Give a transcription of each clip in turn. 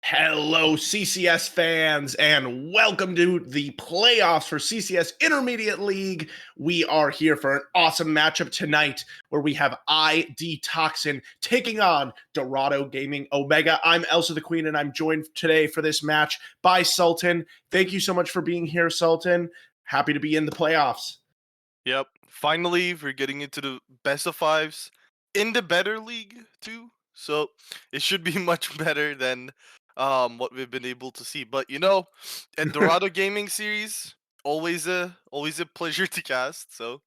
Hello, CCS fans, and welcome to the playoffs for CCS Intermediate League. We are here for an awesome matchup tonight where we have ID Toxin taking on Dorado Gaming Omega. I'm Elsa the Queen, and I'm joined today for this match by Sultan. Thank you so much for being here, Sultan. Happy to be in the playoffs. Yep. Finally, we're getting into the best of fives in the better league too. So it should be much better than what we've been able to see. But at Dorado Gaming Series, always a pleasure to cast. So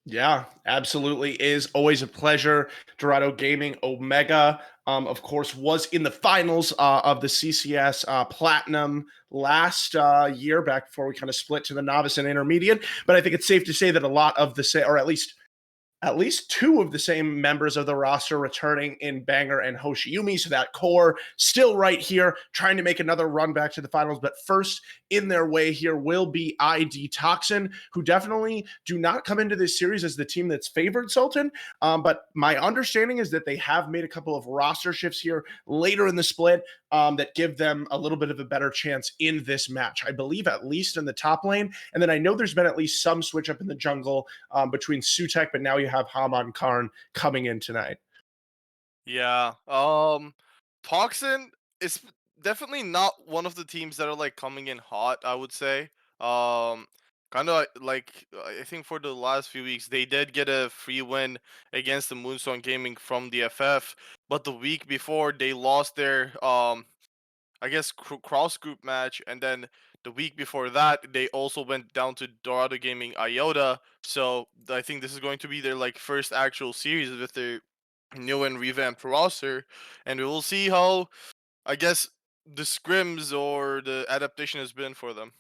Yeah, absolutely is always a pleasure. Dorado Gaming Omega, of course, was in the finals of the CCS Platinum last year, back before we kind of split to the novice and intermediate. But I think it's safe to say that a lot of the, or at least two of the same members of the roster returning in Banger and Hoshiumi. So that core still right here, trying to make another run back to the finals. But first in their way here will be ID Toxin, who definitely do not come into this series as the team that's favored, Sultan. But my understanding is that they have made a couple of roster shifts here later in the split that give them a little bit of a better chance in this match. I believe at least in the top lane. And then I know there's been at least some switch up in the jungle between Sutek, but now you have Haman Karn coming in tonight. yeah. Toxin is definitely not one of the teams that are like coming in hot, I would say. Um Kind of like I think for the last few weeks they did get a free win against the Moonstone Gaming from the FF, but the week before they lost their I guess cross group match, and then the week before that they also went down to Dorado Gaming Iota. So I think this is going to be their like first actual series with their new and revamped roster, and we will see how I guess the scrims or the adaptation has been for them.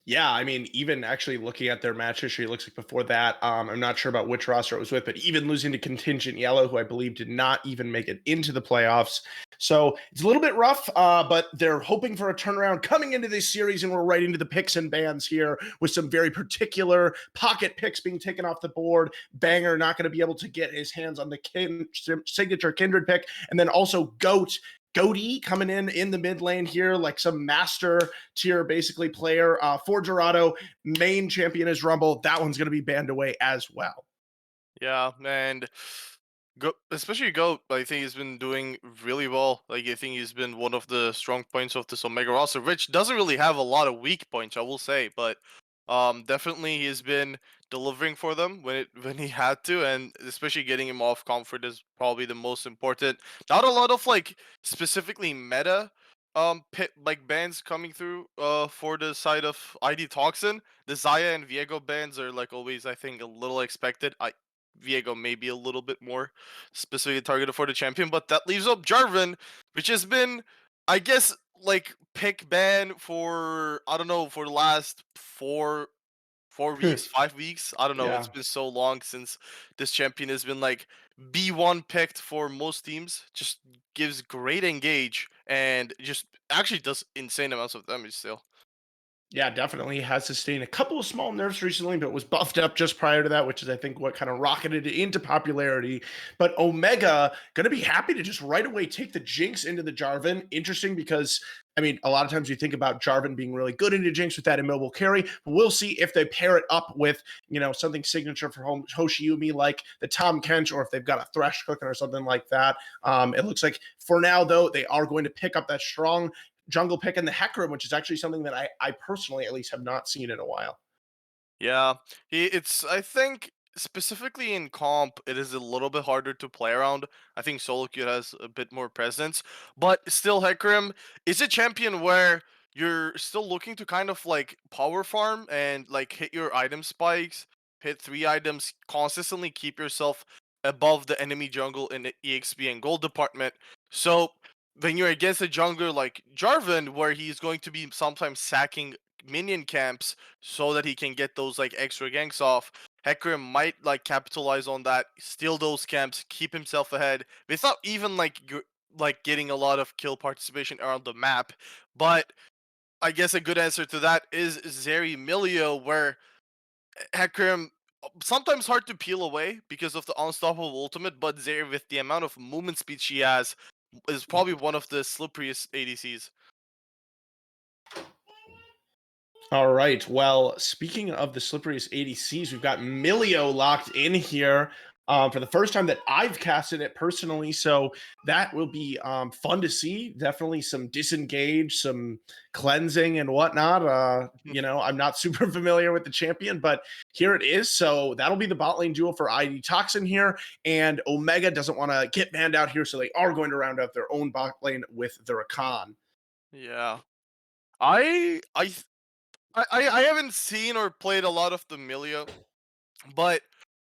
Yeah, I mean, even actually looking at their match history, it looks like before that, I'm not sure about which roster it was with, but even losing to Contingent Yellow, who I believe did not even make it into the playoffs. So it's a little bit rough, but they're hoping for a turnaround coming into this series, and we're right into the picks and bans here with some very particular pocket picks being taken off the board. Banger not going to be able to get his hands on the signature Kindred pick, and then also Goaty coming in the mid lane here, like some master tier basically player for Dorado. Main champion is Rumble. That one's going to be banned away as well. Yeah, and especially Go, I think he's been doing really well. Like I think he's been one of the strong points of this Omega roster, which doesn't really have a lot of weak points, I will say, but definitely he's been delivering for them when when he had to, and especially getting him off comfort is probably the most important. Not a lot of like specifically meta like bands coming through for the side of ID Toxin. The Zaya and Viego bands are like always I think a little expected. Viego may be a little bit more specifically targeted for the champion, but that leaves up Jarvan, which has been, I guess, like pick ban for I don't know for the last 4 weeks, 5 weeks. I don't know. It's Yeah. been so long since this champion has been like B1 picked for most teams. Just gives great engage and just actually does insane amounts of damage still. Yeah, definitely has sustained a couple of small nerfs recently, but was buffed up just prior to that, which is, I think, what kind of rocketed it into popularity. But Omega going to be happy to just right away take the Jinx into the Jarvan. Interesting because, I mean, a lot of times you think about Jarvan being really good into Jinx with that immobile carry. But we'll see if they pair it up with, something signature for Hoshiumi like the Tom Kench, or if they've got a Thresh cooking or something like that. It looks like for now, though, they are going to pick up that strong jungle pick in the Hecarim, which is actually something that I personally at least have not seen in a while. Yeah, it's I think specifically in comp it is a little bit harder to play around. I think solo queue has a bit more presence, but still Hecarim is a champion where you're still looking to kind of like power farm and like hit your item spikes, hit 3 items, consistently keep yourself above the enemy jungle in the EXP and gold department. So when you're against a jungler like Jarvan, where he's going to be sometimes sacking minion camps so that he can get those like extra ganks off, Hecarim might like capitalize on that, steal those camps, keep himself ahead without even like getting a lot of kill participation around the map. But I guess a good answer to that is Zeri Milio, where Hecarim sometimes hard to peel away because of the unstoppable ultimate, but Zeri with the amount of movement speed she has is probably one of the slipperiest ADCs. All right. Well, speaking of the slipperiest ADCs, we've got Milio locked in here for the first time that I've casted it personally. So that will be fun to see. Definitely some disengage, some cleansing and whatnot. I'm not super familiar with the champion, but here it is. So that'll be the bot lane duel for ID Toxin here. And Omega doesn't want to get banned out here. So they are going to round out their own bot lane with the Rakan. Yeah. I I th- I haven't seen or played a lot of the Milio, but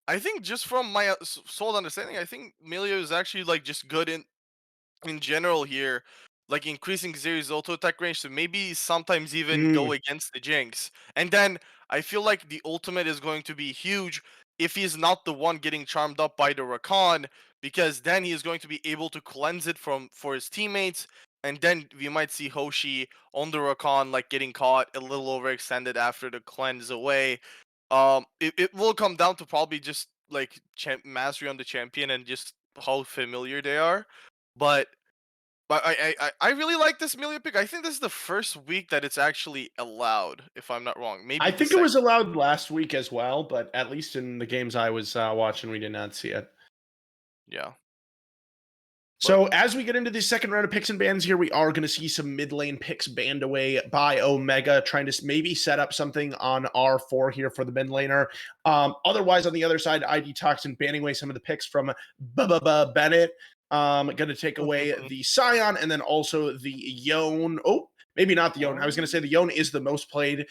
I think just from my sole understanding, I think Milio is actually like just good in general here, like increasing Zeri's auto attack range to maybe sometimes even Mm, go against the Jinx. And then I feel like the ultimate is going to be huge if he's not the one getting charmed up by the Rakan, because then he is going to be able to cleanse it for his teammates. And then we might see Hoshi on the Rakan like getting caught a little overextended after the cleanse away. It will come down to probably just like mastery on the champion and just how familiar they are. But I really like this Melee pick. I think this is the first week that it's actually allowed, if I'm not wrong. Maybe I the think it was second. allowed last week as well, but at least in the games I was watching, we did not see it. Yeah, but So as we get into the second round of picks and bans here, we are going to see some mid lane picks banned away by Omega, trying to maybe set up something on R4 here for the mid laner. Otherwise, on the other side, ID Toxin banning away some of the picks from Bubba Bennett. Going to take away the Scion and then also the Yone. Oh, maybe not the Yone. I was going to say the Yone is the most played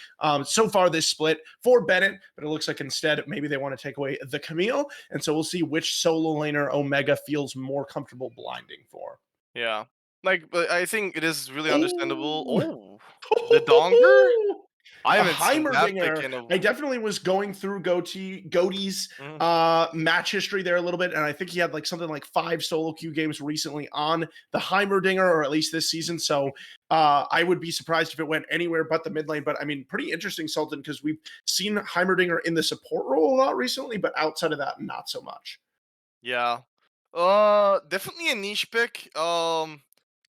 so far this split for Bennett, but it looks like instead maybe they want to take away the Camille. And so we'll see which solo laner Omega feels more comfortable blinding for. yeah, like but I think it is really understandable. Oh, Oh, the Donger? I a haven't seen that pick Heimerdinger. in a. I definitely was going through Goatee's Mhm. match history there a little bit, and I think he had like something like 5 solo queue games recently on the Heimerdinger, or at least this season. So I would be surprised if it went anywhere but the mid lane. But I mean, pretty interesting, Sultan, because we've seen Heimerdinger in the support role a lot recently, but outside of that, not so much. Yeah. Definitely a niche pick.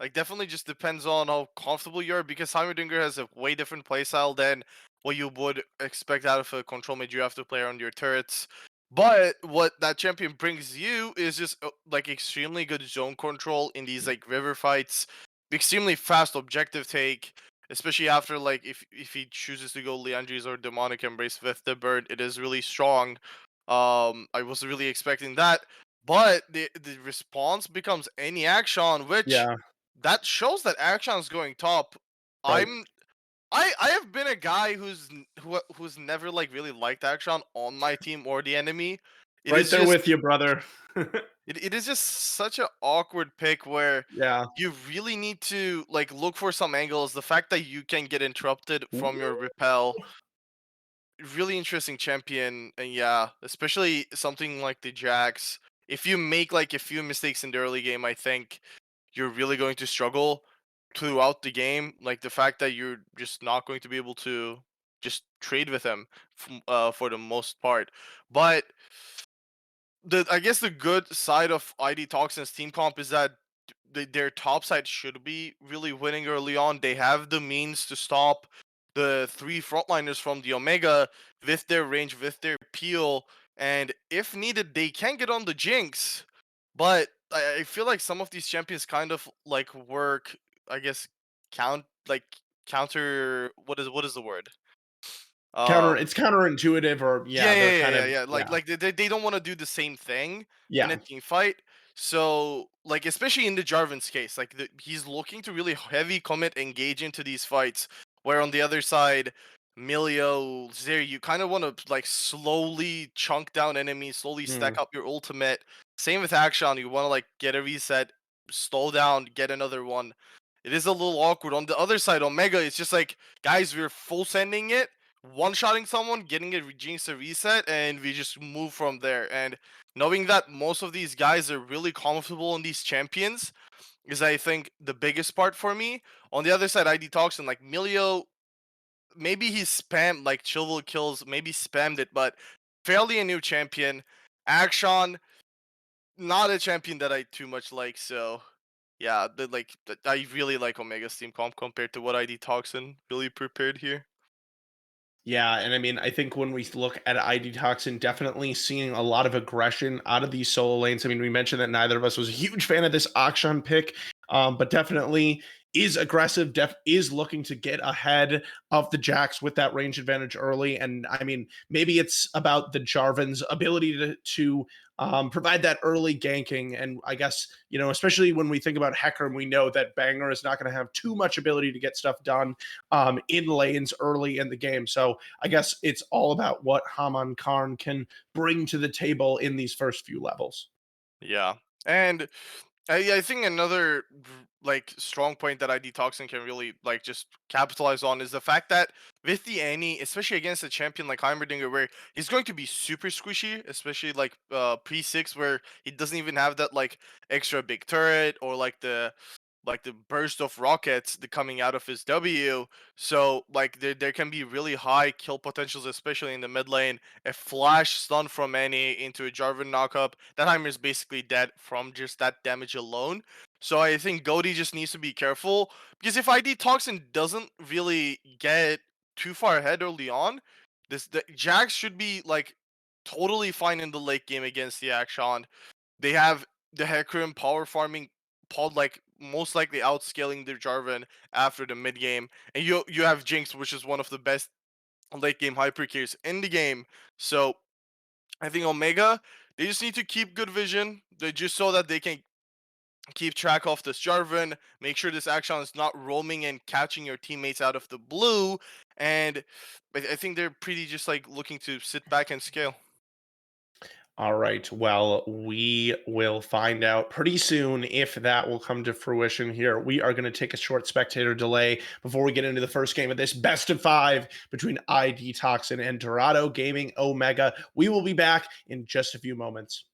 Like definitely just depends on how comfortable you are because Heimerdinger has a way different playstyle than what you would expect out of a control mid you have to play around your turrets. But what that champion brings you is just like extremely good zone control in these like river fights, extremely fast objective take, especially after like if he chooses to go Leandries or Demonic Embrace with the bird, it is really strong. I was really expecting that, but the response becomes any action, which Yeah, that shows that action's going top. right. I'm I have been a guy who's never like really liked action on my team or the enemy. It Right is there just with you, brother. it is just such an awkward pick where Yeah. you really need to like look for some angles. The fact that you can get interrupted from your repel, really interesting champion, and yeah, especially something like the Jax. If you make like a few mistakes in the early game, I think you're really going to struggle throughout the game. Like the fact that you're just not going to be able to just trade with him for the most part. But I guess the good side of ID Toxin's team comp is that their top side should be really winning early on. They have the means to stop the three frontliners from the Omega with their range, with their peel, and if needed, they can get on the Jinx. But I feel like some of these champions kind of like work, I guess, count like counter. What is the word? It's counterintuitive, or Yeah, yeah, yeah, they're yeah, kind yeah, of, yeah. yeah. Like they don't want to do the same thing in a Yeah. team fight. So like especially in the Jarvan's case, like he's looking to really heavy commit engage into these fights. Where on the other side, Milio, Zeri, you kind of want to like slowly chunk down enemies, slowly stack Mm. up your ultimate. Same with Action, you want to like get a reset, slow down, get another one. It is a little awkward. On the other side, Omega, it's just like, guys, we're full sending it. one-shotting someone, getting a Jinx a reset, and we just move from there. And knowing that most of these guys are really comfortable in these champions is, I think, the biggest part for me. On the other side, ID Toxin, like Milio, maybe he spammed like chill kills, maybe spammed it, but fairly a new champion. Action, not a champion that I too much like, so yeah, I really like Omega's team comp compared to what ID Toxin really prepared here. Yeah, and I mean, I think when we look at ID Toxin, definitely seeing a lot of aggression out of these solo lanes. I mean, we mentioned that neither of us was a huge fan of this Akshan pick, but definitely is aggressive, is looking to get ahead of the Jax with that range advantage early. And I mean, maybe it's about the Jarvan's ability to provide that early ganking. And I guess, you know, especially when we think about Hecarim, we know that Banger is not going to have too much ability to get stuff done in lanes early in the game. So I guess it's all about what Haman Karn can bring to the table in these first few levels. Yeah. And I think another like strong point that ID Toxin can really like just capitalize on is the fact that with the Annie, especially against a champion like Heimerdinger, where he's going to be super squishy, especially like pre-6, where he doesn't even have that like extra big turret or like the burst of rockets coming out of his W. So like there can be really high kill potentials, especially in the mid lane. A flash stun from any into a Jarvan knockup. That Heimer is basically dead from just that damage alone. So I think Goaty just needs to be careful because if ID Toxin doesn't really get too far ahead early on, the Jax should be like totally fine in the late game against the Akshan. They have the Hecarim power farming pod like most likely outscaling their Jarvan after the mid game, and you have Jinx, which is one of the best late game hyper carries in the game. So I think Omega, they just need to keep good vision. They just so that they can keep track of this Jarvan, make sure this action is not roaming and catching your teammates out of the blue, and I think they're pretty just like looking to sit back and scale. All right. Well, we will find out pretty soon if that will come to fruition here. We are going to take a short spectator delay before we get into the first game of this best of five between ID Toxin and Dorado Gaming Omega. We will be back in just a few moments.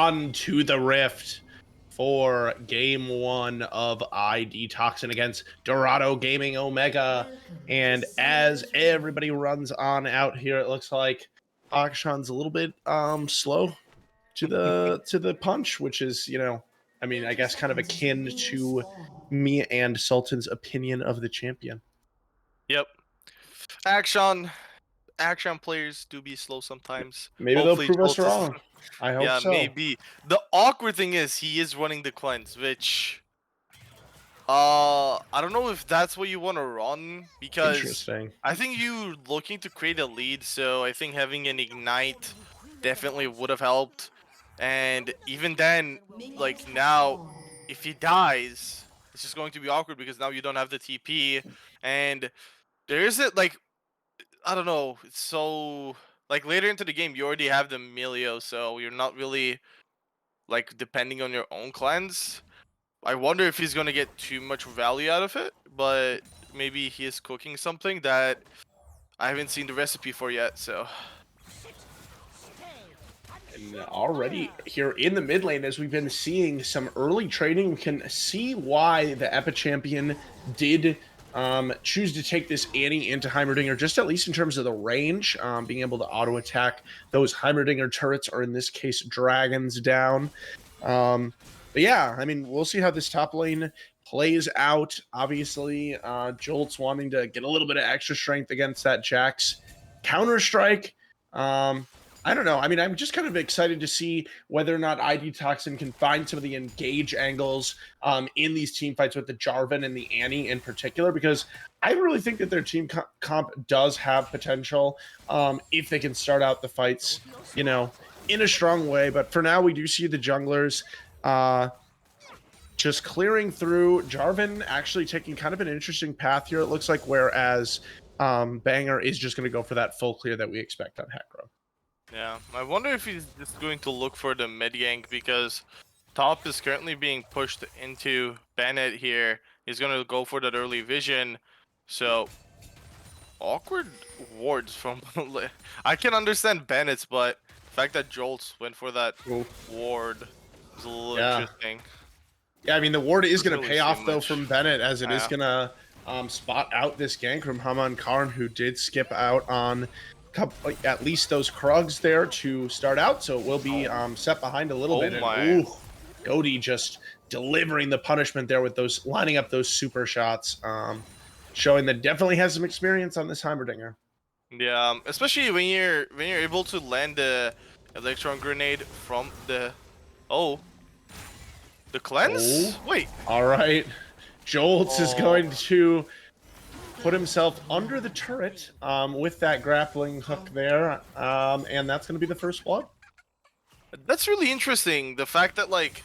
on to the Rift for game 1 of ID Toxin against Dorado Gaming Omega. And as everybody runs on out here, it looks like Akshan's a little bit slow to the punch, which is, I mean, I guess kind of akin to me and Sultan's opinion of the champion. Yep. Action. Action players do be slow sometimes. Maybe they'll Hopefully prove us Jolt is wrong. I hope yeah, so. maybe. The awkward thing is he is running the cleanse, which I don't know if that's what you want to run, because Interesting. I think you looking to create a lead, so I think having an ignite definitely would have helped. And even then, like now, if he dies, it's just going to be awkward because now you don't have the TP, and there isn't like, I don't know. It's so like later into the game, you already have the Melio, so you're not really like depending on your own cleanse. I wonder if he's gonna get too much value out of it, but maybe he is cooking something that I haven't seen the recipe for yet. So And already here in the mid lane, as we've been seeing some early trading, we can see why the Epic Champion did choose to take this Annie into Heimerdinger, just at least in terms of the range, being able to auto attack those Heimerdinger turrets, or in this case, dragons down. But yeah, I mean, we'll see how this top lane plays out. Obviously, Jolt's wanting to get a little bit of extra strength against that Jax Counter-Strike. I don't know. I mean, I'm just kind of excited to see whether or not ID Toxin can find some of the engage angles in these team fights with the Jarvan and the Annie in particular, because I really think that their team comp does have potential if they can start out the fights, in a strong way. But for now, we do see the junglers just clearing through. Jarvan actually taking kind of an interesting path here, it looks like, whereas Banger is just going to go for that full clear that we expect on Hekro. yeah, I wonder if he's just going to look for the mid gank, because top is currently being pushed into Bennett here. He's gonna go for that early vision. So awkward wards from I can understand Bennett's, but the fact that Jolts went for that ward is a little interesting. Yeah, I mean, the ward is going to Doesn't pay really off, seem though, much. from Bennett, as it is going to spot out this gank from Haman Karn, who did skip out on at least those Krugs there to start out, so it will be set behind a little bit. And ooh, Goaty just delivering the punishment there with those, lining up those super shots, showing that definitely has some experience on this Heimerdinger. Yeah, especially when you're able to land the electron grenade from the the cleanse. Oh, Wait. All right, Jolts is going to put himself under the turret with that grappling hook there, and that's going to be the first blood. That's really interesting. The fact that, like,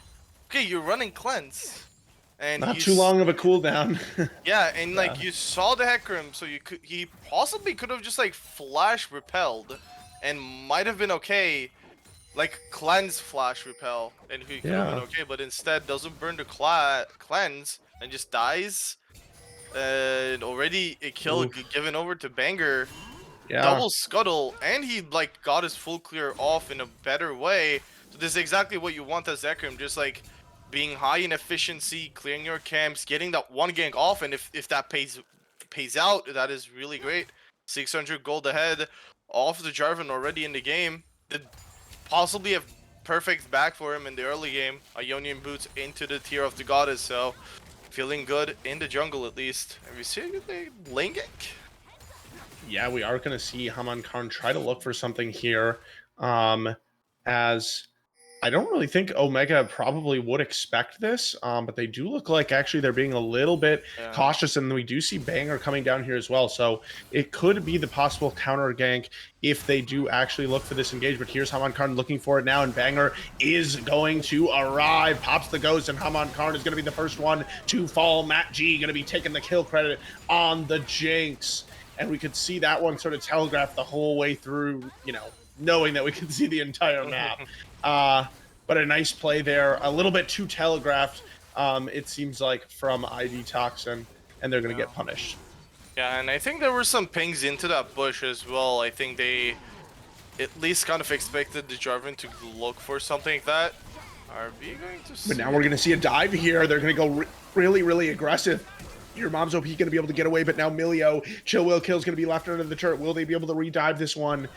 okay, you're running cleanse, and Not too long of a cooldown. yeah, and like you saw the Hecarim, so he possibly could have just like flash repelled, and might have been okay. Like cleanse flash repel, and he could have been okay, but instead doesn't burn the cleanse and just dies. And already a kill given over to Banger. Double scuttle, and he like got his full clear off in a better way. So this is exactly what you want as Zekrim, just like being high in efficiency, clearing your camps, getting that one gank off, and if that pays out, that is really great. 600 gold ahead off the Jarvan already in the game. Did possibly a perfect back for him in the early game. Ionian boots into the tier of the goddess, so feeling good in the jungle at least. Have you seen the lane gank? Yeah, we are going to see Haman Karn try to look for something here, as I don't really think Omega probably would expect this, but they do look like actually they're being a little bit cautious, and we do see Banger coming down here as well, so it could be the possible counter gank if they do actually look for this engagement. Here's Haman Karn looking for it now, and Banger is going to arrive, pops the ghost, and Haman Karn is going to be the first one to fall. Matt G going to be taking the kill credit on the Jinx. And we could see that one sort of telegraphed the whole way through, knowing that we could see the entire map. But a nice play there, a little bit too telegraphed, it seems like, from ID Toxin, and they're going to get punished. Yeah, and I think there were some pings into that bush as well. I think they at least kind of expected the Jarvan to look for something like that. Are we going to But see now we're going to see a dive here. They're going to go really, really aggressive. Your mom's OP going to be able to get away, but now Milio, Chill Will Kill's going to be left under the turret. Will they be able to redive this one?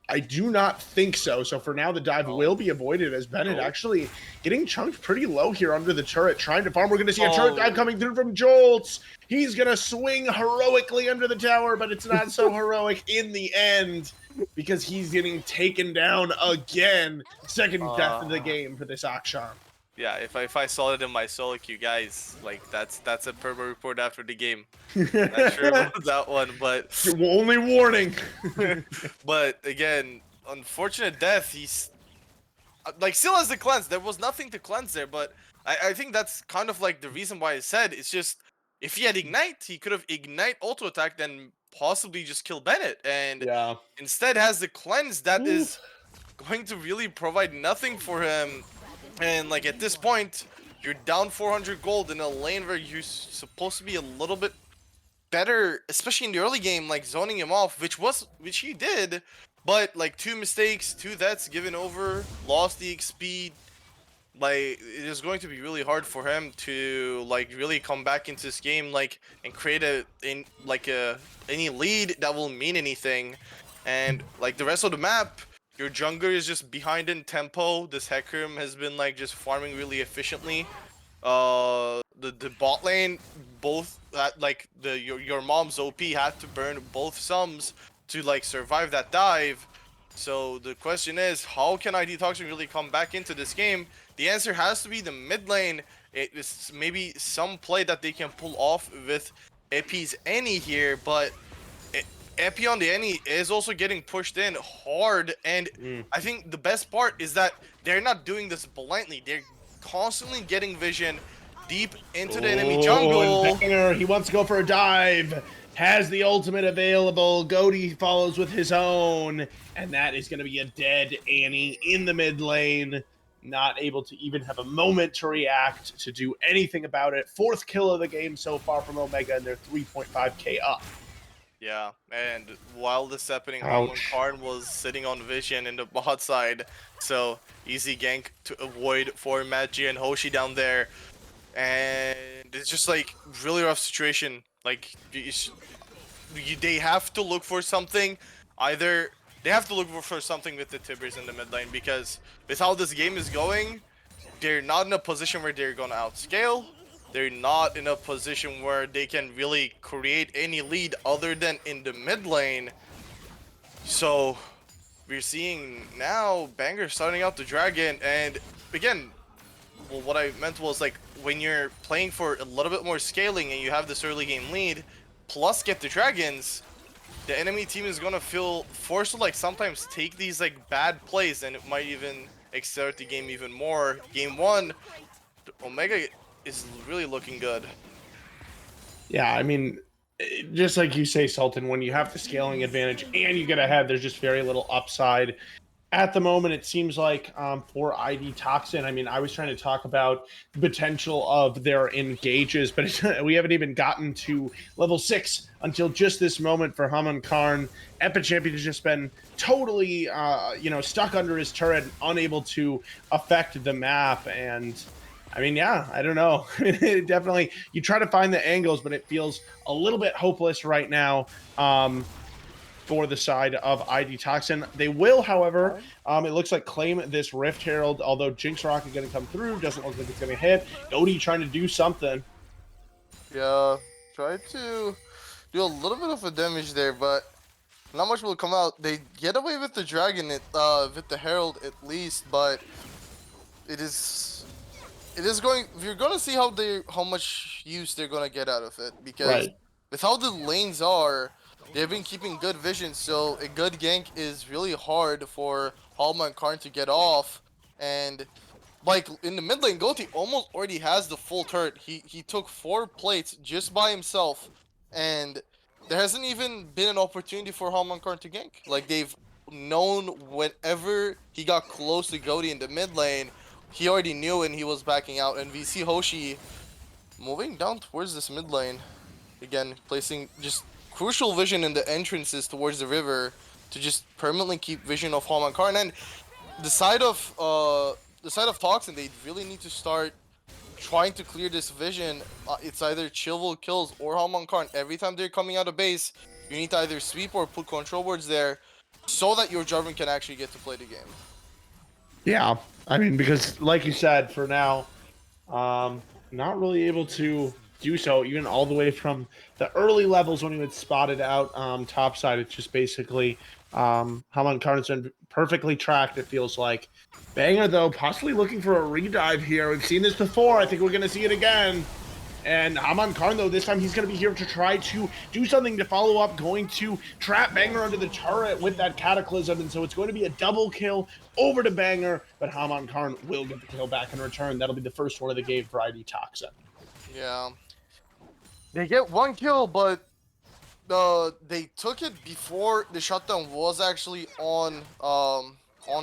I do not think so. So for now, the dive will be avoided as Bennett actually getting chunked pretty low here under the turret, trying to farm. We're going to see a turret dive coming through from Jolts. He's going to swing heroically under the tower, but it's not so heroic in the end because he's getting taken down again. Second death of the game for this Akshan. Yeah, if I saw it in my solo queue, guys, like that's a perma report after the game. Not sure about that one, but only warning. But again, unfortunate death. He's like still has the cleanse. There was nothing to cleanse there, but I think that's kind of like the reason why I said it's just if he had ignite, he could have ignite auto attack, then possibly just kill Bennett, and instead has the cleanse that is going to really provide nothing for him. And like at this point, you're down 400 gold in a lane where you're supposed to be a little bit better, especially in the early game, like zoning him off, which he did, but like 2 mistakes, 2 deaths given over, lost the XP. Like it is going to be really hard for him to like really come back into this game like and create any lead that will mean anything. And like the rest of the map, your jungler is just behind in tempo. This Hecarim has been like just farming really efficiently. The bot lane, both like your mom's OP had to burn both sums to like survive that dive. So the question is, how can ID Toxin really come back into this game? The answer has to be the mid lane. It is maybe some play that they can pull off with Epi's Any here, but Epi on the Any is also getting pushed in hard, and I think the best part is that they're not doing this blindly. They're constantly getting vision deep into the enemy jungle. And Banger, he wants to go for a dive. Has the ultimate available. Goaty follows with his own, and that is going to be a dead Annie in the mid lane. Not able to even have a moment to react, to do anything about it. 4th kill of the game so far from Omega, and they're 3.5k up. Yeah, and while this happening, Karn was sitting on vision in the bot side, so easy gank to avoid for Maggi and Hoshi down there. And it's just like really rough situation. Like they have to look for something. Either they have to look for something with the Tibbers in the mid lane, because with how this game is going, they're not in a position where they're gonna outscale. They're not in a position where they can really create any lead other than in the mid lane. So we're seeing now Banger starting out the dragon, and again, well, what I meant was like when you're playing for a little bit more scaling and you have this early game lead, plus get the dragons, the enemy team is gonna feel forced to like sometimes take these like bad plays, and it might even accelerate the game even more. Game 1, Omega is really looking good. Yeah, I mean, just like you say, Sultan, when you have the scaling advantage and you get ahead, there's just very little upside. At the moment, it seems like for ID Toxin, I mean, I was trying to talk about the potential of their engages, but we haven't even gotten to level 6 until just this moment for Haman Karn. Epic Champion has just been totally, stuck under his turret, unable to affect the map. And I mean, yeah, I don't know. Definitely, you try to find the angles, but it feels a little bit hopeless right now. For the side of ID Toxin. They will, however, it looks like claim this Rift Herald, although Jinx Rock is going to come through. Doesn't look like it's going to hit. Goaty trying to do something. Yeah, try to do a little bit of a damage there, but not much will come out. They get away with the dragon, with the Herald at least, but it is going. You're gonna see how much use they're gonna get out of it, because with how the lanes are, they've been keeping good vision, so a good gank is really hard for Halma and Karn to get off. And like in the mid lane, Goaty almost already has the full turret. He took 4 plates just by himself, and there hasn't even been an opportunity for Halma and Karn to gank. Like they've known whenever he got close to Goaty in the mid lane, he already knew and he was backing out. And we see Hoshi moving down towards this mid lane. Again, placing just crucial vision in the entrances towards the river to just permanently keep vision of Halma and Karn. And the side of the side of Toxin, they really need to start trying to clear this vision. It's either Chillville kills or Haman Karn. Every time they're coming out of base, you need to either sweep or put control wards there so that your Jarvan can actually get to play the game. Yeah, I mean, because like you said, for now, not really able to do so, even all the way from the early levels when he would spot it out top side. It's just basically Haman Karn's been perfectly tracked, it feels like. Banger, though, possibly looking for a redive here. We've seen this before. I think we're going to see it again. And Haman Karn, though, this time he's going to be here to try to do something to follow up, going to trap Banger under the turret with that Cataclysm, and so it's going to be a double kill over to Banger, but Haman Karn will get the kill back in return. That'll be the first one of the game for ID Toxin. Yeah. They get one kill, but they took it before the shutdown was actually on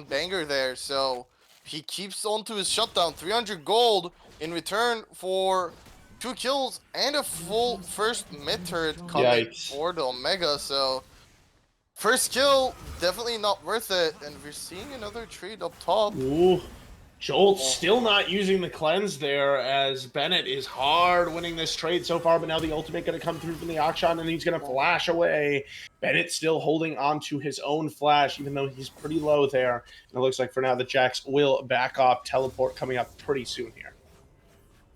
Banger there, so he keeps on to his shutdown. 300 gold in return for 2 kills and a full first mid turret coming for the Omega. So first kill, definitely not worth it, and we're seeing another trade up top. Ooh. Jolt still not using the cleanse there, as Bennett is hard winning this trade so far, but now the ultimate going to come through from the Akshan, and he's going to flash away. Bennett still holding on to his own flash, even though he's pretty low there. And it looks like for now the Jax will back off. Teleport coming up pretty soon here.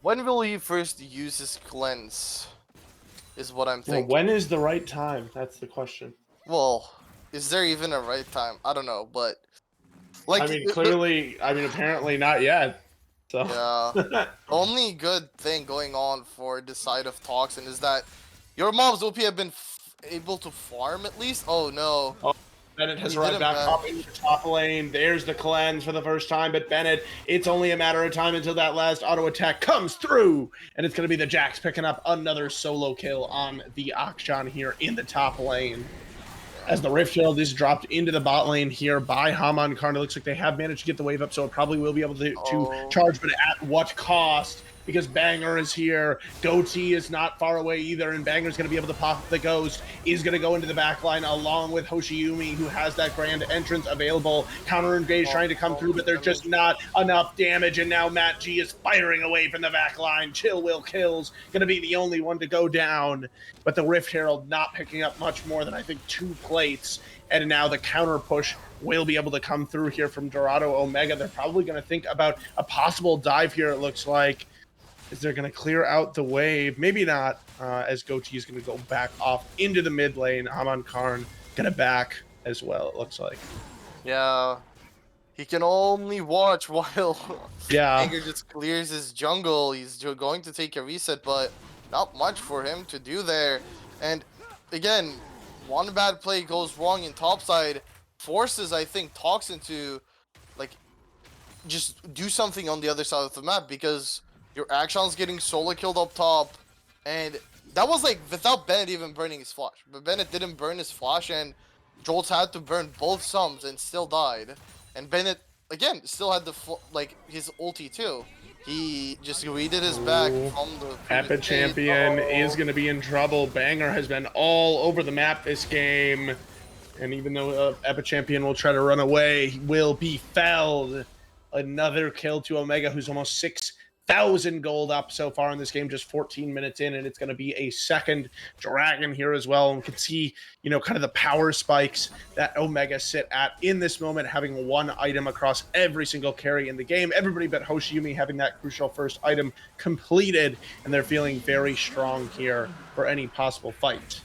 When will he first use his cleanse, is what I'm thinking. Well, when is the right time? That's the question. Well, is there even a right time? I don't know, but... Like, I mean, clearly, apparently not yet. So. Yeah. Only good thing going on for the side of Toxin is that your mobs OP have been able to farm at least. Oh no. Oh, Bennett has arrived back up into the top lane. There's the cleanse for the first time, but Bennett, it's only a matter of time until that last auto attack comes through, and it's going to be the Jax picking up another solo kill on the Akshan here in the top lane. As the Rift Shield is dropped into the bot lane here by Haman Karn. It looks like they have managed to get the wave up, so it probably will be able to charge, but at what cost? Because Banger is here. Goatee is not far away either, and Banger's going to be able to pop the Ghost. Is going to go into the back line along with Hoshiumi, who has that grand entrance available. Counter engage trying to come through, but there's just not enough damage, and now Matt G is firing away from the back line. Chill Will kills, going to be the only one to go down, but the Rift Herald not picking up much more than, I think, 2 plates, and now the counter push will be able to come through here from Dorado Omega. They're probably going to think about a possible dive here, it looks like. Is they're going to clear out the wave? Maybe not, as Goatee is going to go back off into the mid lane. Haman Karn going to back as well, it looks like. Yeah. He can only watch while Anger just clears his jungle. He's going to take a reset, but not much for him to do there. And again, one bad play goes wrong in topside, forces, I think, Toxin to like just do something on the other side of the map, because your Akshan's getting solo killed up top, and that was like without Bennett even burning his flash. But Bennett didn't burn his flash, and Jolts had to burn both sums and still died. And Bennett again still had the his ulti too. He just redid his back from the Epic Champion is going to be in trouble. Banger has been all over the map this game, and even though Epic Champion will try to run away, he will be felled. Another kill to Omega, who's almost 6,000 gold up so far in this game, just 14 minutes in, and it's going to be a second dragon here as well. And we can see, you know, kind of the power spikes that Omega sit at in this moment, having 1 item across every single carry in the game. Everybody but Hoshiumi having that crucial first item completed, and they're feeling very strong here for any possible fight.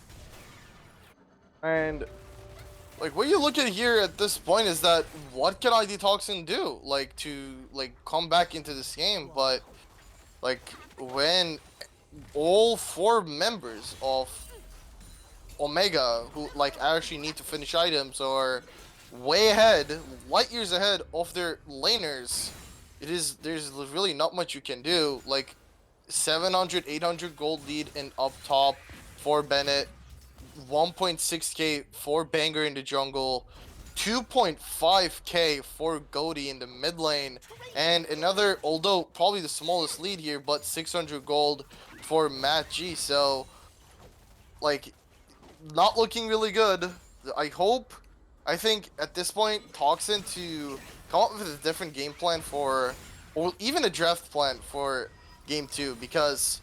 And like, what you look at here at this point is that what can ID Toxin do, like, to like come back into this game? But like, when all 4 members of Omega who like actually need to finish items are way ahead, light years ahead of their laners, there's really not much you can do. Like 700, 800 gold lead in up top for Bennett, 1.6k for Banger in the jungle, 2.5k for Goatee in the mid lane, and another, although probably the smallest lead here, but 600 gold for Matt G. So like, not looking really good. I think at this point Toxin to come up with a different game plan for, or even a draft plan for game 2, because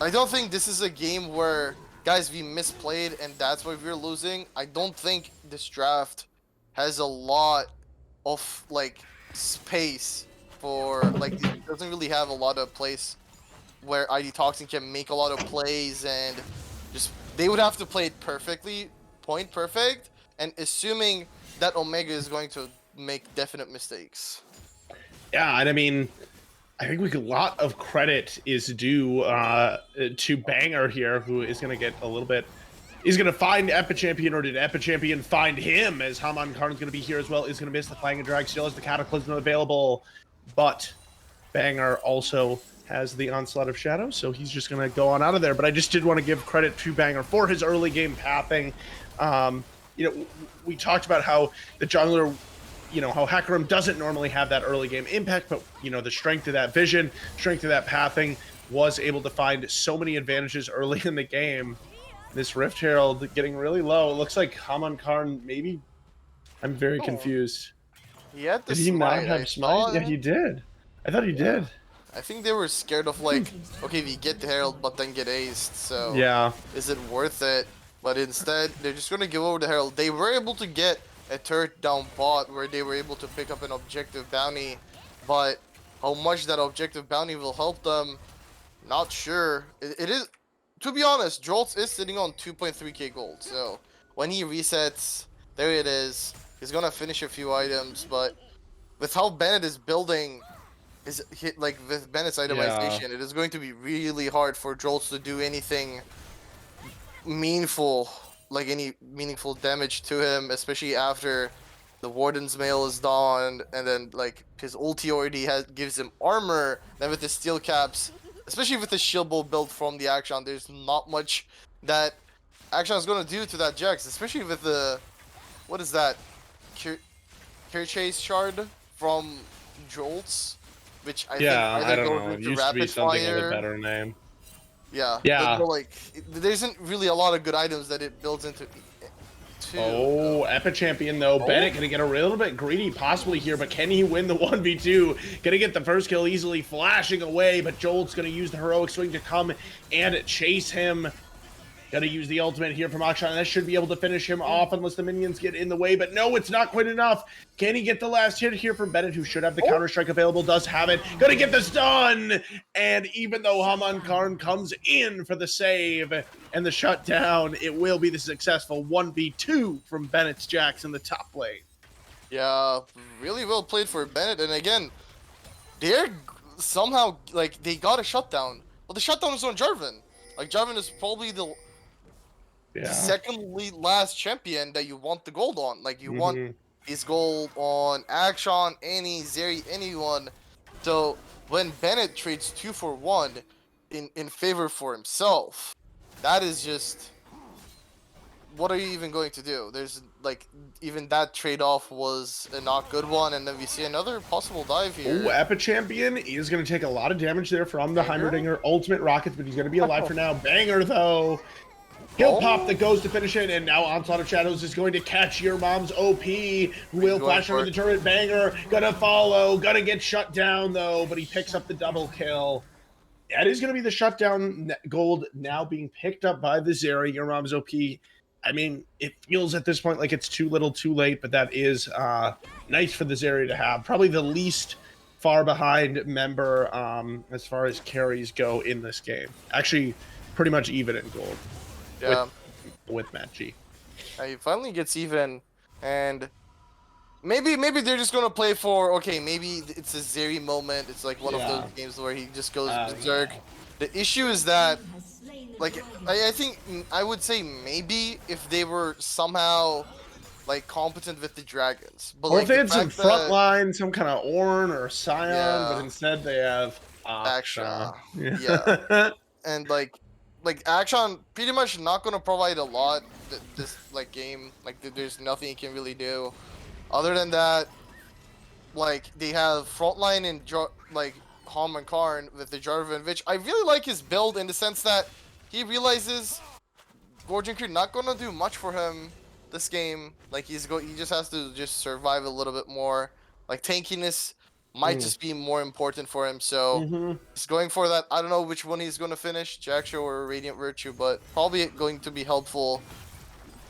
I don't think this is a game where, guys, we misplayed and that's why we're losing. I don't think this draft has a lot of like space for, like, it doesn't really have a lot of place where ID Toxin can make a lot of plays, and just they would have to play it perfectly, point perfect, and assuming that Omega is going to make definite mistakes. Yeah, and I mean, I think a lot of credit is due to Banger here, who is going to get a little bit. He's going to find Epichampion, or did Epichampion find him? As Haman Karn's going to be here as well. Is going to miss the Flying and Drag, still has the Cataclysm available, but Banger also has the Onslaught of Shadows, so he's just going to go on out of there. But I just did want to give credit to Banger for his early game pathing. You know, we talked about how the jungler, you know, how Hackerim doesn't normally have that early game impact, but, you know, the strength of that vision, strength of that pathing was able to find so many advantages early in the game. This Rift Herald getting really low. It looks like Haman Karn maybe. I'm very confused. He had the Did he not smite. have smite? Yeah, he did. I thought he did. I think they were scared of, like, okay, we get the Herald but then get aced, so Yeah. is it worth it? But instead, they're just gonna give over the Herald. They were able to get a turret down bot where they were able to pick up an objective bounty, but how much that objective bounty will help them, not sure. It is, to be honest, Jolts is sitting on 2.3k gold, so when he resets, there it is. He's gonna finish a few items, but with how Bennett is building his hit, like with Bennett's itemization, it is going to be really hard for Jolts to do anything meaningful, like any meaningful damage to him, especially after the Warden's Mail is donned, and then like his ulti already gives him armor. Then with his steel caps, especially with the shield bow build from the Action, there's not much that Action is gonna do to that Jax, especially with the, what is that, Chase shard from Jolts, which I think I don't goes know. It into used to be rapid something with a fire. better name. Yeah. Yeah. But, like, there isn't really a lot of good items that it builds into. Oh, Epichampion though. Bennett gonna get a little bit greedy possibly here, but can he win the 1v2? Gonna get the first kill easily, flashing away, but Jolt's gonna use the heroic swing to come and chase him. Gotta use the ultimate here from Akshan, and that should be able to finish him off unless the minions get in the way, but no, it's not quite enough. Can he get the last hit here from Bennett, who should have the counter-strike available, does have it. Gonna get the stun! And even though Haman Karn comes in for the save and the shutdown, it will be the successful 1v2 from Bennett's Jax in the top lane. Yeah, really well played for Bennett, and again, they're somehow, like, they got a shutdown. Well, the shutdown is on Jarvan. Like, Jarvan is probably the second last champion that you want the gold on. Like, you want his gold on Action, Annie, Zeri, anyone. So when Bennett trades 2 for 1 in favor for himself, that is just, what are you even going to do? There's, like, even that trade-off was a not good one, and then we see another possible dive here. Oh, Epichampion is going to take a lot of damage there from the Heimerdinger ultimate rockets, but he's going to be alive for now. Banger, though. He'll pop the ghost to finish it, and now Onslaught of Shadows is going to catch your mom's OP. Will flash over the turret. Banger, gonna follow, gonna get shut down, though, but he picks up the double kill. That is going to be the shutdown gold now being picked up by the Zeri, your mom's OP. I mean, it feels at this point like it's too little too late, but that is nice for the Zeri to have. Probably the least far behind member as far as carries go in this game. Actually, pretty much even in gold. Yeah. With Matt G. He finally gets even, and maybe they're just gonna play for, okay, maybe it's a Zeri moment. It's like one of those games where he just goes berserk. The issue is that, like, I think I would say maybe if they were somehow like competent with the dragons, but or like if they had some front line, some kind of Ornn or Scion, but instead they have Action. Yeah. And like Action pretty much not gonna provide a lot this like game. Like there's nothing you can really do. Other than that, like they have frontline and like Haman Karn with the Jarvan, which I really like his build in the sense that he realizes Gorgon Creed not gonna do much for him this game. Like he just has to just survive a little bit more. like tankiness might just be more important for him. So Mm-hmm. he's going for that. I don't know which one he's going to finish, Jackshow or Radiant Virtue, but probably going to be helpful.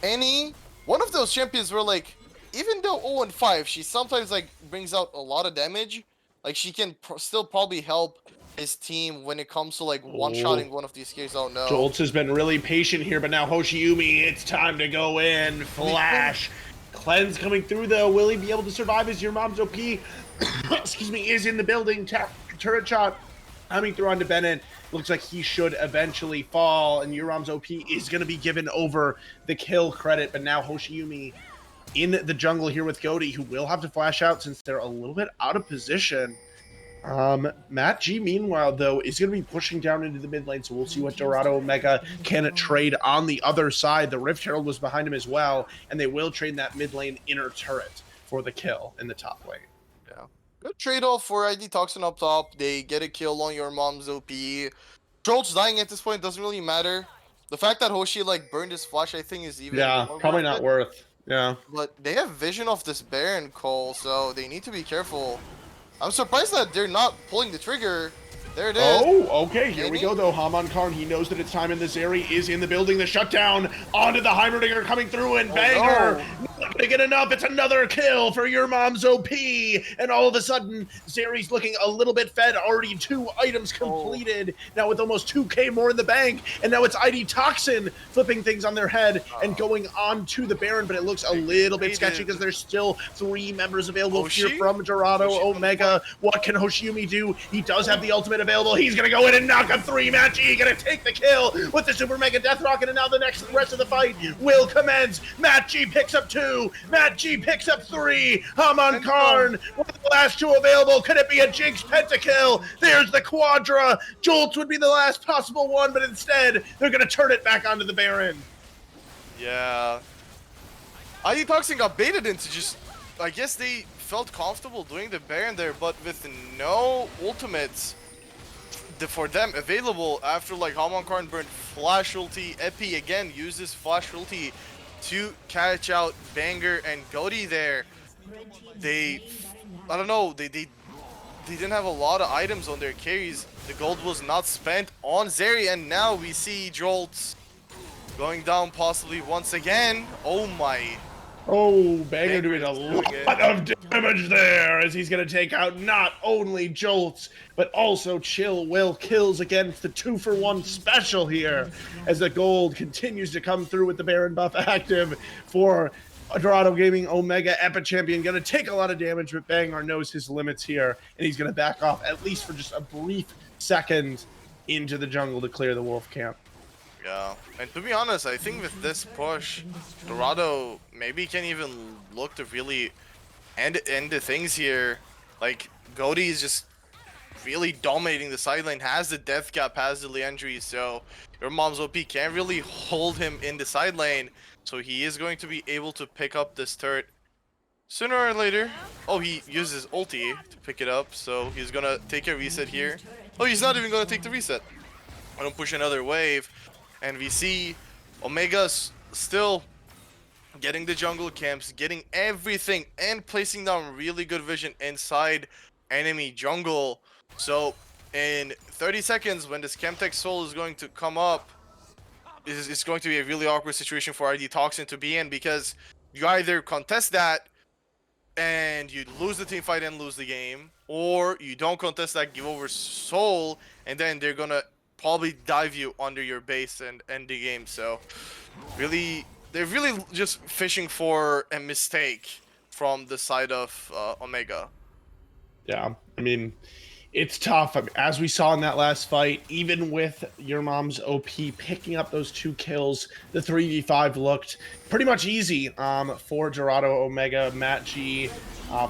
Any one of those champions where like even though 0 and 5, she sometimes like brings out a lot of damage. Like she can still probably help his team when it comes to like one-shotting Oh, one of these carries. I don't know. Jolts has been really patient here, but now Hoshiumi, it's time to go in. Flash. Cleanse coming through, though. Will he be able to survive as your mom's OP? Excuse me, is in the building. Turret shot coming through onto Bennett. Looks like he should eventually fall, and Yuram's OP is going to be given over the kill credit, but now Hoshiumi in the jungle here with Goaty, who will have to flash out since they're a little bit out of position. Matt G, meanwhile, though, is going to be pushing down into the mid lane, so we'll see what Dorado Omega can trade on the other side. The Rift Herald was behind him as well, and they will trade that mid lane inner turret for the kill in the top lane. Yeah. Good trade-off for ID Toxin up top. They get a kill on your mom's OP. Trolls dying at this point doesn't really matter. The fact that Hoshi like burned his flash, I think, is even Yeah, more probably worth not it. worth. Yeah. But they have vision of this Baron Cole, so they need to be careful. I'm surprised that they're not pulling the trigger. There it is. Oh, okay, here we go, though. Haman Karn, he knows that it's time in this area, is in the building. The shutdown onto the Heimerdinger coming through, and banger. No. Not gonna get enough. It's another kill for your mom's OP. And all of a sudden, Zeri's looking a little bit fed. Already 2 items completed. Now with almost 2K more in the bank. And now it's ID Toxin flipping things on their head and going on to the Baron. But it looks a little bit sketchy because there's still 3 members available here from Dorado Omega. What can Hoshiumi do? He does have the ultimate available. He's gonna go in and knock a 3 match. He's gonna take the kill with the Super Mega Death Rocket, and now the rest of the fight will commence. Matt G picks up 2. Matt G picks up 3. Haman Karn with the last 2 available. Could it be a Jinx pentakill? There's the Quadra. Jolts would be the last possible one, but instead they're gonna turn it back onto the Baron. Yeah. ID Toxin got baited into just, I guess they felt comfortable doing the Baron there, but with no ultimates for them available after like Haman Karn burned flash ulti. Epi again uses flash ulti to catch out Banger and Goaty there. I don't know, they didn't have a lot of items on their carries. The gold was not spent on Zeri, and now we see Jolts going down possibly once again. Oh my. Oh, Banger doing a lot of damage there as he's going to take out not only Jolts, but also Chill Will kills against the 2-for-1 special here as the gold continues to come through with the Baron buff active for Dorado Gaming. Omega Epic Champion going to take a lot of damage, but Banger knows his limits here, and he's going to back off at least for just a brief second into the jungle to clear the Wolf camp. Yeah, and to be honest, I think with this push, Dorado maybe can even look to really end the things here. Like, Goaty is just really dominating the side lane, has the death cap, has the Leandry, so your mom's OP can't really hold him in the side lane, so he is going to be able to pick up this turret sooner or later. Oh, he uses ulti to pick it up, so he's gonna take a reset here. Oh, he's not even gonna take the reset. I don't push another wave. And we see Omega's still getting the jungle camps, getting everything, and placing down really good vision inside enemy jungle. So in 30 seconds, when this Chemtech Soul is going to come up, it's going to be a really awkward situation for ID Toxin to be in, because you either contest that and you lose the team fight and lose the game, or you don't contest that, give over Soul, and then they're gonna probably dive you under your base and end the game. So really, they're really just fishing for a mistake from the side of Omega. Yeah, I mean, it's tough. I mean, as we saw in that last fight, even with your mom's OP picking up those 2 kills, the 3v5 looked pretty much easy for Dorado Omega. Matt G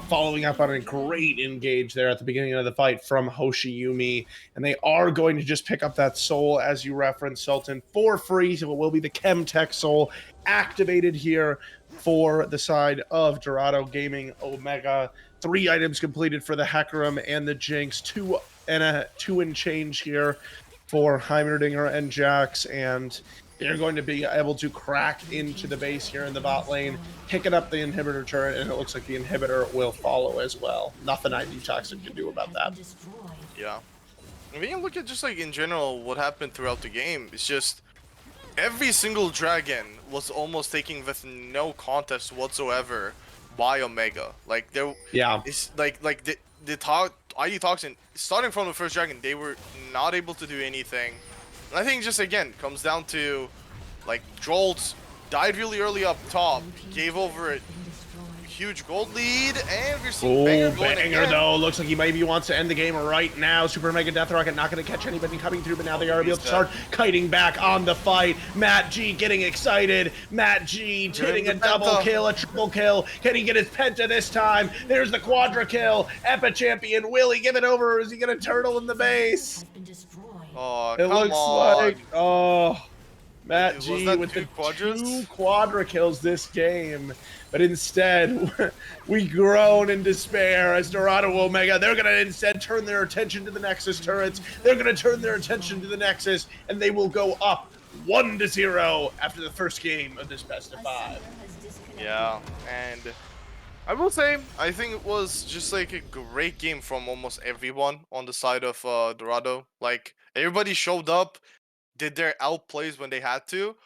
following up on a great engage there at the beginning of the fight from Hoshiumi. And they are going to just pick up that soul, as you referenced, Sultan, for free. So it will be the Chemtech soul activated here for the side of Dorado Gaming Omega. 3 items completed for the Hecarim and the Jinx, 2 and change here for Heimerdinger and Jax, and They're going to be able to crack into the base here in the bot lane, picking up the inhibitor turret, and it looks like the inhibitor will follow as well. Nothing ID Toxin can do about that. Yeah. And when you look at just like in general what happened throughout the game, it's just every single dragon was almost taking with no contest whatsoever by Omega. Like there, Yeah. it's like the talk ID Toxin starting from the first dragon, they were not able to do anything. And I think just again comes down to like Jolts died really early up top, gave over a huge gold lead, and we're seeing Banger going Banger again. though, looks like he maybe wants to end the game right now. Super Mega Death Rocket not going to catch anybody coming through, but now they are able to start kiting back on the fight. Matt G getting excited. Matt G hitting a double kill, a triple kill. Can he get his penta this time? There's the quadra kill. Epa Champion, will he give it over, or is he going to turtle in the base? Oh, It looks like, Matt G with the two quadra kills this game. But instead, we groan in despair as Dorado Omega, they're going to instead turn their attention to the Nexus turrets. They're going to turn their attention to the Nexus, and they will go up 1-0 after the first game of this best of 5. Yeah, and I will say, I think it was just like a great game from almost everyone on the side of Dorado. Like, everybody showed up, did their outplays when they had to.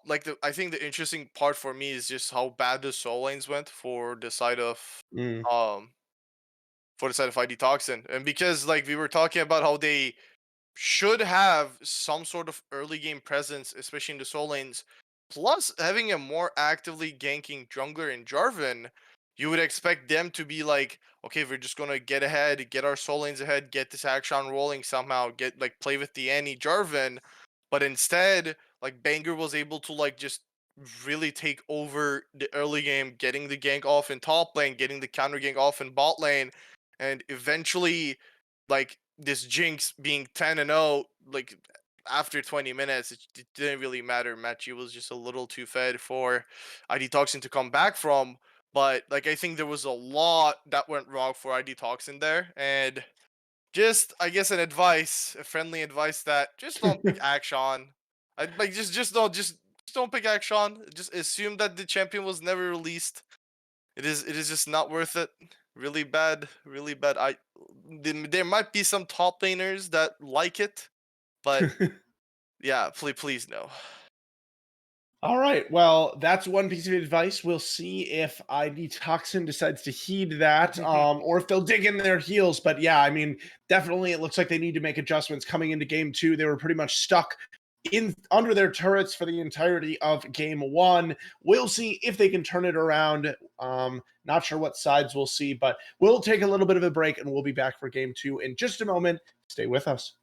Like I think the interesting part for me is just how bad the soul lanes went for the side of ID Toxin, and because like we were talking about how they should have some sort of early game presence, especially in the soul lanes, plus having a more actively ganking jungler in Jarvan, you would expect them to be like, okay, we're just gonna get ahead, get our soul lanes ahead, get this action rolling somehow, get like play with the Annie Jarvan, but instead, like Banger was able to like just really take over the early game, getting the gank off in top lane, getting the counter gank off in bot lane, and eventually, like this Jinx being 10-0, like after 20 minutes, it didn't really matter. Matchy was just a little too fed for ID Toxin to come back from. But like I think there was a lot that went wrong for ID Toxin there, and just I guess a friendly advice that just don't pick Action. I like just don't pick Action. Just assume that the champion was never released. It is just not worth it. Really bad, really bad. There might be some top laners that like it, but yeah, please no. All right, well, that's one piece of advice. We'll see if ID Toxin decides to heed that, or if they'll dig in their heels. But yeah, I mean, definitely it looks like they need to make adjustments coming into game 2. They were pretty much stuck in under their turrets for the entirety of game 1. We'll see if they can turn it around. Not sure what sides we'll see, but we'll take a little bit of a break and we'll be back for game 2 in just a moment. Stay with us.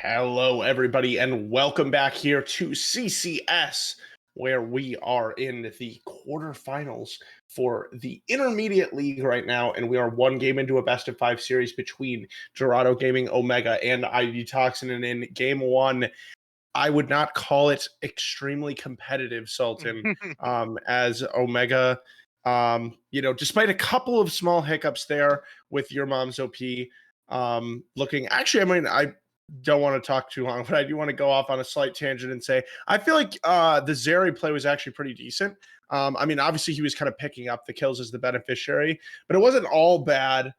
Hello, everybody, and welcome back here to CCS, where we are in the quarterfinals for the Intermediate League right now, and we are one game into a best-of-5 series between Dorado Gaming Omega and ID Toxin. And in game one, I would not call it extremely competitive, Sultan, as Omega, despite a couple of small hiccups there with your mom's OP, looking actually, I don't want to talk too long, but I do want to go off on a slight tangent and say I feel like the Zeri play was actually pretty decent. Obviously he was kind of picking up the kills as the beneficiary, but it wasn't all bad.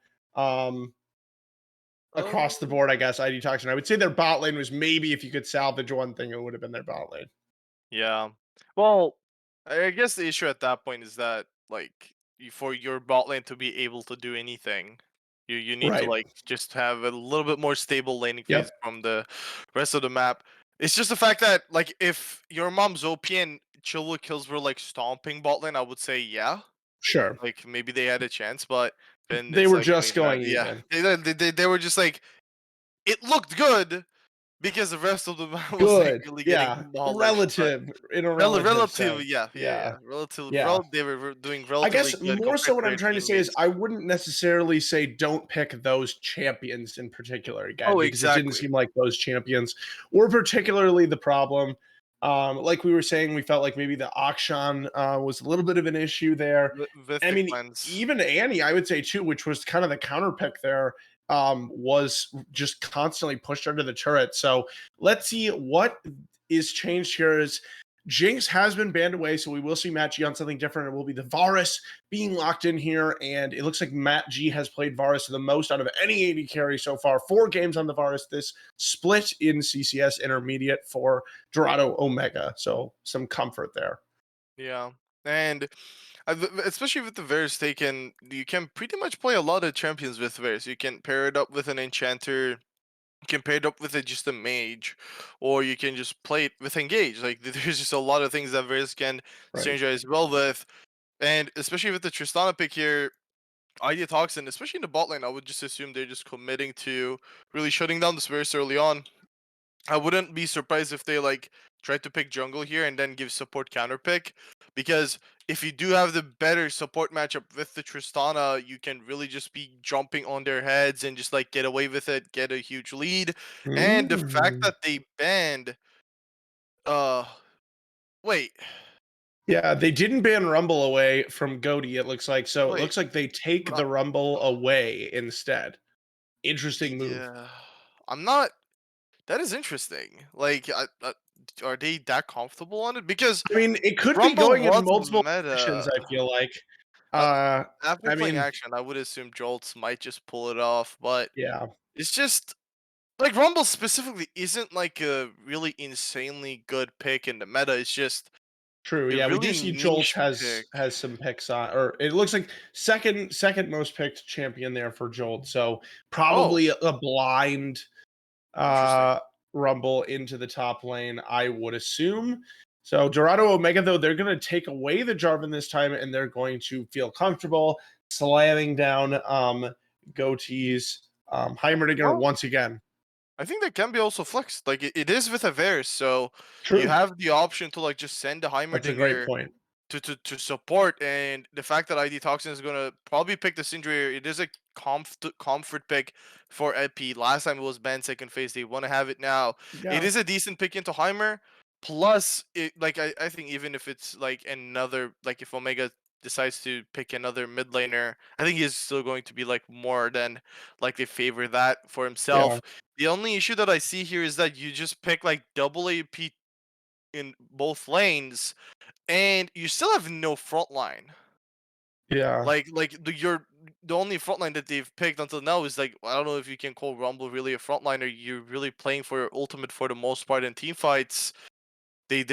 Across the Oh, board, I guess, ID Toxin. I would say their bot lane was maybe if you could salvage one thing, it would have been their bot lane. yeah. Well, I guess the issue at that point is that for your bot lane to be able to do anything, you need to Right. just have a little bit more stable laning phase Yep. from the rest of the map. It's just the fact that if your mom's OP and Chilwood kills were stomping bot lane, I would say yeah. Sure. Maybe they had a chance, but then They it's were like when just you have going yeah, even. they were just it looked good because the rest of the map was Good. really getting Yeah. demolished, but Relative in a relative Relative, sense. yeah, yeah, Yeah. yeah. Relative, Yeah. they were doing I relatively guess good more so compared what to I'm their trying to say is teammates. I wouldn't necessarily say don't pick those champions in particular again Oh, because it didn't exactly. seem like those champions were particularly the problem. Like we were saying, we felt like maybe the Akshan was a little bit of an issue there. With I the mean, cleanse. even Annie, I would say too, which was kind of the counter pick there, was just constantly pushed under the turret. So let's see what is changed here. Is Jinx has been banned away, so we will see Matt G on something different. It will be the Varus being locked in here, and it looks like Matt G has played Varus the most out of any AD carry so far. 4 games on the Varus, this split in CCS Intermediate for Dorado Omega, so some comfort there. Yeah, and especially with the Varus taken, you can pretty much play a lot of champions with Varus. You can pair it up with an enchanter. You can pair it up with just a mage, or you can just play it with engage. There's just a lot of things that Varus can Right. synergize well with, and especially with the Tristana pick here, Idea Toxin, especially in the bot lane, I would just assume they're just committing to really shutting down the Spirits early on. I wouldn't be surprised if they try to pick jungle here and then give support counter pick, because if you do have the better support matchup with the Tristana, you can really just be jumping on their heads and just get away with it, get a huge lead. And the fact Mm. that they banned uh wait, Yeah, they didn't ban Rumble away from Goaty, it looks like. So it wait, looks like they take but the Rumble away instead. Interesting move. yeah, I'm not. That is interesting. Are they that comfortable on it? Because I mean, it could be Rumble going in was multiple directions, meta. I feel like. Uh, Uh, After I playing mean, Action, I would assume Jolts might just pull it off, but yeah, it's just Rumble specifically isn't a really insanely good pick in the meta. It's just true. a Yeah, we really do see Jolts niche has pick. some picks on, or it looks like second most picked champion there for Jolt. So Oh, probably a blind interesting. uh Rumble into the top lane, I would assume. So Dorado Omega, though, they're going to take away the Jarvan this time, and they're going to feel comfortable slamming down Goatee's Heimerdinger Well, once again. I think that can be also flexed. It is with a Varus, so you True. have the option to just send the That's a great Heimerdinger point. to support, and the fact that ID Toxin is gonna probably pick the Syndra, it is a comfort pick for EP. Last time it was banned second phase, they want to have it now. It Yeah. is a decent pick into Heimer. Plus, I think even if it's another if Omega decides to pick another mid laner, I think he's still going to be more than they favor that for Yeah. himself. The only issue that I see here is that you just pick double AP in both lanes and you still have no front line. Yeah. The only front line that they've picked until now is I don't know if you can call Rumble really a front line, or you're really playing for your ultimate for the most part in team fights. They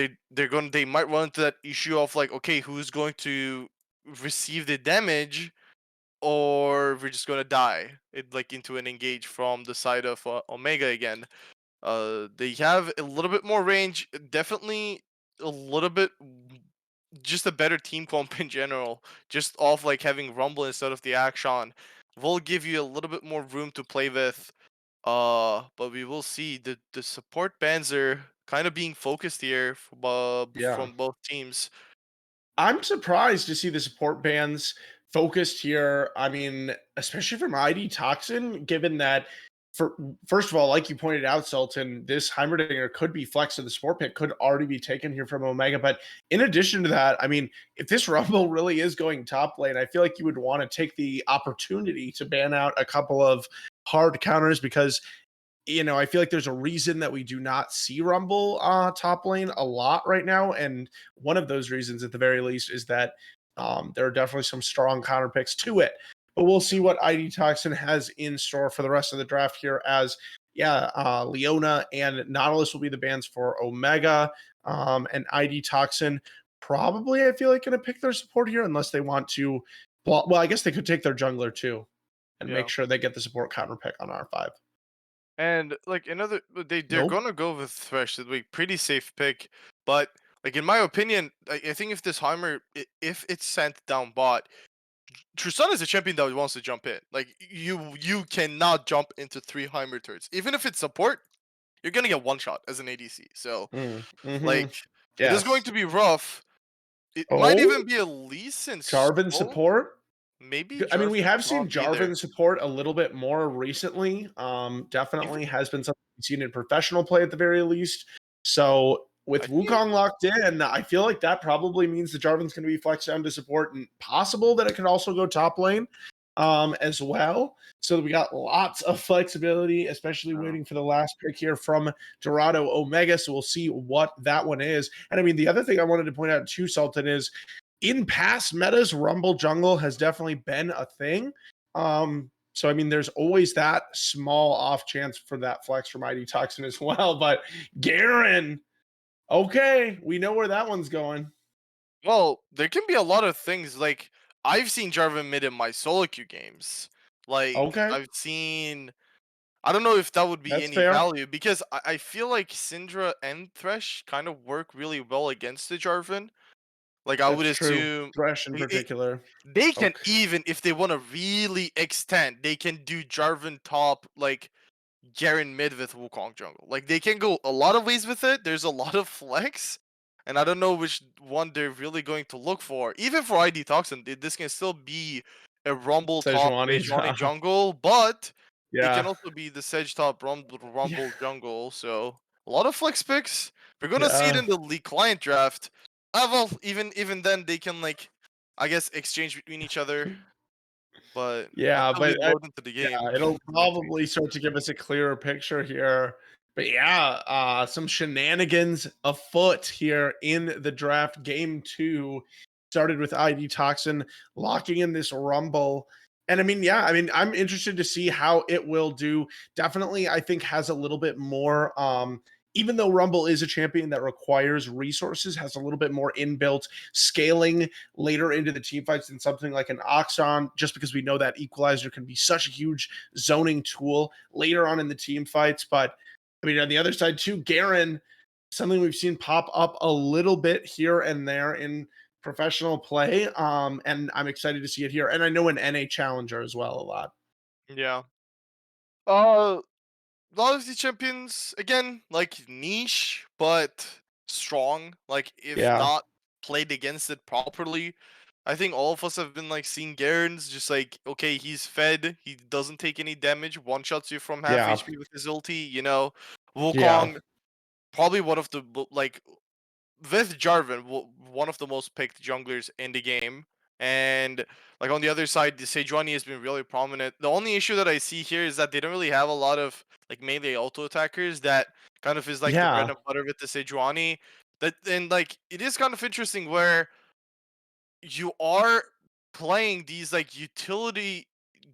might run into that issue of okay, who's going to receive the damage, or we're just gonna die into an engage from the side of Omega again. They have a little bit more range, definitely a little bit just a better team comp in general. Just off having Rumble instead of the Action will give you a little bit more room to play with. But we will see. The support bans are kind of being focused here Yeah. from both teams. I'm surprised to see the support bands focused here. I mean, especially from ID Toxin, given that for first of all, like you pointed out, Sultan, this Heimerdinger could be flexed to the support pick, could already be taken here from Omega. But in addition to that, I mean, if this Rumble really is going top lane, I feel like you would want to take the opportunity to ban out a couple of hard counters because I feel like there's a reason that we do not see Rumble top lane a lot right now. And one of those reasons, at the very least, is that there are definitely some strong counter picks to it. But we'll see what ID Toxin has in store for the rest of the draft here as, Leona and Nautilus will be the bans for Omega. And ID Toxin probably, I feel like, going to pick their support here unless they want to. Well, I guess they could take their jungler too and make Yeah. sure they get the support counter pick on R5. And like another, they're Nope. gonna go with Thresh. It'll be pretty safe pick. But like in my opinion, I think if this Heimer, if it's sent down bot, Tristan is a champion that wants to jump in. Like you cannot jump into 3 Heimer turrets. Even if it's support, you're gonna get one shot as an ADC. So like it is going Yes. to be rough. It might Oh, even be a Lee Sin Jarvan stall. support? Maybe I mean, we Jarvan have seen not be there. Jarvan support a little bit more recently. Even Definitely has been something we've seen in professional play at the very least. So I with think Wukong locked in, I feel like that probably means the Jarvan's going to be flexed down to support, and possible that it could also go top lane as well. So we got lots of flexibility, especially uh, waiting for the last pick here from Dorado Omega. So we'll see what that one is. And I mean, the other thing I wanted to point out too, Sultan, is in past metas, Rumble Jungle has definitely been a thing. So I mean, there's always that small off chance for that flex from ID Toxin as well. But Garen, okay, we know where that one's going. well, there can be a lot of things. Like I've seen Jarvan mid in my solo queue games. Like Okay, I've seen. I don't know if that would be that's any fair. value because I feel like Syndra and Thresh kind of work really well against the Jarvan. Like I would That's true. assume Thresh in it, particular. they can, Okay. even if they want to really extend, they can do Jarvan top like Garen mid with Wukong jungle. Like they can go a lot of ways with it. There's a lot of flex, and I don't know which one they're really going to look for. Even for ID Toxin, this can still be a Rumble top Sejuani Sejuani top. jungle, but it can Yeah. also be the Sedge top Yeah. Rumble jungle. So a lot of flex picks. We're gonna see it Yeah. in the league client draft. Well, even then they can like, I guess, exchange between each other. But Yeah, until we but load into the yeah, game, it'll might change. probably start to give us a clearer picture here. But yeah, some shenanigans afoot here in the draft. Game two started with ID Toxin locking in this Rumble. And I mean, yeah, I mean, I'm interested to see how it will do. Definitely, I think has a little bit more even though Rumble is a champion that requires resources, has a little bit more inbuilt scaling later into the team fights than something like an Oxon, just because we know that equalizer can be such a huge zoning tool later on in the team fights. But I mean, on the other side too, Garen, something we've seen pop up a little bit here and there in professional play. And I'm excited to see it here. And I know an NA challenger as well a lot. Yeah. Uh, a lot of the champions again, like niche but strong. Like if Yeah. not played against it properly, I think all of us have been like seeing Garen's just like, okay, he's fed, he doesn't take any damage, one shots you from half Yeah. HP with his ulti. You know, Yeah. Wukong probably one of the like with Jarvan, one of the most picked junglers in the game. And like on the other side, the Sejuani has been really prominent. The only issue that I see here is that they don't really have a lot of like melee auto attackers that kind of is like the bread Yeah. and butter with the Sejuani. That and like it is kind of interesting where you are playing these like utility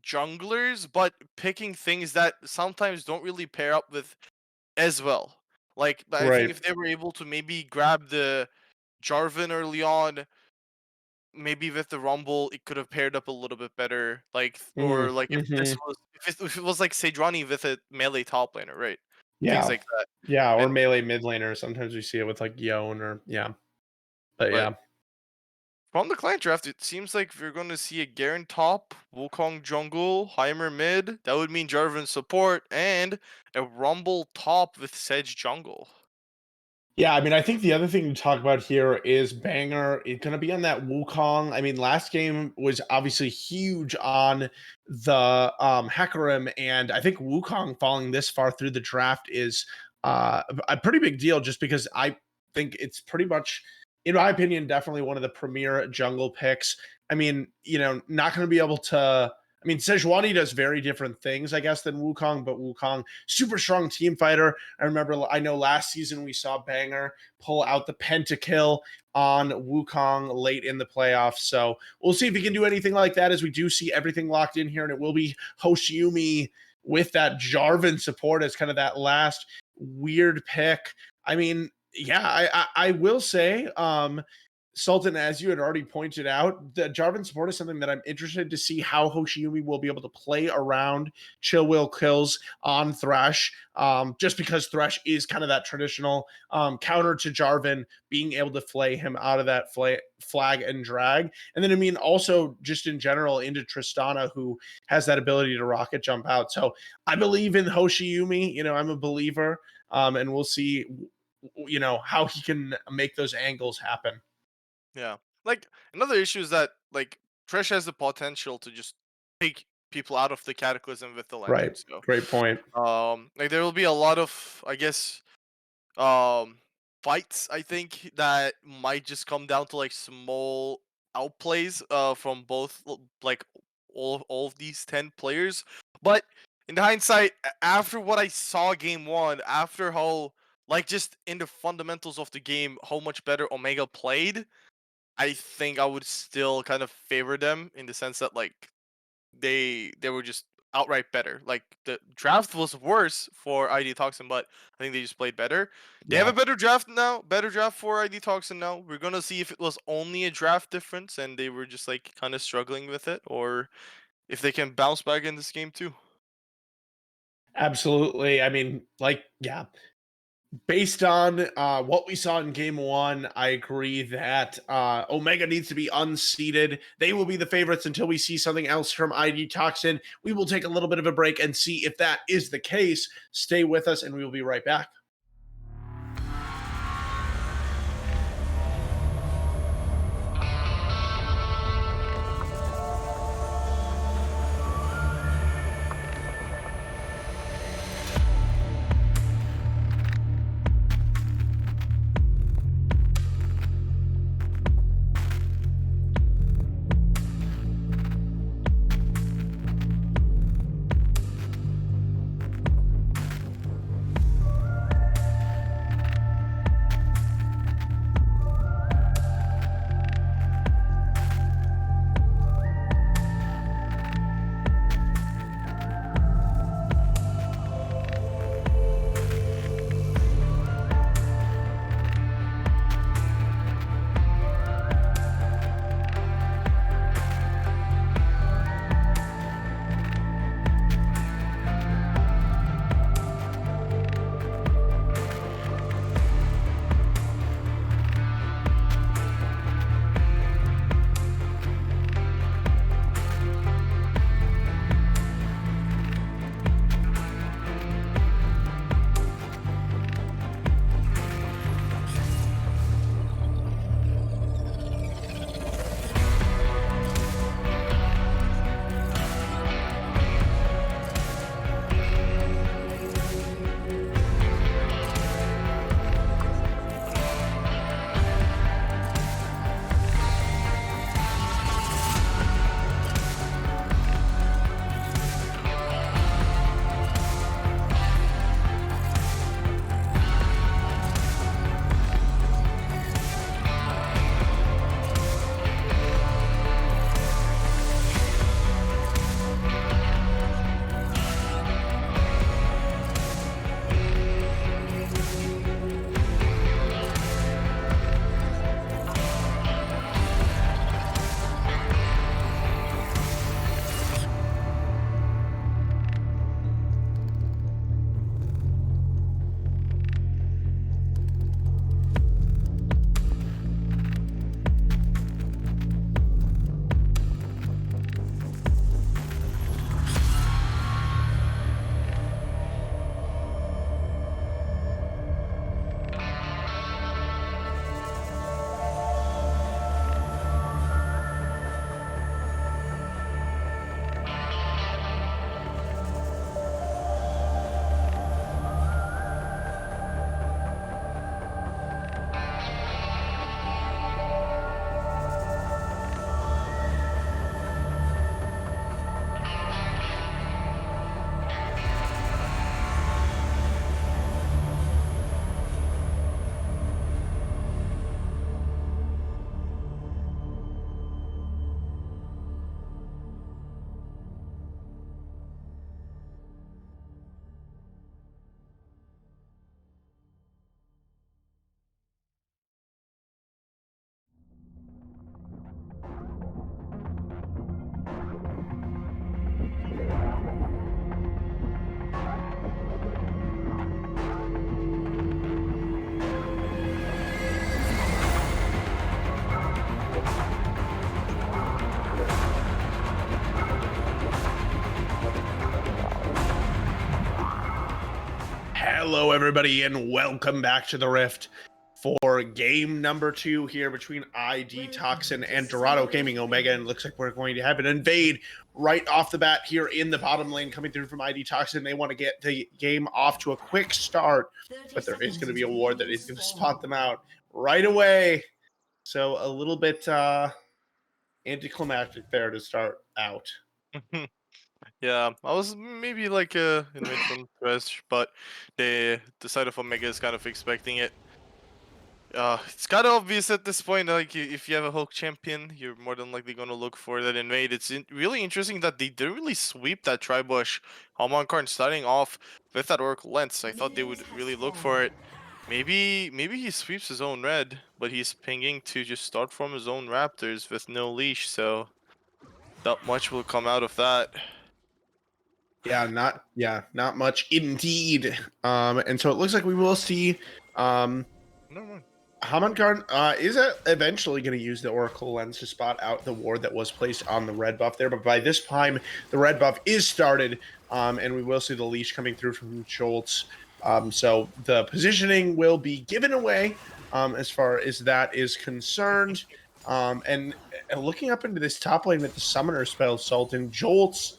junglers, but picking things that sometimes don't really pair up with as well. Like I think Right. if they were able to maybe grab the Jarvan early on, maybe with the Rumble, it could have paired up a little bit better. Like, or like if this Mm-hmm. was if it was like Sejuani with a melee top laner, right? Things Yeah. like that. Yeah. Or And melee mid laner. Sometimes we see it with like Yone or yeah. But but yeah. From the client draft, it seems like we're going to see a Garen top, Wukong jungle, Heimer mid. That would mean Jarvan support and a Rumble top with Sedge jungle. Yeah, I mean, I think the other thing to talk about here is Banger. It's going to be on that Wukong. I mean, last game was obviously huge on the Hecarim, and I think Wukong falling this far through the draft is a pretty big deal just because I think it's pretty much, in my opinion, definitely one of the premier jungle picks. I mean, not going to be able to. I mean, Sejuani does very different things, I guess, than Wukong, but Wukong, super strong team fighter. I know last season we saw Banger pull out the pentakill on Wukong late in the playoffs. So we'll see if he can do anything like that as we do see everything locked in here. And it will be Hoshiumi with that Jarvan support as kind of that last weird pick. I mean, yeah, I will say, Sultan, as you had already pointed out, the Jarvan support is something that I'm interested to see how Hoshiumi will be able to play around Chill Will kills on Thresh, just because Thresh is kind of that traditional counter to Jarvan, being able to flay him out of that flag and drag. And then, I mean, also just in general into Tristana, who has that ability to rocket jump out. So I believe in Hoshiumi. I'm a believer, and we'll see, how he can make those angles happen. Yeah. Like another issue is that like Thresh has the potential to just take people out of the cataclysm with the Right. lantern. So Great point. like there will be a lot of I guess fights I think that might just come down to like small outplays from both like all of these 10 players. But in hindsight, after what I saw game 1, after how like just in the fundamentals of the game how much better Omega played, I think I would still kind of favor them in the sense that like they were just outright better. Like the draft was worse for ID Toxin, but I think they just played better. They have Yeah. a better draft now, better draft for ID Toxin now. We're gonna see if it was only a draft difference and they were just like kind of struggling with it, or if they can bounce back in this game too. Absolutely. I mean, yeah, based on what we saw in game one, I agree that Omega needs to be unseated. They will be the favorites until we see something else from ID Toxin. We will take a little bit of a break and see if that is the case. Stay with us, and we will be right back. Hello, everybody, and welcome back to the Rift for game number 2 here between ID Toxin and Dorado Gaming Omega. And it looks like we're going to have an invade right off the bat here in the bottom lane coming through from ID Toxin. They want to get the game off to a quick start, but there is going to be a ward that is going to spot them out right away. So a little bit anticlimactic there to start out. Yeah, I was maybe like in mid from Thresh, but the side of Omega is kind of expecting it. It's kind of obvious at this point. Like if you have a Hulk champion, you're more than likely going to look for that invade. It's really interesting that they didn't really sweep that Tribush Karn starting off with that Oracle Lens. I thought they would really look for it. Maybe he sweeps his own red, but he's pinging to just start from his own Raptors with no leash. So not much will come out of that. Not much indeed. And so it looks like we will see No. Karn is eventually going to use the Oracle Lens to spot out the ward that was placed on the red buff there, but by this time the red buff is started, and we will see the leash coming through from Jolts. So the positioning will be given away as far as that is concerned. And looking up into this top lane with the summoner spell, Sultan, Jolts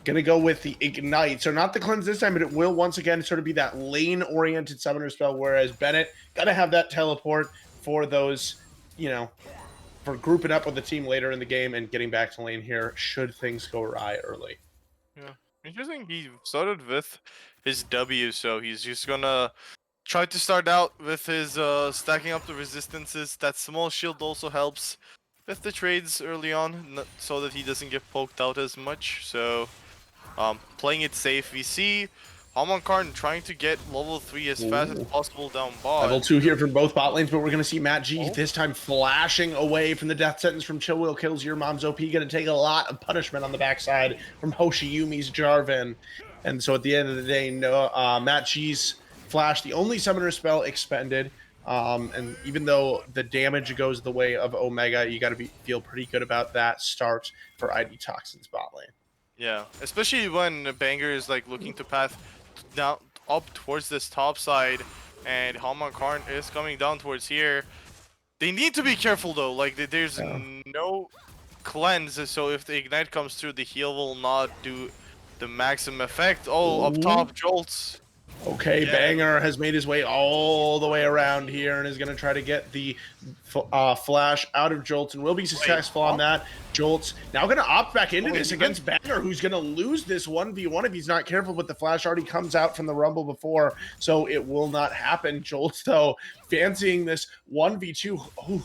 going to go with the Ignite. So not the Cleanse this time, but it will once again sort of be that lane-oriented summoner spell, whereas Bennett got to have that teleport for those, for grouping up with the team later in the game and getting back to lane here should things go awry early. Yeah. Interesting, he started with his W, so he's just gonna try to start out with his stacking up the resistances. That small shield also helps with the trades early on, so that he doesn't get poked out as much. So playing it safe. We see Karn trying to get level 3 as fast as possible down bot. Level 2 here from both bot lanes, but we're going to see Matt G this time flashing away from the death sentence from Chill Will Kills Your Mom's OP. Going to take a lot of punishment on the backside from Hoshiyumi's Jarvan. And so at the end of the day, Matt G's flash, the only summoner spell expended. And even though the damage goes the way of Omega, you got to feel pretty good about that start for ID Toxin's bot lane. Yeah, especially when Banger is like looking to path down up towards this top side, and Karn is coming down towards here. They need to be careful though. Like there's no cleanse, so if the ignite comes through, the heal will not do the maximum effect. Oh, up top, Jolts. Okay, Banger has made his way all the way around here and is going to try to get the flash out of Jolts and will be successful on that. Jolts now going to opt back into this against Banger, who's going to lose this 1v1 if he's not careful, but the flash already comes out from the Rumble before, so it will not happen. Jolts, though, fancying this 1v2. Ooh,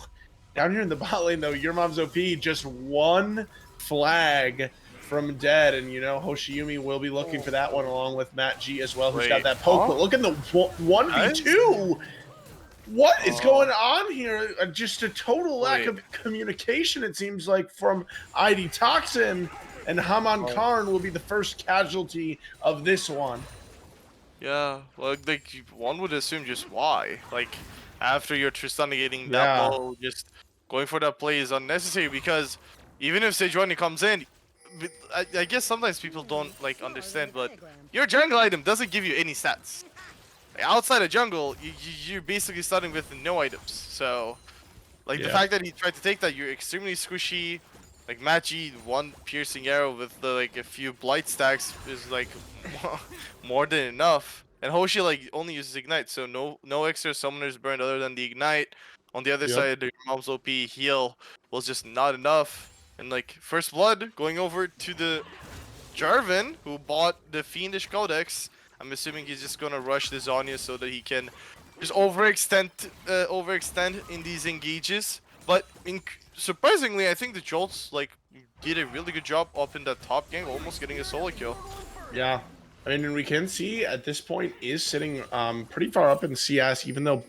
down here in the bot lane, though, Your Mom's OP, just one flag from dead, and Hoshiyumi will be looking for that one along with Matt G as well, who's got that poke. But look at the 1v2. What is going on here? Just a total lack of communication, it seems like, from ID Toxin, and Karn will be the first casualty of this one. Yeah, like one would assume just why. Like after you're Tristanating that low, just going for that play is unnecessary, because even if Sejuani comes in, I guess sometimes people don't understand, but your jungle item doesn't give you any stats. Outside of jungle, you're basically starting with no items. So, the fact that he tried to take that, you're extremely squishy. Like Matt G, one piercing arrow with a few blight stacks is more than enough. And Hoshi only uses ignite, so no extra summoners burned other than the ignite. On the other side, the mom's OP heal was just not enough. And first blood going over to the Jarvan, who bought the Fiendish Codex. I'm assuming he's just gonna rush the Zhonya so that he can just overextend in these engages. But surprisingly, I think the Jolts did a really good job up in that top gang, almost getting a solo kill. Yeah. I mean, and we can see at this point is sitting pretty far up in CS, even though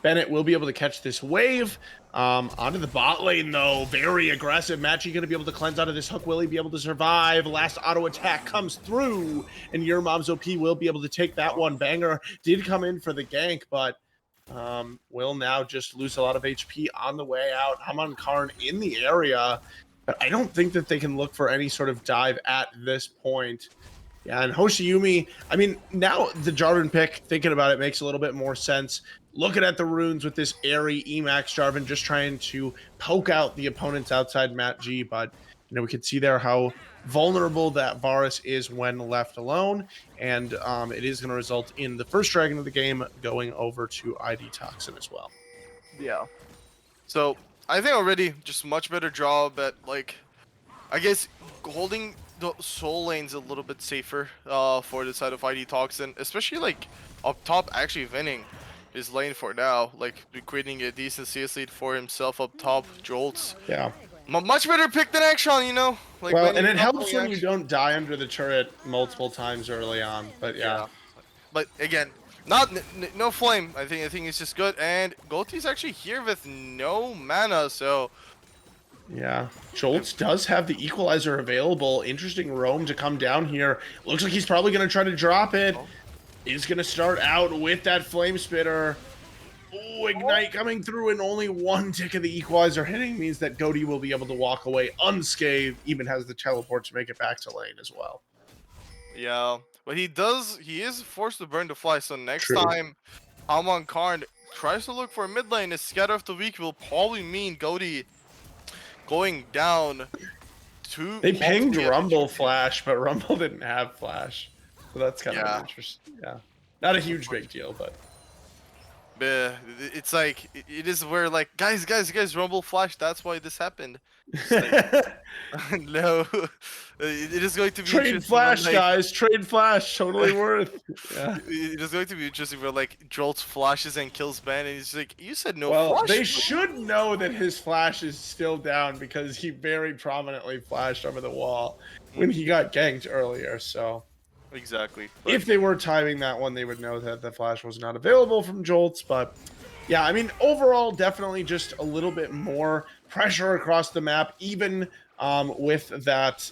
Bennett will be able to catch this wave. Onto the bot lane, though. Very aggressive. Matchy going to be able to cleanse out of this hook. Will he be able to survive? Last auto attack comes through, and Your Mom's OP will be able to take that one. Banger did come in for the gank, but will now just lose a lot of HP on the way out. Karn in the area, but I don't think that they can look for any sort of dive at this point. Yeah, and Hoshiumi, I mean, now the Jarvan pick, thinking about it, makes a little bit more sense. Looking at the runes with this Airy Emax Jarvan, just trying to poke out the opponents outside Matt G. But, we can see there how vulnerable that Varus is when left alone. And it is going to result in the first dragon of the game going over to ID Toxin as well. Yeah. So I think already just much better job at like I guess holding the soul lanes a little bit safer for the side of ID Toxin, especially like up top actually winning his lane for now, like creating a decent CS lead for himself up top. Jolts, Yeah. much better pick than Action, like Well, when and you're it not helps playing when you Action. don't die under the turret multiple times early on. But yeah. Yeah, but again, not no flame. I think it's just good, and Goati's actually here with no mana, so Yeah, Jolts does have the equalizer available. Interesting roam to come down here. Looks like he's probably going to try to drop it. oh, He's going to start out with that flame spitter. Oh, Ignite coming through, and only one tick of the equalizer hitting means that Goaty will be able to walk away unscathed, even has the teleport to make it back to lane as well. yeah. But he is forced to burn the fly, so next True. time Hamon Karn tries to look for a mid lane, a scatter of the week will probably mean Goaty going down to They pinged possibly Rumble FHP. Flash, but Rumble didn't have Flash. So that's kind of an Yeah. interesting, yeah. Not a huge big deal, but. It's like it is where like guys Rumble Flash, that's why this happened. It's like no, it is going to be Trade interesting when Flash, like guys. Trade Flash. Totally worth. Yeah. it is going to be interesting where like Jolt flashes and kills Ben, and he's like, "You said no Well, flash." they should know that his flash is still down because he very prominently flashed over the wall when he got ganked earlier. So Exactly. if they were timing that one, they would know that the flash was not available from Jolts. But yeah, I mean, overall, definitely just a little bit more pressure across the map, even with that,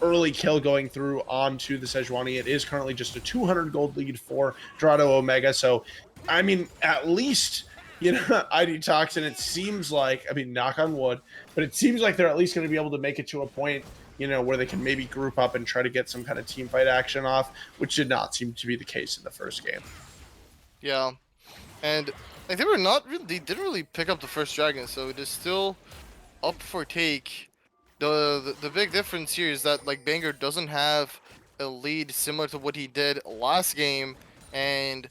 early kill going through onto the Sejuani. It is currently just a 200 gold lead for Dorado Omega. So, I mean, at least, ID Toxin, it seems like, I mean, knock on wood, but it seems like they're at least going to be able to make it to a point, where they can maybe group up and try to get some kind of team fight action off, which did not seem to be the case in the first game. Yeah, and like they didn't really pick up the first dragon, so it is still up for take. The big difference here is that like Banger doesn't have a lead similar to what he did last game, and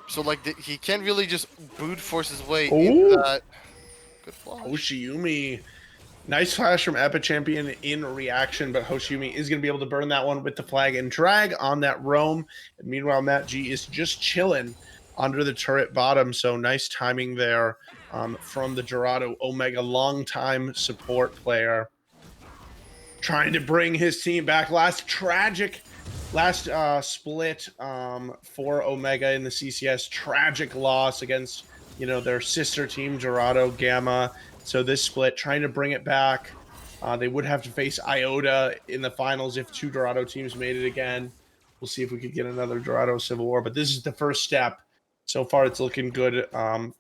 so like he can't really just brute force his way into Oh, that. Good flash. Hoshiumi. Nice flash from Epic Champion in reaction, but Hoshiumi is going to be able to burn that one with the flag and drag on that roam. And meanwhile, Matt G is just chilling under the turret bottom. So nice timing there from the Dorado Omega, longtime support player. Trying to bring his team back. Last split for Omega in the CCS. Tragic loss against, their sister team, Dorado Gamma. So this split, trying to bring it back. They would have to face Iota in the finals if two Dorado teams made it again. We'll see if we could get another Dorado Civil War. But this is the first step. So far, it's looking good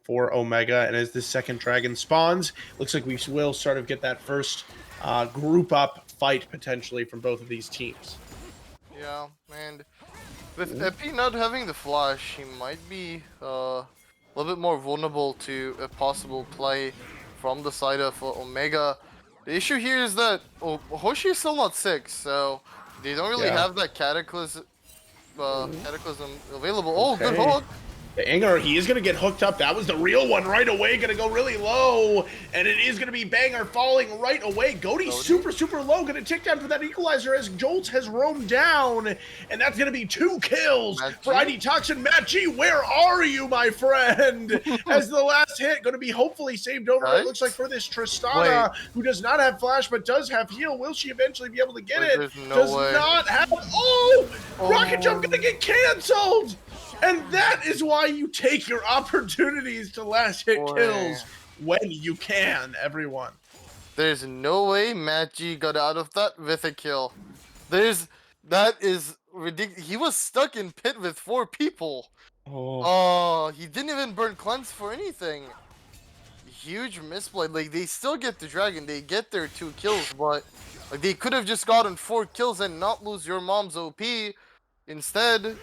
for Omega. And as the second dragon spawns, looks like we will sort of get that first group up fight potentially from both of these teams. Yeah, and with Epi not having the flash, he might be a little bit more vulnerable to a possible play from the side of Omega. The issue here is that Hoshi is still not 6, so they don't really have that cataclysm available. Oh, good hook! The Anger, he is going to get hooked up. That was the real one right away. Going to go really low. And it is going to be Banger falling right away. Goaty's super, super low. Going to tick down for that equalizer as Jolts has roamed down. And that's going to be 2 kills for ID Toxin. Matt G, where are you, my friend? As the last hit going to be hopefully saved over. It looks like for this Tristana, who does not have flash but does have heal. Will she eventually be able to get it? Does not have... Oh! Rocket Jump going to get canceled! And that is why you take your opportunities to last hit kills when you can, everyone. There's no way Matt G got out of that with a kill. That is ridiculous. He was stuck in pit with 4 people. Oh, he didn't even burn cleanse for anything. huge misplay. Like they still get the dragon, they get their 2 kills, but like they could have just gotten 4 kills and not lose your mom's OP. Instead,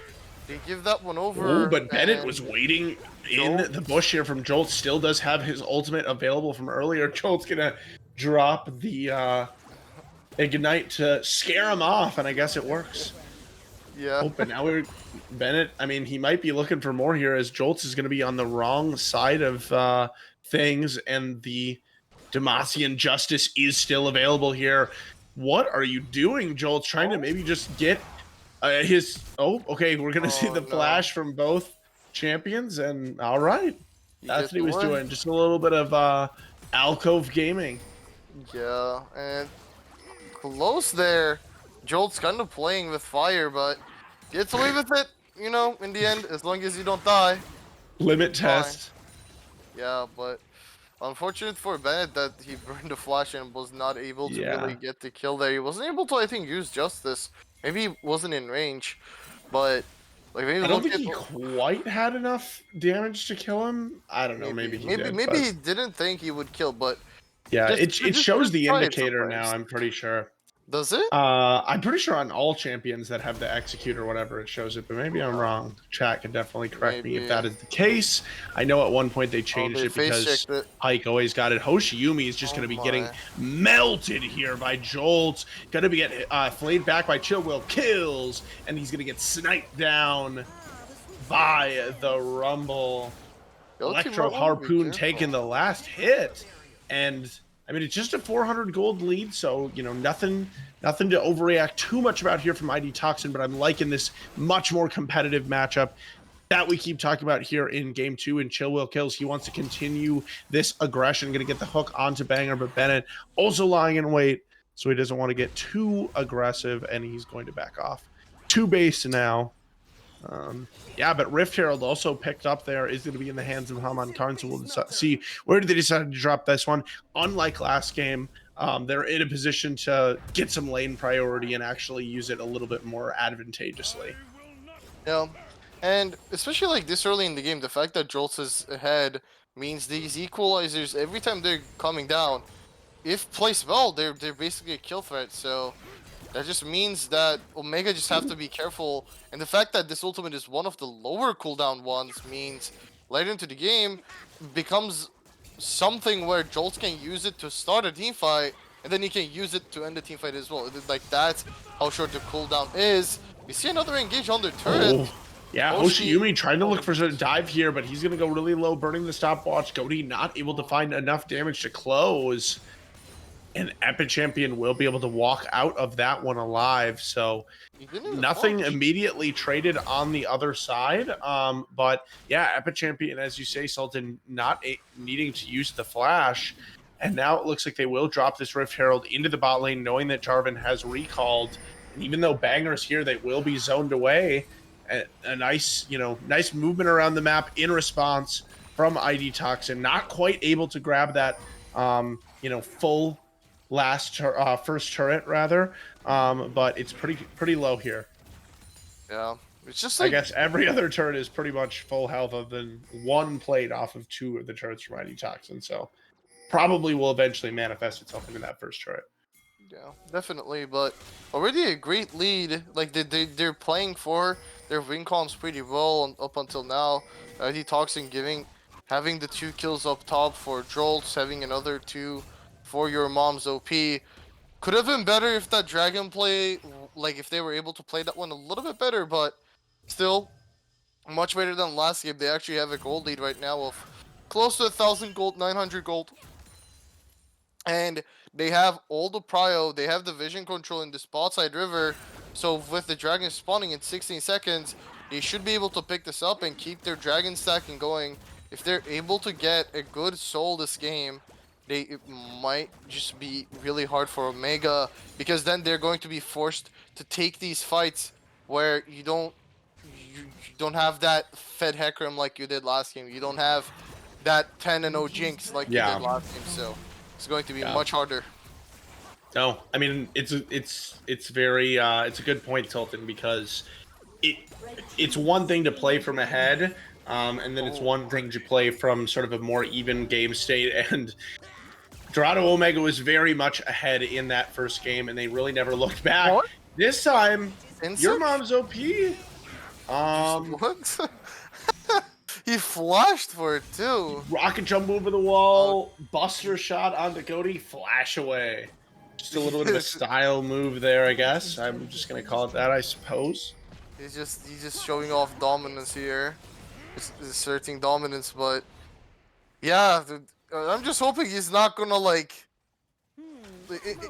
they give that one Oh, over, but Bennett was and waiting in Jolt. the bush here from Jolt. Still does have his ultimate available from earlier. Jolt's gonna drop the ignite to scare him off, and I guess it works. Yeah. Oh, but now we're Bennett. I mean, he might be looking for more here, as Jolts is going to be on the wrong side of things, and the Demacian justice is still available here. What are you doing, Jolts? Trying to maybe just get his. Oh, okay. We're going to see Oh the no. flash from both champions, and all right, You that's get what he the was win. doing. Just a little bit of alcove gaming. Yeah, and close there. Jolt's kind of playing with fire, but gets away with it, you know, in the end, as long as you don't die. Limit Fine. test. Yeah, but unfortunate for Bennett that he burned the flash and was not able to really Yeah. get the kill there. He wasn't able to, I think, use Justice. Maybe he wasn't in range, but like maybe I don't look think at he quite had enough damage to kill him. I don't know. Maybe he did, maybe but he didn't think he would kill, but yeah, it shows just the try it indicator now. sometimes. I'm pretty sure. Does it? I'm pretty sure on all champions that have the execute or whatever it shows it, but maybe I'm wrong. Chat can definitely correct me if Maybe. that is the case. I know at one point they Oh, changed they it face because checked it. Pike always got it. Hoshiumi is just Oh going to be getting my. melted here by Jolt. Going to be get flayed back by Chill Will kills, and he's going to get sniped down by the Rumble. Guilty Electro might want to be Harpoon taking careful. the last hit, and I mean it's just a 400 gold lead, so you know nothing to overreact too much about here from ID Toxin. But I'm liking this much more competitive matchup that we keep talking about here in game 2. And Chill Will kills. He wants to continue this aggression, going to get the hook onto Banger, but Bennett also lying in wait, so he doesn't want to get too aggressive, and he's going to back off to base now. Yeah, but Rift Herald also picked up there is going to be in the hands of Haman Karn, so we'll see where they decide to drop this one. Unlike last game, they're in a position to get some lane priority and actually use it a little bit more advantageously. Yeah, and especially like this early in the game, the fact that Jolts is ahead means these equalizers every time they're coming down, if placed well, they're basically a kill threat. So that just means that Omega just have to be careful, and the fact that this ultimate is one of the lower cooldown ones means later into the game becomes something where Jolt can use it to start a team fight, and then he can use it to end the team fight as well. Like that's how short the cooldown is. We see another engage on the turret. Oh, yeah, Hoshi, Hoshiumi trying to oh, look for a dive here, but he's going to go really low, burning the stopwatch. Cody not able to find enough damage to close. And Epic Champion will be able to walk out of that one alive. So he didn't even nothing flinch. immediately traded on the other side. But yeah, Epic Champion, as you say, Sultan, not needing to use the flash. And now it looks like they will drop this Rift Herald into the bot lane, knowing that Jarvan has recalled. And even though Banger's here, they will be zoned away. A nice, nice movement around the map in response from ID Toxin. Not quite able to grab that, full first turret rather, but it's pretty low here. Yeah, it's just I like guess every other turret is pretty much full health other than one plate off of 2 of the turrets from ID Toxin, so probably will eventually manifest itself into that first turret. yeah, definitely, but already a great lead. Like they're playing for their win columns pretty well up until now. ID Toxin having the 2 kills up top for Jolts, having another 2 for your mom's OP. Could have been better if that dragon play, like if they were able to play that one a little bit better, but still much better than last game. They actually have a gold lead right now of close to 1,000 gold, 900 gold. And they have all the prio, they have the vision control in the spot side river. So with the dragon spawning in 16 seconds, they should be able to pick this up and keep their dragon stacking going. If they're able to get a good soul this game, it might just be really hard for Omega, because then they're going to be forced to take these fights where you don't have that fed Hecarim like you did last game. You don't have that 10-0 jinx like you did last game. So it's going to be much harder. No, I mean it's very it's a good point, Tilton, because it's one thing to play from ahead, And then it's Oh, one thing to play from sort of a more even game state. And Dorado Omega was very much ahead in that first game, and they really never looked back. what? This time, your Insect? mom's OP. Just Um, what? He flashed for it too. rocket jump over the wall, Buster shot onto Cody, flash away. Just a little bit of a style move there, I guess. I'm just gonna call it that, I suppose. He's just showing off dominance here. Just asserting dominance, but yeah, I'm just hoping he's not gonna like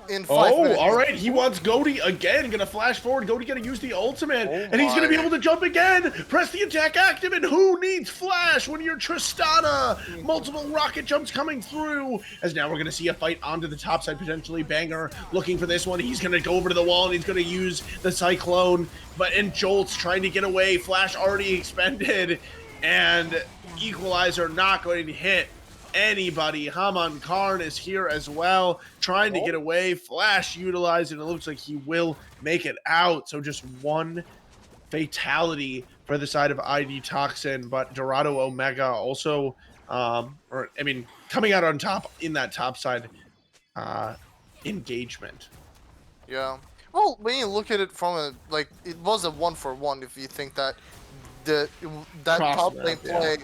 in 5 minutes. Oh, all right. He wants Goaty again. Gonna flash forward. Goaty gonna use the ultimate, Oh and he's gonna be my. able to jump again. Press the attack active, and who needs flash when you're Tristana? Multiple rocket jumps coming through. As now we're gonna see a fight onto the top side potentially. Banger looking for this one. He's gonna go over to the wall, and he's gonna use the Cyclone. And Jolt's trying to get away. Flash already expended, and Equalizer not going to hit anybody. Haman Karn is here as well, trying to get away. Flash utilized, and it looks like he will make it out. So just one fatality for the side of ID Toxin, but Dorado Omega also, coming out on top in that top side engagement. Yeah. Well, when you look at it from a it was a 1-for-1. If you think that that Cross top map, lane yeah. play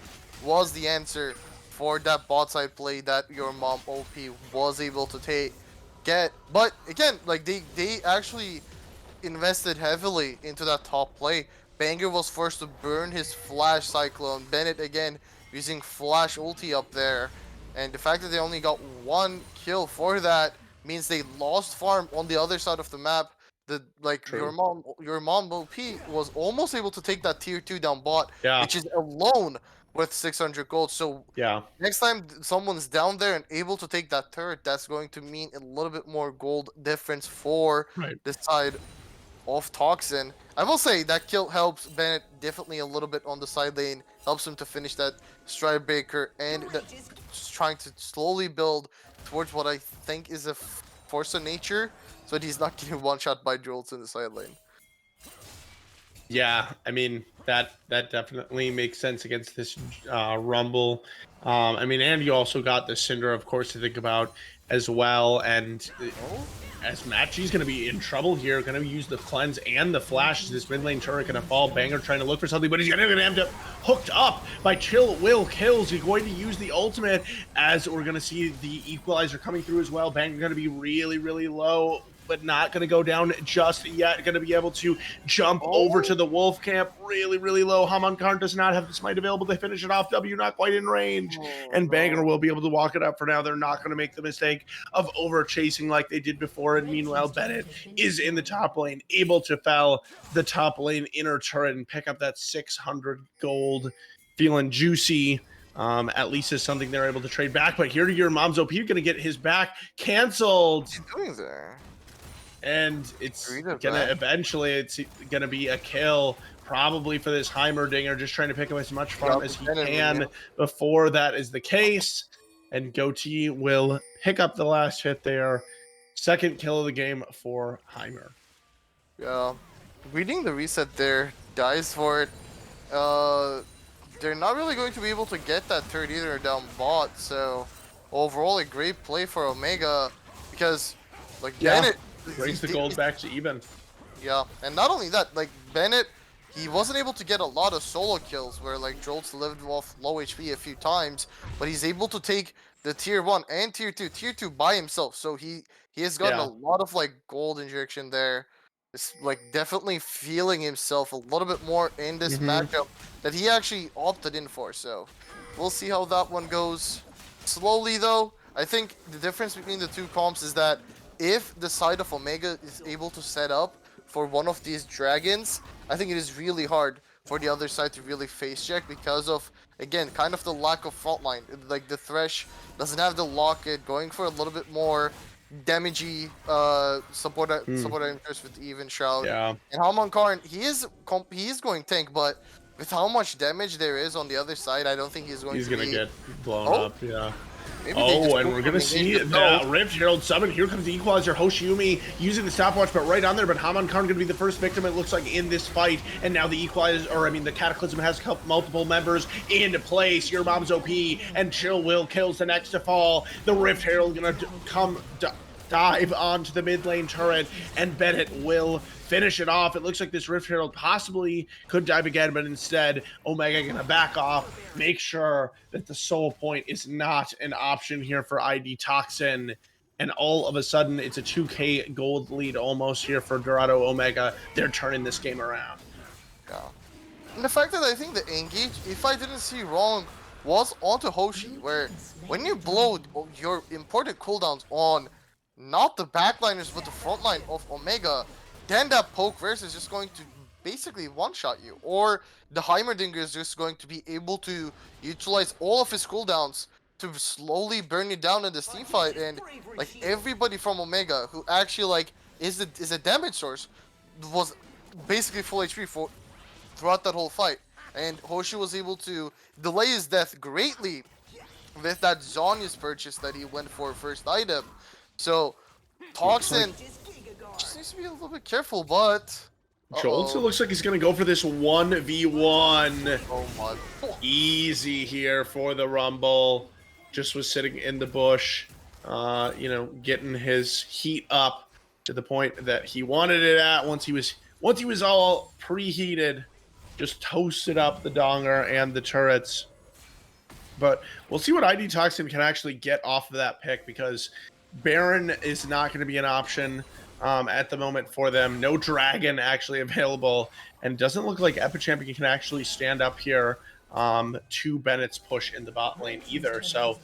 was the answer for that bot side play that your mom OP was able to get, but again, like they actually invested heavily into that top play. Banger was forced to burn his flash cyclone. Bennett again using flash ulti up there, and the fact that they only got one kill for that means they lost farm on the other side of the map. True. Your mom OP was almost able to take that tier 2 down bot, Yeah. which is alone with 600 gold. So Yeah. next time someone's down there and able to take that turret, that's going to mean a little bit more gold difference for Right. this side of Toxin. I will say that kill helps Bennett definitely a little bit on the side lane, helps him to finish that stride breaker, and just trying to slowly build towards what I think is a force of nature, so that he's not getting one shot by Jolts in the side lane. Yeah, I mean that definitely makes sense against this Rumble. And you also got the Cinder, of course, to think about as well. And as Matchy's going to be in trouble here, going to use the cleanse and the flash. Is this mid lane turret going to fall? Banger trying to look for something, but he's going to end up hooked up by Chill Will Kills. He's going to use the ultimate, as we're going to see the equalizer coming through as well. Banger going to be really, really low, but not going to go down just yet. Going to be able to jump over to the Wolf Camp. Really, really low. Haman Karn does not have the smite available to finish it off. W not quite in range. And Banger will be able to walk it up for now. They're not going to make the mistake of over chasing like they did before. And meanwhile, Bennett is in the top lane, able to fell the top lane inner turret and pick up that 600 gold. Feeling juicy. At least is something they're able to trade back. But here to your mom's OP, going to get his back canceled. What's he doing there? And it's gonna be a kill, probably for this Heimerdinger, just trying to pick up as much farm as he can before that is the case. And Goatee will pick up the last hit there. Second kill of the game for Heimer. Yeah, reading the reset there, dies for it. They're not really going to be able to get that turret either down bot. So overall, a great play for Omega, because Bennett brings the gold back to even. Yeah, and not only that, Bennett, he wasn't able to get a lot of solo kills where Jolts lived off low HP a few times, but he's able to take the tier 1 and tier 2 by himself. So he has gotten a lot of gold injection there. It's definitely feeling himself a little bit more in this matchup that he actually opted in for. So we'll see how that one goes. Slowly though, I think the difference between the two comps is that if the side of Omega is able to set up for one of these dragons, I think it is really hard for the other side to really face check because of, again, kind of the lack of frontline. The Thresh doesn't have the locket, going for a little bit more damagey support items with even Shroud. Yeah. And Haman Karn, he is going tank, but with how much damage there is on the other side, I don't think he's going to get blown up. Yeah. Maybe they just Oh, and go we're for gonna an see engagement. the No. Rift Herald summon. Here comes the Equalizer, Hoshiumi using the stopwatch, but right on there. But Haman Karn gonna be the first victim, it looks like, in this fight. And now the Equalizer, or I mean, the Cataclysm has multiple members into place. Your Mom's OP, and Chill Will kills the next to fall. The Rift Herald gonna dive onto the mid lane turret, and Bennett will finish it off. It looks like this Rift Herald possibly could dive again, but instead, Omega gonna back off, make sure that the soul point is not an option here for ID Toxin. And all of a sudden, it's a 2K gold lead almost here for Dorado Omega. They're turning this game around. Yeah. And the fact that I think the engage, if I didn't see wrong, was onto Hoshi, where when you blow your important cooldowns on not the backliners but the frontline of Omega, then that poke verse is just going to basically one-shot you. Or the Heimerdinger is just going to be able to utilize all of his cooldowns to slowly burn you down in this team fight. And like everybody from Omega who actually like is a damage source was basically full HP for throughout that whole fight. And Hoshi was able to delay his death greatly with that Zonya's purchase that he went for first item. So Toxin just needs to be a little bit careful, but Jolts, it looks like he's going to go for this 1v1. oh my. Easy here for the Rumble. Just was sitting in the bush, you know, getting his heat up to the point that he wanted it at. Once he was all preheated, just toasted up the Donger and the turrets. But we'll see what ID Toxin can actually get off of that pick, because Baron is not going to be an option at the moment for them. No Dragon actually available, and doesn't look like Epichampion can actually stand up here to Bennett's push in the bot lane either. So,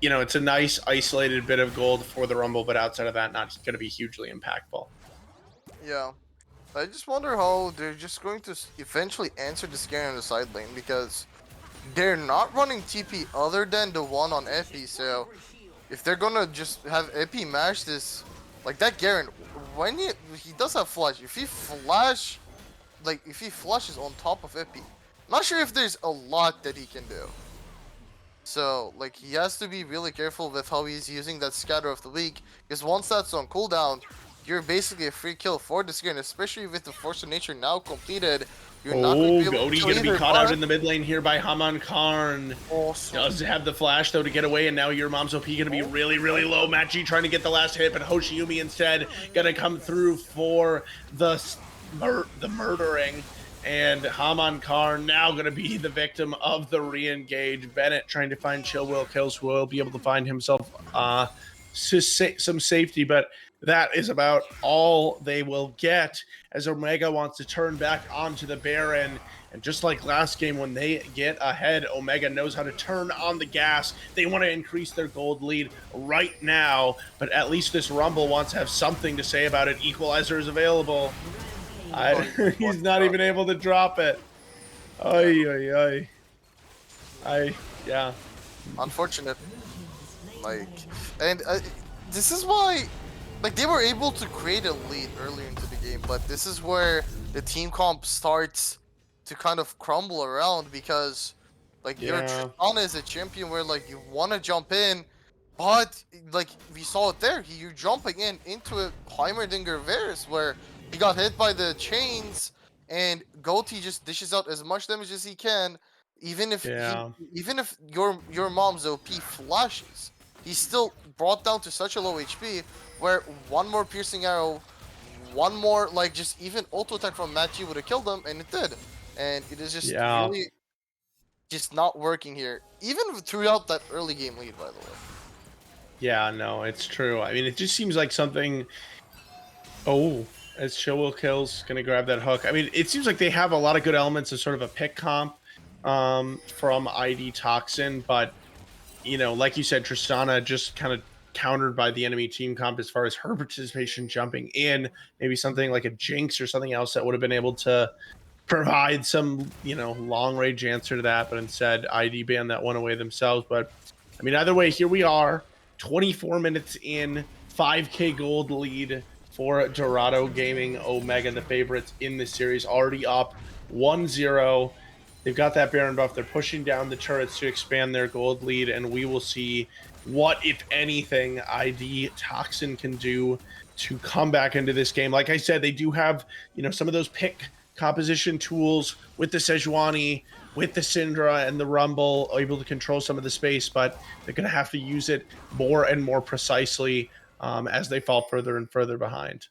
you know, it's a nice isolated bit of gold for the Rumble, but outside of that, not going to be hugely impactful. Yeah. I just wonder how they're just going to eventually answer the scare in the side lane, because they're not running TP other than the one on Epi. So if they're gonna just have Epi mash this, like that Garen, when he does have flash, if he flashes on top of Epi, not sure if there's a lot that he can do. So like he has to be really careful with how he's using that scatter of the week, because once that's on cooldown, you're basically a free kill for this Garen, especially with the Force of Nature now completed. You're not going to be able Goaty to going to be either caught out butt. in the mid lane here by Haman Karn. Awesome. Does have the flash, though, to get away, and now your Mom's OP going to be really, really low. Matt G trying to get the last hit, but Hoshiumi instead going to come through for the murdering. And Haman Karn now going to be the victim of the re-engage. Bennett trying to find Chill Will kills, who will be able to find himself some safety, but that is about all they will get, as Omega wants to turn back onto the Baron. And just like last game, when they get ahead, Omega knows how to turn on the gas. They want to increase their gold lead right now, but at least this Rumble wants to have something to say about it. Equalizer is available. He's not even able to drop it. Yeah. Unfortunate. Like, and this is why, like, they were able to create a lead earlier into the game, but this is where the team comp starts to kind of crumble around, because, like, your Tristana is a champion where, like, you want to jump in, but, like, we saw it there. You're jumping into a Heimerdinger Varus where he got hit by the chains, and Goatee just dishes out as much damage as he can, even if your mom's OP flashes. He's still brought down to such a low HP where one more piercing arrow, one more like just even auto attack from Machi would have killed him, and it did. And it is just really just not working here, even throughout that early game lead, by the way. Yeah, no, it's true. I mean, it just seems like something. Oh, as Showwell kills, gonna grab that hook. I mean, it seems like they have a lot of good elements of sort of a pick comp from ID Toxin, but you know, like you said, Tristana just kind of countered by the enemy team comp as far as her participation jumping in. Maybe something like a Jinx or something else that would have been able to provide some, you know, long range answer to that, but instead ID banned that one away themselves. But I mean, either way, here we are, 24 minutes in, 5K gold lead for Dorado Gaming. Omega, the favorites in this series, already up 1-0. They've got that Baron buff. They're pushing down the turrets to expand their gold lead, and we will see what, if anything, ID Toxin can do to come back into this game. Like I said, they do have, some of those pick composition tools with the Sejuani, with the Syndra and the Rumble, able to control some of the space, but they're going to have to use it more and more precisely as they fall further and further behind.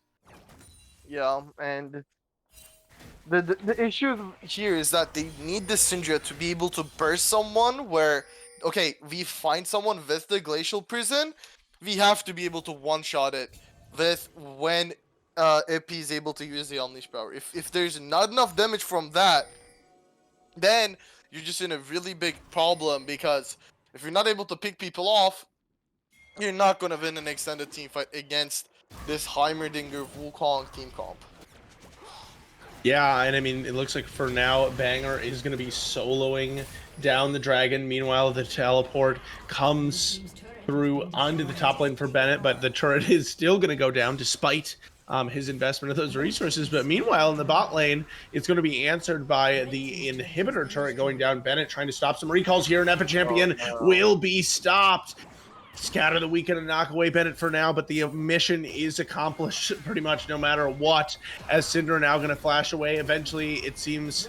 Yeah, and the issue here is that they need the Syndra to be able to burst someone where, okay, we find someone with the Glacial Prison, we have to be able to one-shot it with when IP is able to use the Unleash power. If there's not enough damage from that, then you're just in a really big problem, because if you're not able to pick people off, you're not going to win an extended team fight against this Heimerdinger Wukong team comp. Yeah, and I mean, it looks like for now, Banger is going to be soloing down the dragon. Meanwhile, the teleport comes through onto the top lane for Bennett, but the turret is still going to go down despite his investment of those resources. But meanwhile, in the bot lane, it's going to be answered by the inhibitor turret going down. Bennett trying to stop some recalls here, and Epic Champion will be stopped. Scatter the weekend and knock away Bennett for now, but the mission is accomplished pretty much no matter what, as Syndra now going to flash away. Eventually, it seems,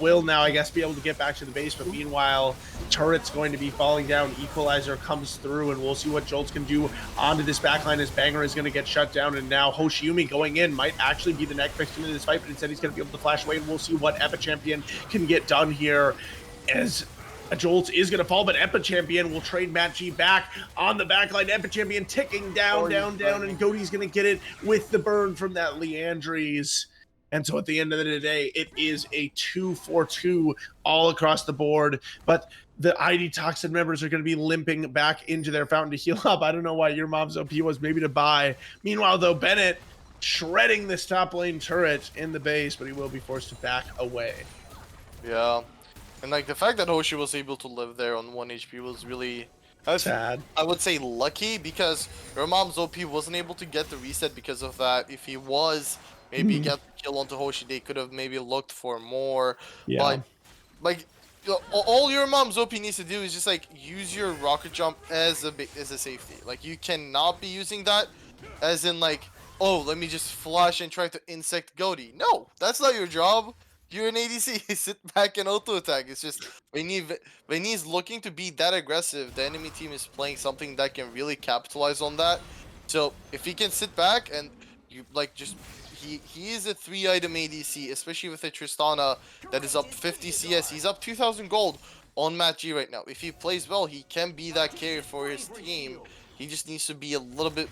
will now, I guess, be able to get back to the base, but meanwhile, turret's going to be falling down. Equalizer comes through, and we'll see what Jolts can do onto this backline as Banger is going to get shut down, and now Hoshiumi going in might actually be the next victim in this fight, but instead he's going to be able to flash away, and we'll see what Epic Champion can get done here as Jolts is going to fall, but Epic Champion will trade Matt G back on the backline. Epic Champion ticking down, and Goaty's going to get it with the burn from that Leandries. And so at the end of the day, it is a 2-4-2 all across the board. But the ID Toxin members are going to be limping back into their fountain to heal up. I don't know why your mom's OP was maybe to buy. Meanwhile, though, Bennett shredding this top lane turret in the base, but he will be forced to back away. Yeah. And like the fact that Hoshi was able to live there on 1 HP was really sad. I would say lucky, because your mom's OP wasn't able to get the reset because of that. If he was maybe get the kill onto Hoshi, they could have maybe looked for more. Yeah. But like all your mom's OP needs to do is just like use your rocket jump as a safety. Like you cannot be using that as in like, oh, let me just flash and try to insect Goaty. No, that's not your job. You're an ADC. Sit back and auto attack. It's just when he's looking to be that aggressive, the enemy team is playing something that can really capitalize on that. So if he can sit back and you like just he is a 3-item ADC, especially with a Tristana that is up 50 CS. He's up 2,000 gold on Matt G right now. If he plays well, he can be that carry for his team. He just needs to be a little bit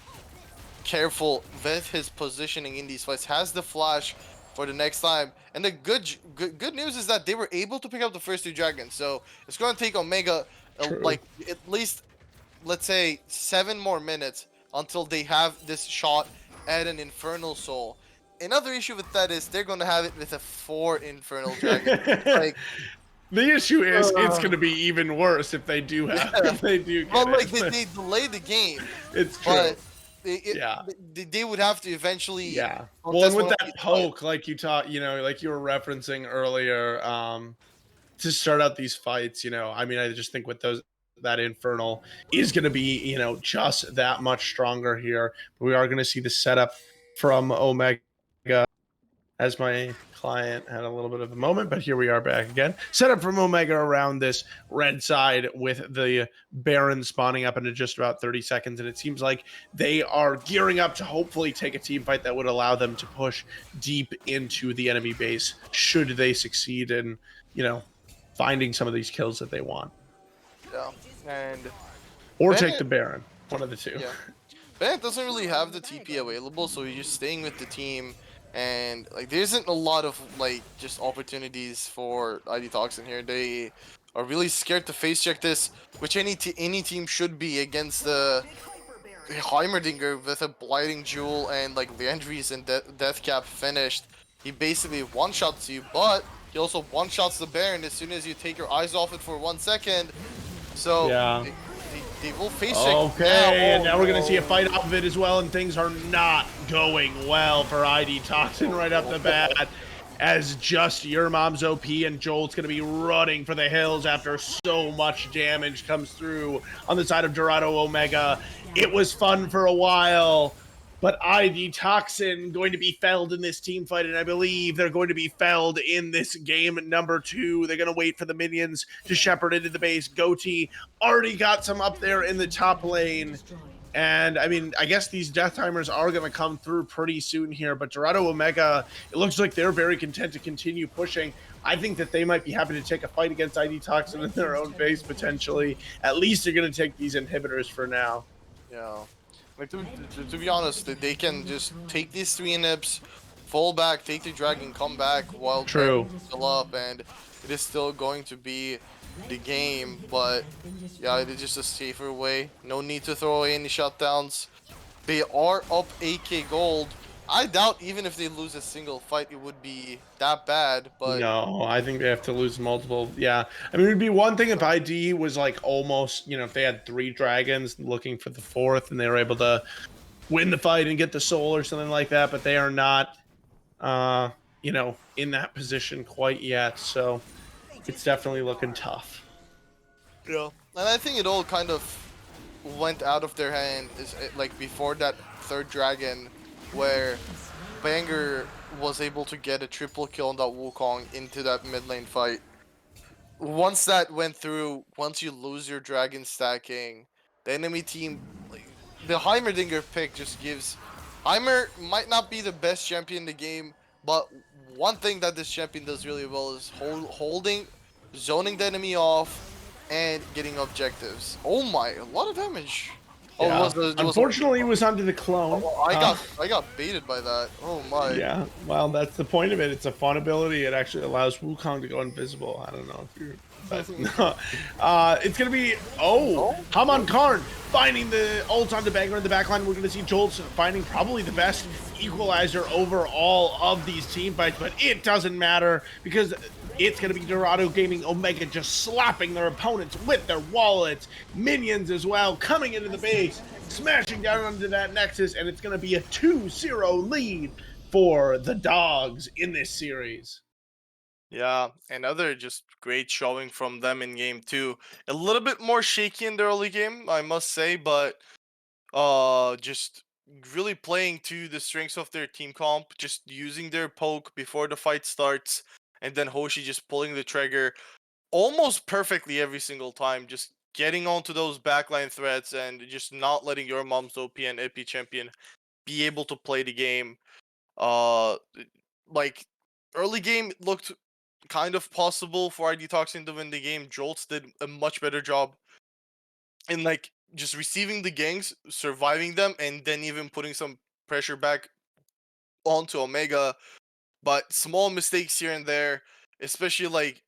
careful with his positioning in these fights. Has the flash for the next time, and the good news is that they were able to pick up the first 2 dragons, so it's going to take Omega like at least, let's say, 7 more minutes until they have this shot at an Infernal Soul. Another issue with that is they're going to have it with a 4 Infernal Dragon. Like, the issue is it's going to be even worse if they do have if they do get well, like they delay the game. It's true. But they would have to eventually. Yeah. Well, and with that poke, like you taught, like you were referencing earlier, to start out these fights, I mean, I just think with that Infernal is going to be, just that much stronger here. We are going to see the setup from Omega, as my client had a little bit of a moment, but here we are back again. Set up from Omega around this red side with the Baron spawning up into just about 30 seconds, and it seems like they are gearing up to hopefully take a team fight that would allow them to push deep into the enemy base should they succeed in, finding some of these kills that they want. Yeah, and or take the Baron, one of the two. Yeah. Bennett doesn't really have the TP available, so he's just staying with the team. And like there isn't a lot of like just opportunities for ID Toxin here. They are really scared to face check this, which any team should be against the Heimerdinger with a blighting jewel and like Leandries and death cap finished. He basically one-shots you, but he also one-shots the Baron as soon as you take your eyes off it for 1 second. So yeah. They will face check. Okay, and now we're going to see a fight off of it as well, and things are not going well for ID Toxin right off the bat. as just your mom's OP and Joel's going to be running for the hills after so much damage comes through on the side of Dorado Omega. It was fun for a while, but ID Toxin going to be felled in this team fight, and I believe they're going to be felled in this game number 2. They're going to wait for the minions to shepherd into the base. Goatee already got some up there in the top lane. And I mean, I guess these death timers are going to come through pretty soon here, but Dorado Omega, it looks like they're very content to continue pushing. I think that they might be happy to take a fight against ID Toxin in their own base potentially. At least they're going to take these inhibitors for now. Yeah. Like to be honest, they can just take these 3 inhibs, fall back, take the dragon, come back while True. still up, and it is still going to be the game. But yeah, it is just a safer way. No need to throw away any shutdowns. They are up 8k gold. I doubt even if they lose a single fight, it would be that bad. But no, I think they have to lose multiple. Yeah, I mean, it'd be one thing if ID was like almost, if they had 3 dragons looking for the 4th and they were able to win the fight and get the soul or something like that, but they are not, in that position quite yet. So it's definitely looking tough. yeah, and I think it all kind of went out of their hand like before that 3rd dragon, where Banger was able to get a triple kill on that Wukong into that mid lane fight. Once that went through, once you lose your dragon stacking, the enemy team, like, the Heimerdinger pick just gives... Heimer might not be the best champion in the game, but one thing that this champion does really well is holding, zoning the enemy off, and getting objectives. Oh my, a lot of damage. Yeah. Unfortunately, it was onto the clone. Oh, I got baited by that. Oh my. Yeah, well, that's the point of it. It's a fun ability. It actually allows Wukong to go invisible. I don't know if you're... But no. It's going to be... Haman Karn finding the ult onto Banger in the backline. We're going to see Jolts finding probably the best equalizer overall of these team fights, but it doesn't matter because it's going to be Dorado Gaming Omega just slapping their opponents with their wallets. Minions as well coming into the base, smashing down onto that Nexus, and it's going to be a 2-0 lead for the Dogs in this series. Yeah, another just great showing from them in game 2. A little bit more shaky in the early game, I must say, but just really playing to the strengths of their team comp, just using their poke before the fight starts, and then Hoshi just pulling the trigger almost perfectly every single time, just getting onto those backline threats and just not letting your mom's OP and EP champion be able to play the game. Like early game looked kind of possible for ID Toxin to win the game. Jolts did a much better job in like just receiving the ganks, surviving them, and then even putting some pressure back onto Omega. But small mistakes here and there, especially like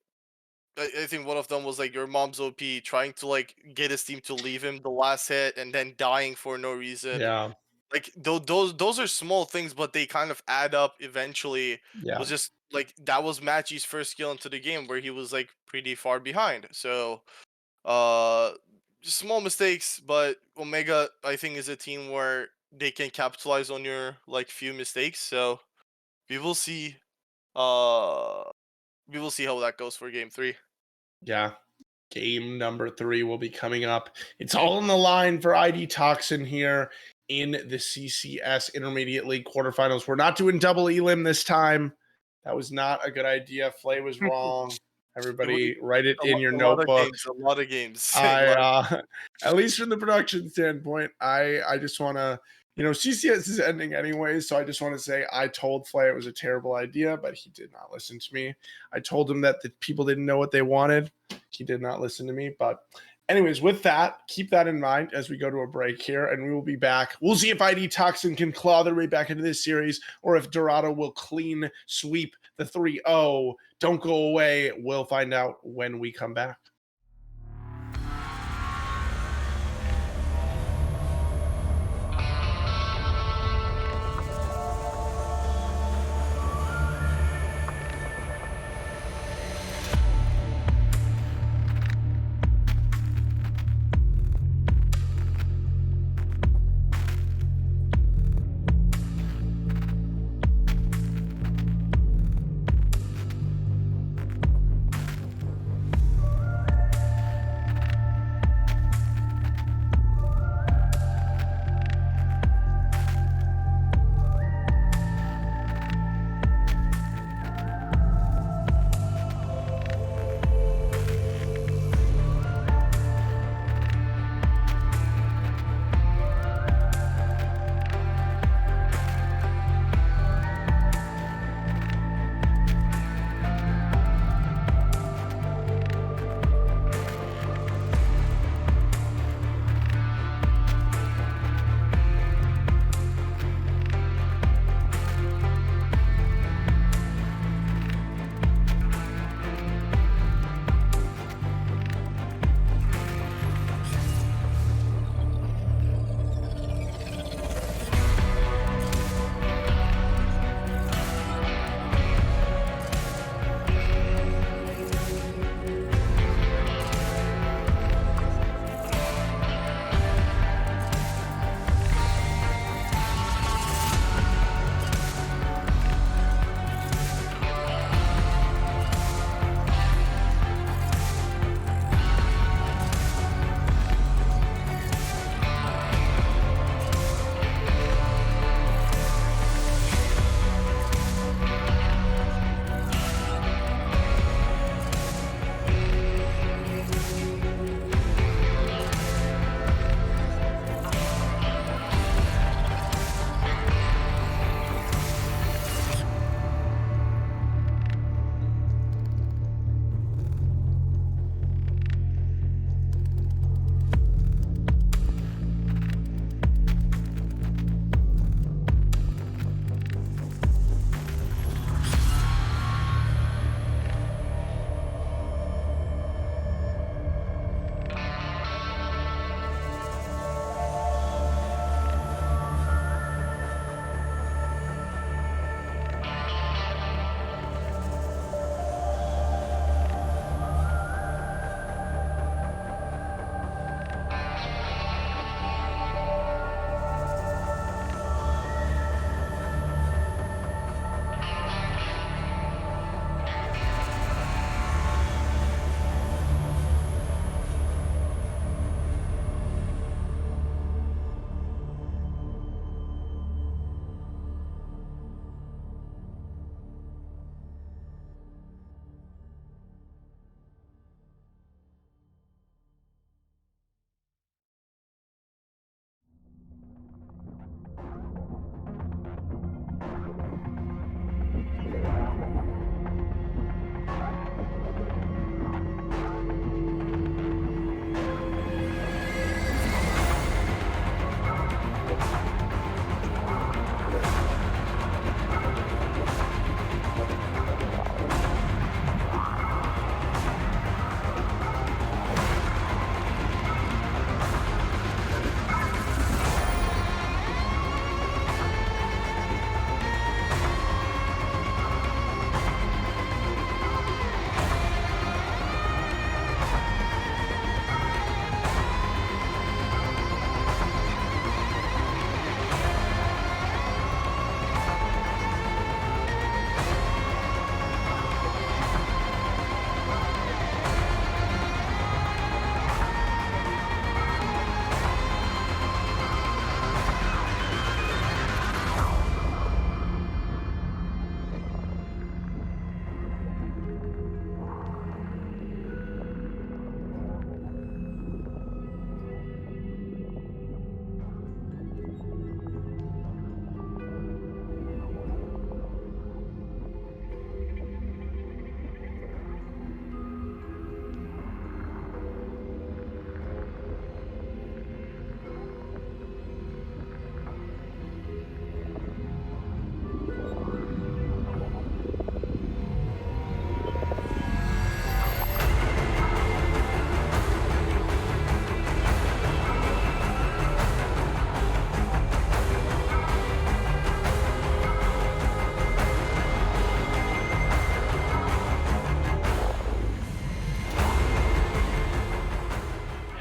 I think one of them was like your mom's OP trying to like get his team to leave him the last hit and then dying for no reason. Yeah. Like those are small things, but they kind of add up eventually. Yeah. Was just like that was Matchy's first skill into the game where he was like pretty far behind. So just small mistakes, but Omega I think is a team where they can capitalize on your like few mistakes. So we will see how that goes for game 3. Yeah. Game number 3 will be coming up. It's all on the line for ID Toxin here in the CCS Intermediate League quarterfinals. We're not doing double elim this time. That was not a good idea. Flay was wrong. Everybody write it in your notebooks. A lot of games. At least from the production standpoint, I just want to, CCS is ending anyway, so I just want to say I told Flay it was a terrible idea, but he did not listen to me. I told him that the people didn't know what they wanted. He did not listen to me, but anyways, with that, keep that in mind as we go to a break here, and we will be back. We'll see if ID Toxin can claw their way back into this series, or if Dorado will clean sweep the 3-0. Don't go away. We'll find out when we come back.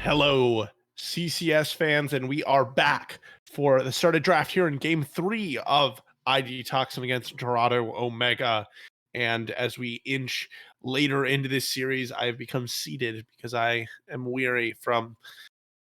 Hello, CCS fans, and we are back for the started draft here in Game 3 of ID Toxin against Dorado Omega. And as we inch later into this series, I have become seated because I am weary from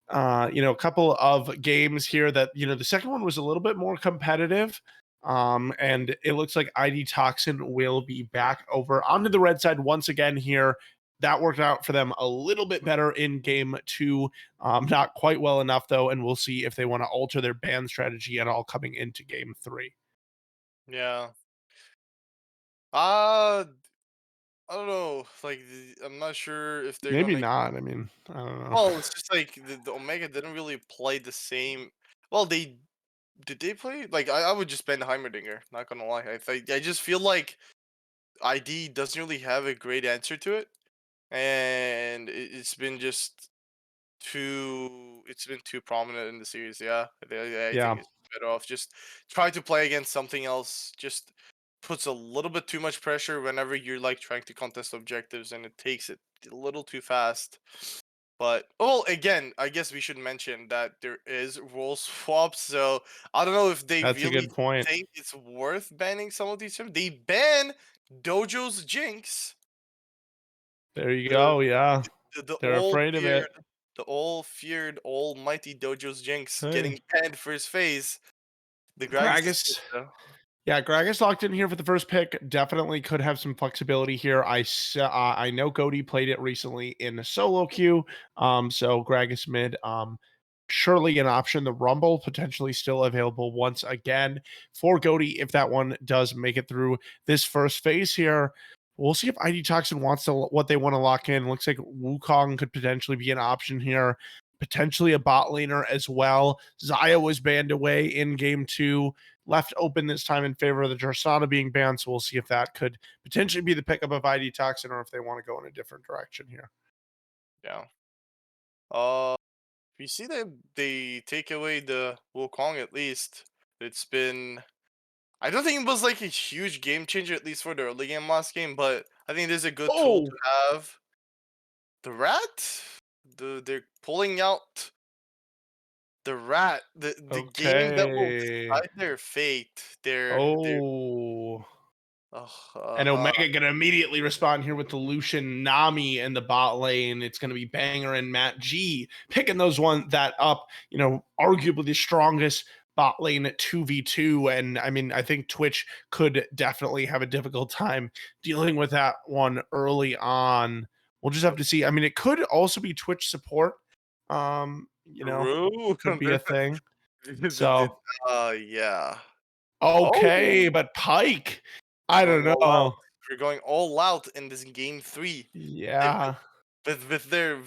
a couple of games here that, the second one was a little bit more competitive. And it looks like ID Toxin will be back over onto the red side once again here. That worked out for them a little bit better in game 2. Not quite well enough, though, and we'll see if they want to alter their ban strategy at all coming into game 3. Yeah. I don't know. I'm not sure if they're Maybe gonna. not. I mean, I don't know. Well, it's just like the Omega didn't really play the same. Well, they did they play like I would just ban Heimerdinger. Not gonna lie, I just feel like ID doesn't really have a great answer to it, and it's been just it's been too prominent in the series. Yeah, I Yeah, think it's better off just try to play against something else. Just puts a little bit too much pressure whenever you're like trying to contest objectives, and it takes it a little too fast. But again, I guess we should mention that there is role swaps. So I don't know if they that's a really good point. think it's worth banning some of these terms. They ban Dojo's Jinx, There you the go. Yeah, the they're old afraid of feared, it. the old feared almighty Dojo's Jinx Hey, getting banned first phase. The Gragas is good Gragas. though. Yeah, Gragas locked in here for the first pick. Definitely could have some flexibility here. I know Goaty played it recently in the solo queue. So Gragas mid, surely an option. The Rumble potentially still available once again for Goaty if that one does make it through this first phase here. We'll see if ID Toxin wants to what they want to lock in. Looks like Wukong could potentially be an option here. Potentially a bot laner as well. Xayah was banned away in game 2, left open this time in favor of the Jarsana being banned. So we'll see if that could potentially be the pickup of ID Toxin or if they want to go in a different direction here. Yeah. We see that they take away the Wukong at least. It's been. I don't think it was like a huge game changer, at least for the early game last game, but I think it is a good tool to Oh, have. The rat? They're pulling out the rat, the game that will okay. decide their fate. They're Oh. And uh-huh. Omega going to immediately respond here with the Lucian Nami in the bot lane. It's going to be Banger and Matt G picking those that up, arguably the strongest bot lane at 2v2. And I mean, I think Twitch could definitely have a difficult time dealing with that one early on. We'll just have to see. I mean, it could also be Twitch support. True. Could be a thing. So, Yeah. okay, Oh, but Pike, we're I don't going all out. know. We're going all out in this game 3. They- Yeah. with their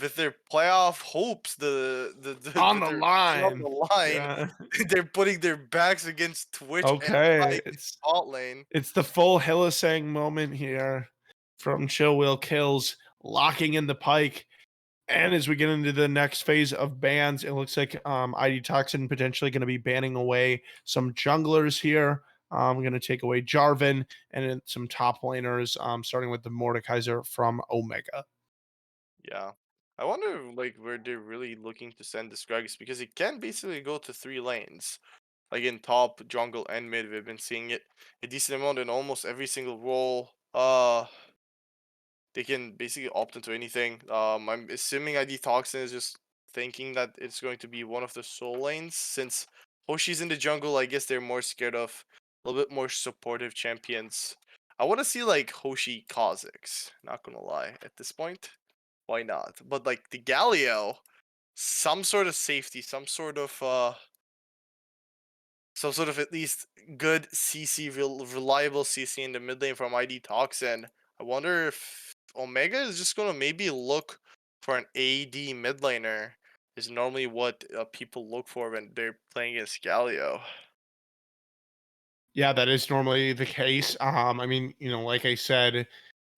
playoff hopes, On with the their season on line. the line, Yeah. they're putting their backs against Twitch and Okay. Pike in bot lane. It's the full Hillisang moment here from Chill Will Kills, locking in the Pike. And as we get into the next phase of bans, it looks like ID Toxin potentially going to be banning away some junglers here. I'm going to take away Jarvan and then some top laners, starting with the Mordekaiser from Omega. Yeah. I wonder like where they're really looking to send the Scruggs because it can basically go to 3 lanes. Like in top, jungle, and mid, we've been seeing it a decent amount in almost every single role. They can basically opt into anything. I'm assuming ID Toxin is just thinking that it's going to be one of the soul lanes since Hoshi's in the jungle. I guess they're more scared of a little bit more supportive champions. I want to see like Hoshi Kha'Zix. Not gonna lie, at this point, why not? But like the Galio, some sort of safety, some sort of at least good CC, reliable CC in the mid lane from ID Toxin. I wonder if Omega is just gonna maybe look for an AD mid laner. Is normally what people look for when they're playing against Galio. Yeah, that is normally the case. I mean, like I said,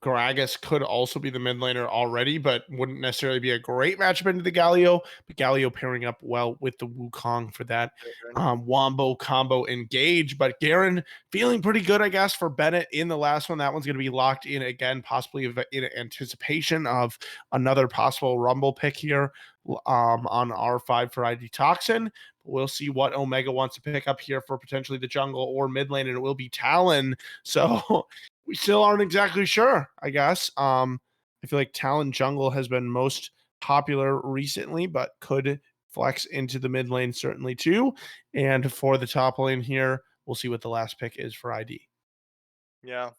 Gragas could also be the mid laner already, but wouldn't necessarily be a great matchup into the Galio. But Galio pairing up well with the Wukong for that Wombo combo engage. But Garen feeling pretty good, I guess, for Bennett in the last one. That one's going to be locked in again, possibly in anticipation of another possible Rumble pick here. on R5 for ID Toxin. We'll see what Omega wants to pick up here for potentially the jungle or mid lane, and it will be Talon. So we still aren't exactly sure, I guess. I feel like Talon jungle has been most popular recently, but could flex into the mid lane certainly too. And for the top lane here, we'll see what the last pick is for ID. Yeah.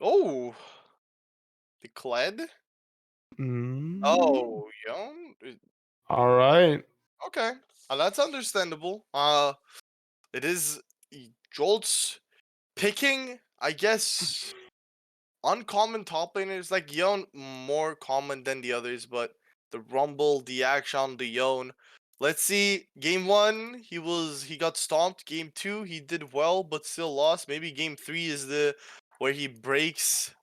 Oh, the Kled? Mm. Oh, Yon? All right. Okay. That's understandable. It is Jolt's picking, I guess, uncommon top laners. Like Yon more common than the others, but the Rumble, the Action, the Yon. Let's see. Game 1, he got stomped. Game 2, he did well but still lost. Maybe game 3 is the where he breaks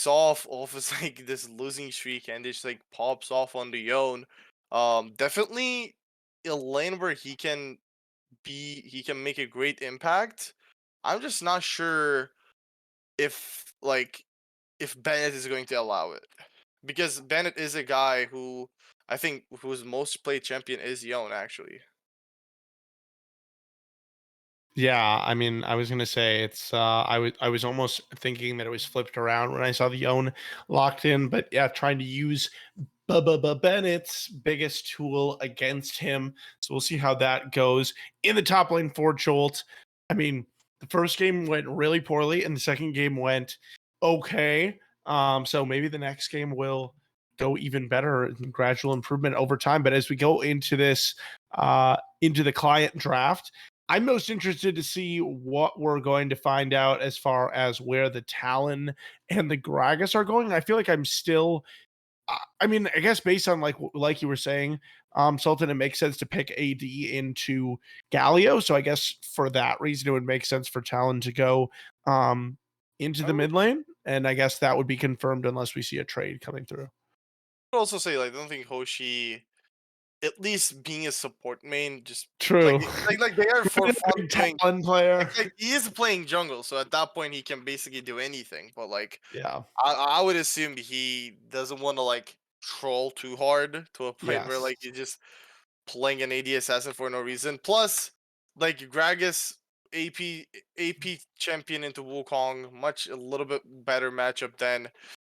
off his like this losing streak and just like pops off on the Yon. Definitely a lane where he can make a great impact. I'm just not sure if if Bennett is going to allow it, because Bennett is a guy who I think whose most played champion is Yon actually. Yeah, I mean, I was gonna say it's I was almost thinking that it was flipped around when I saw the own locked in, but yeah, trying to use Bennett's biggest tool against him. So we'll see how that goes in the top lane for Jolt. I mean, the first game went really poorly, and the second game went okay. So maybe the next game will go even better and gradual improvement over time. But as we go into this into the client draft, I'm most interested to see what we're going to find out as far as where the Talon and the Gragas are going. I feel like I'm still I mean, I guess based on like you were saying, Sultan, it makes sense to pick AD into Galio. So I guess for that reason, it would make sense for Talon to go into I the would mid lane, and I guess that would be confirmed unless we see a trade coming through. also say like I don't think Hoshi, at least being a support main, just True. like they are for Big fun doing. Talon player. Like he is playing jungle, so at that point he can basically do anything. But like Yeah. I would assume he doesn't want to like troll too hard to a point where Yes. like he's just playing an AD assassin for no reason. Plus, like Gragas AP champion into Wukong, much a little bit better matchup than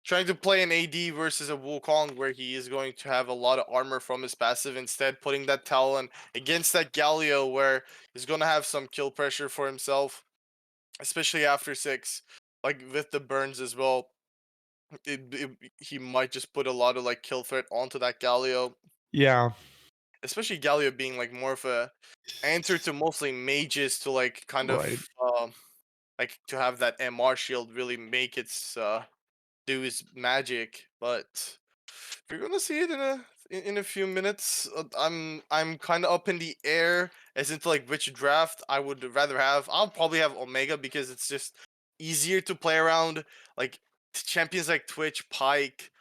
trying to play an AD versus a Wukong where he is going to have a lot of armor from his passive. Instead, putting that Talon against that Galio where he's gonna have some kill pressure for himself, especially after 6, like with the burns as well. He might just put a lot of like kill threat onto that Galio, Yeah. especially Galio being like more of a answer to mostly mages to like kind Right. of like to have that MR shield really make its do his magic. But we're gonna see it in a few minutes. I'm kind of up in the air as into like which draft I would rather have. I'll probably have Omega because it's just easier to play around. Like champions like Twitch, Pike,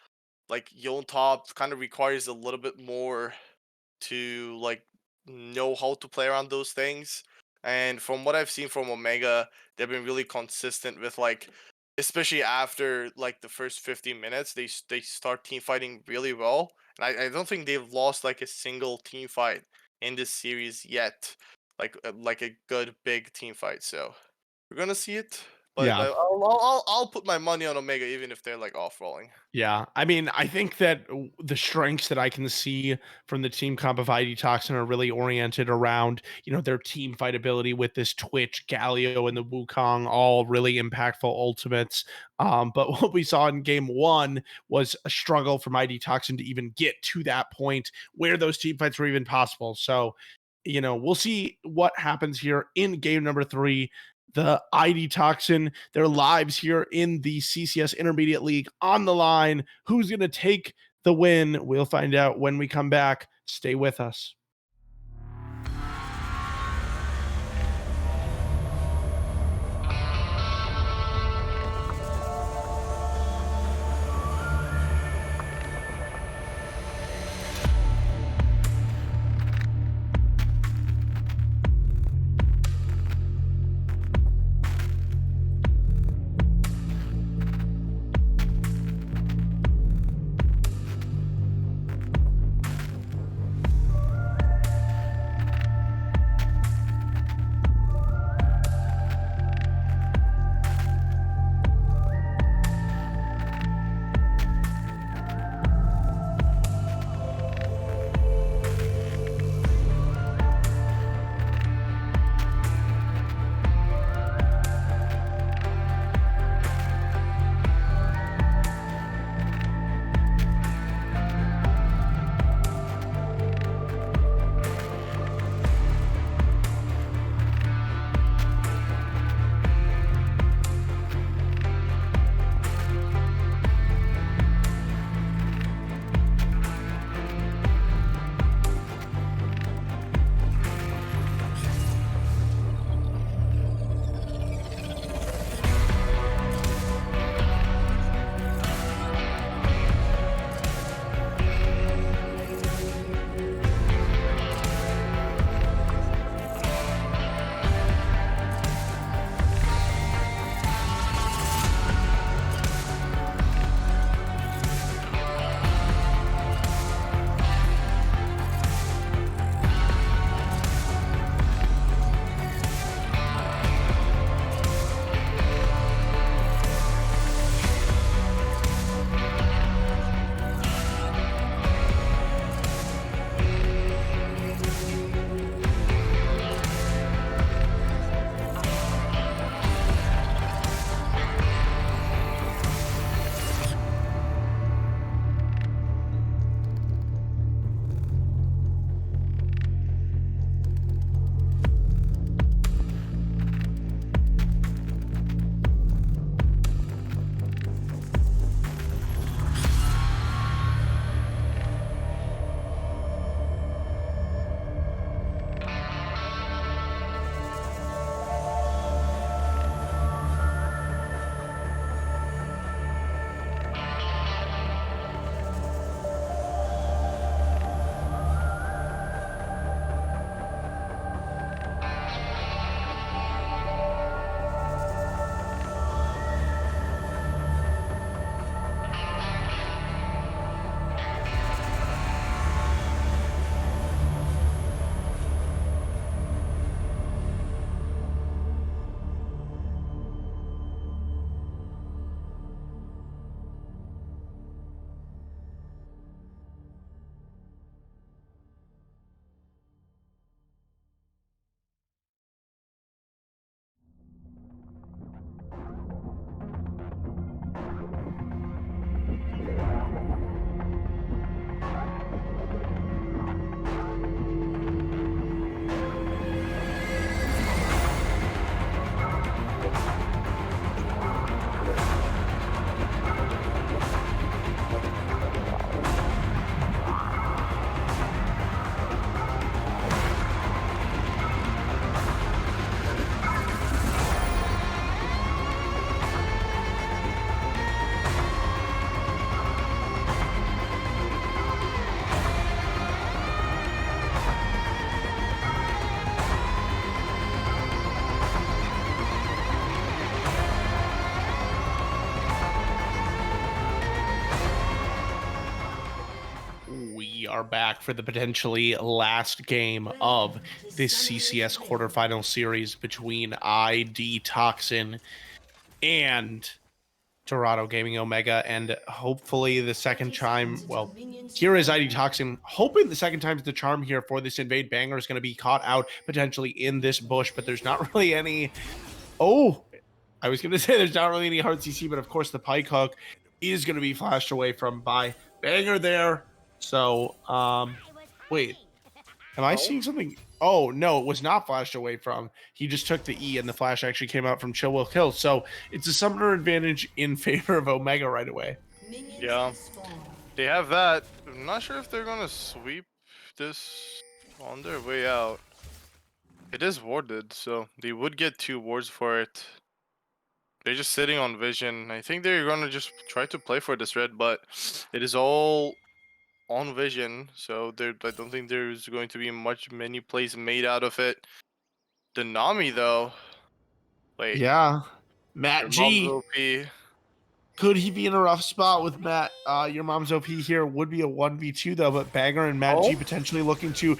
like Yon Top kind of requires a little bit more to like know how to play around those things. And from what I've seen from Omega, they've been really consistent with like, especially after like the first 15 minutes, they start team fighting really well. And I don't think they've lost like a single team fight in this series yet, like a good big team fight. So we're gonna see it. But Yeah. I'll put my money on Omega even if they're like off rolling. Yeah, I mean, I think that the strengths that I can see from the team comp of ID Toxin are really oriented around, their team fight ability with this Twitch, Galio, and the Wukong, all really impactful ultimates. But what we saw in game 1 was a struggle from ID Toxin to even get to that point where those team fights were even possible. So, we'll see what happens here in game number 3. The ID Toxin, their lives here in the CCS Intermediate League on the line. Who's going to take the win? We'll find out when we come back. Stay with us. are back for the potentially last game of this CCS quarterfinal series between ID Toxin and Dorado Gaming Omega, and hopefully the second time, well, here is ID Toxin, hoping the second time's the charm here for this invade. Banger is going to be caught out potentially in this bush, but there's not really any, oh, I was going to say there's not really any hard CC, but of course the pike hook is going to be flashed away from by Banger there. So, wait, am I seeing something? Oh, no, it was not flashed away from. He just took the E, and the flash actually came out from Chill Will Kill. So it's a summoner advantage in favor of Omega right away. Yeah, they have that. I'm not sure if they're gonna sweep this on their way out. It is warded, so they would get 2 wards for it. They're just sitting on vision. I think they're gonna just try to play for this red, but it is all on vision, so I don't think there's going to be many plays made out of it. The Nami though, wait, Yeah. Matt your mom's G. OP. Could he be in a rough spot with Matt? Your mom's OP here would be a 1v2 though, but Banger and Matt G potentially looking to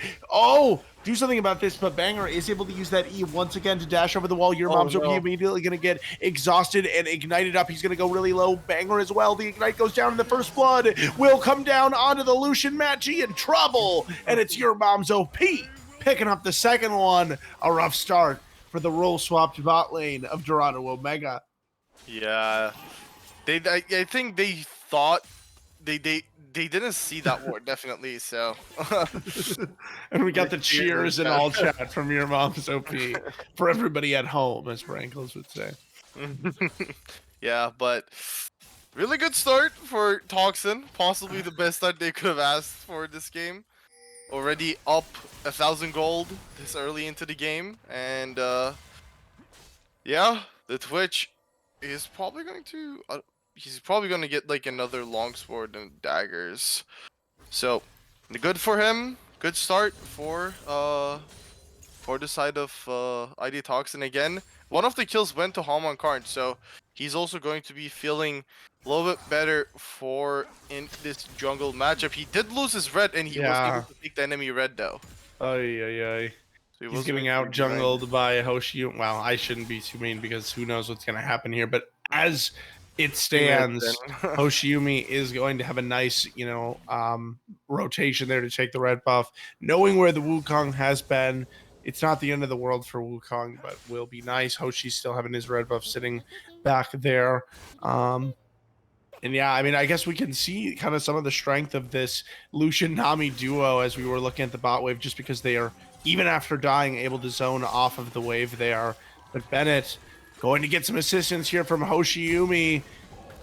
do something about this, but Banger is able to use that E once again to dash over the wall. Your mom's OP immediately going to get exhausted and ignited up. He's going to go really low. Banger as well. The ignite goes down in the first blood. Will come down onto the Lucian. Matt G in trouble, and it's Your Mom's OP picking up the second one. A rough start for the role swapped bot lane of Dorado Omega. Yeah. I think they thought they didn't see that ward definitely. So and we got the cheers in all chat from Your Mom's OP for everybody at home, as Brankles would say. Yeah, but really good start for Toxin. Possibly the best start they could have asked for this game. Already up 1,000 gold this early into the game, and yeah, the Twitch is probably going to. He's probably going to get like another longsword and daggers. So, good for him. Good start for the side of ID Toxin again. One of the kills went to Haman Karn, so he's also going to be feeling a little bit better for in this jungle matchup. He did lose his red, and he was able to take the enemy red though. So he's getting out jungled by Hoshi. Well, I shouldn't be too mean because who knows what's going to happen here, but as it stands, Hoshiumi is going to have a nice, rotation there to take the red buff. Knowing where the Wukong has been, it's not the end of the world for Wukong, but will be nice. Hoshi's still having his red buff sitting back there. And yeah, I mean, I guess we can see kind of some of the strength of this Lucian Nami duo as we were looking at the bot wave, just because they are, even after dying, able to zone off of the wave there. But Bennett going to get some assistance here from Hoshiumi.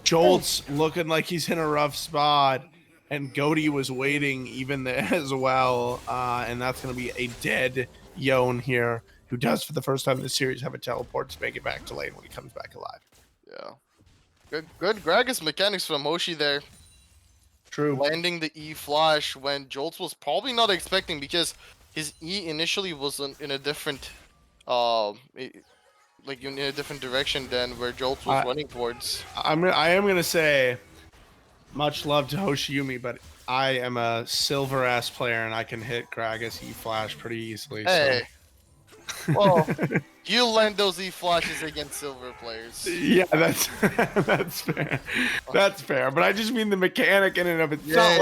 Jolt's looking like he's in a rough spot, and Goaty was waiting even there as well. And that's going to be a dead Yone here, who does for the first time in the series have a teleport to make it back to lane when he comes back alive. Yeah. Good Gragas mechanics from Hoshi there. True. Landing the E flash when Joltz was probably not expecting, because his E initially was in a different in a different direction than where Joltz was running towards. I am gonna say, much love to Hoshiumi, but I am a silver ass player and I can hit Gragas E flash pretty easily. Hey, well, you land those E flashes against silver players. Yeah, that's fair. That's fair. But I just mean the mechanic in and of itself.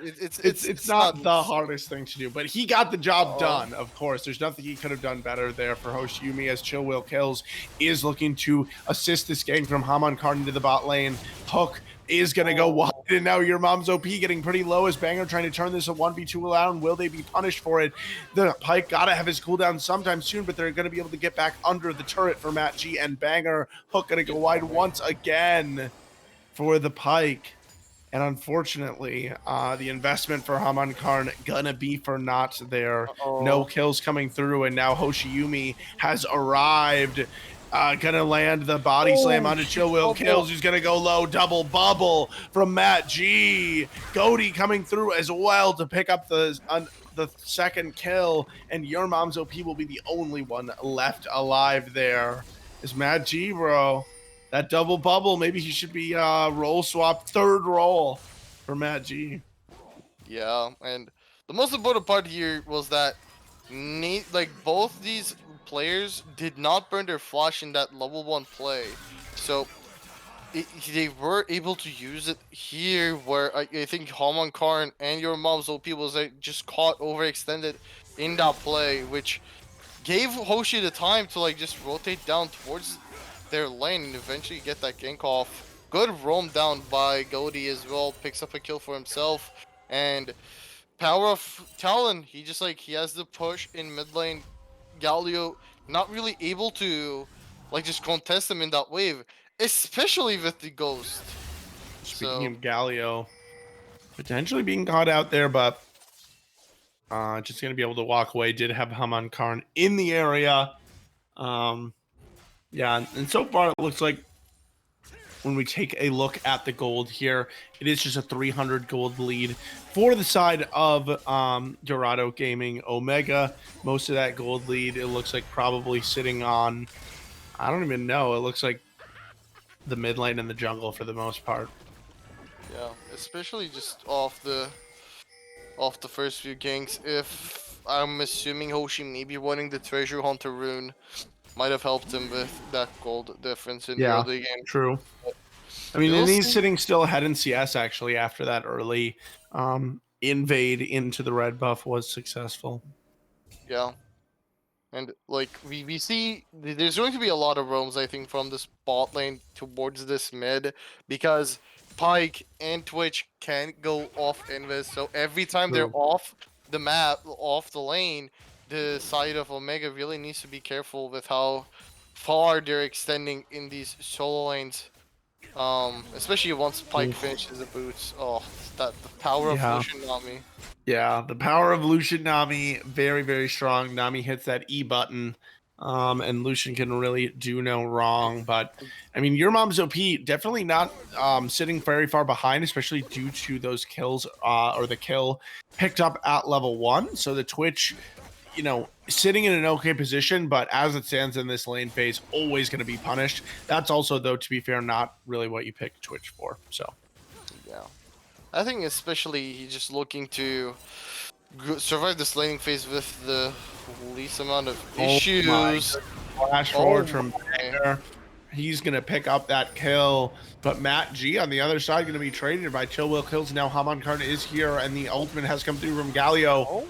It's not the hardest thing to do. But he got the job done. Of course, there's nothing he could have done better there for Hoshiumi, as Chill Will Kills is looking to assist this gang from Haman Karn into the bot lane. Hook is going to go wide, and now Your Mom's OP getting pretty low as Banger trying to turn this a 1v2 around. Will they be punished for it? The Pike got to have his cooldown sometime soon, but they're going to be able to get back under the turret for Matt G and Banger. Hook going to go wide once again for the Pike. And unfortunately, the investment for Haman Karn gonna be for naught there. No kills coming through, and now Hoshiumi has arrived. Gonna land the body slam onto Chill Will Kills, who's gonna go low. Double bubble from Matt G. Goaty coming through as well to pick up the second kill, and Your Mom's OP will be the only one left alive there. Is Matt G, bro. That double bubble, maybe he should be role swap, third role for Matt G. Yeah, and the most important part here was that like both these players did not burn their flash in that level 1 play. So they were able to use it here where I think Haman Karn and your mom's OP was like, just caught overextended in that play, which gave Hoshi the time to like just rotate down towards their lane and eventually get that gank off. Good roam down by Goldie as well, picks up a kill for himself, and power of Talon, he just like he has the push in mid lane. Galio not really able to like just contest him in that wave, especially with the ghost. Speaking So of Galio, potentially being caught out there, but just going to be able to walk away. Did have Haman Karn in the area. Yeah, and so far it looks like when we take a look at the gold here, it is just a 300 gold lead for the side of Dorado Gaming Omega. Most of that gold lead, it looks like probably sitting on, I don't even know. It looks like the mid lane and the jungle for the most part. yeah, especially just off the first few ganks. If I'm assuming Hoshi maybe wanting the treasure hunter rune might have helped him with that gold difference in the Yeah, early game. true. I mean, We'll and he's see. sitting still ahead in CS actually after that early invade into the red buff was successful. Yeah. And like we see there's going to be a lot of roams I think from this bot lane towards this mid because Pike and Twitch can't go off invis, so every time they're True. off the map, off the lane, the side of Omega really needs to be careful with how far they're extending in these solo lanes. Especially once Pike Oof. finishes the boots. Oh, that the power of Yeah. Lucian Nami. Yeah, the power of Lucian Nami, very, very strong. Nami hits that E button, and Lucian can really do no wrong. But I mean, your mom's OP definitely not sitting very far behind, especially due to those kills or the kill picked up at level 1. So the Twitch, you know, sitting in an okay position, but as it stands in this lane phase, always going to be punished. That's also, though, to be fair, not really what you pick Twitch for. So Yeah. I think especially he's just looking to survive this laning phase with the least amount of issues. Flash forward from there. He's going to pick up that kill. But Matt G on the other side going to be traded by Chill Will Kills. Now Haman Karn is here, and the ultimate has come through from Galio. Oh.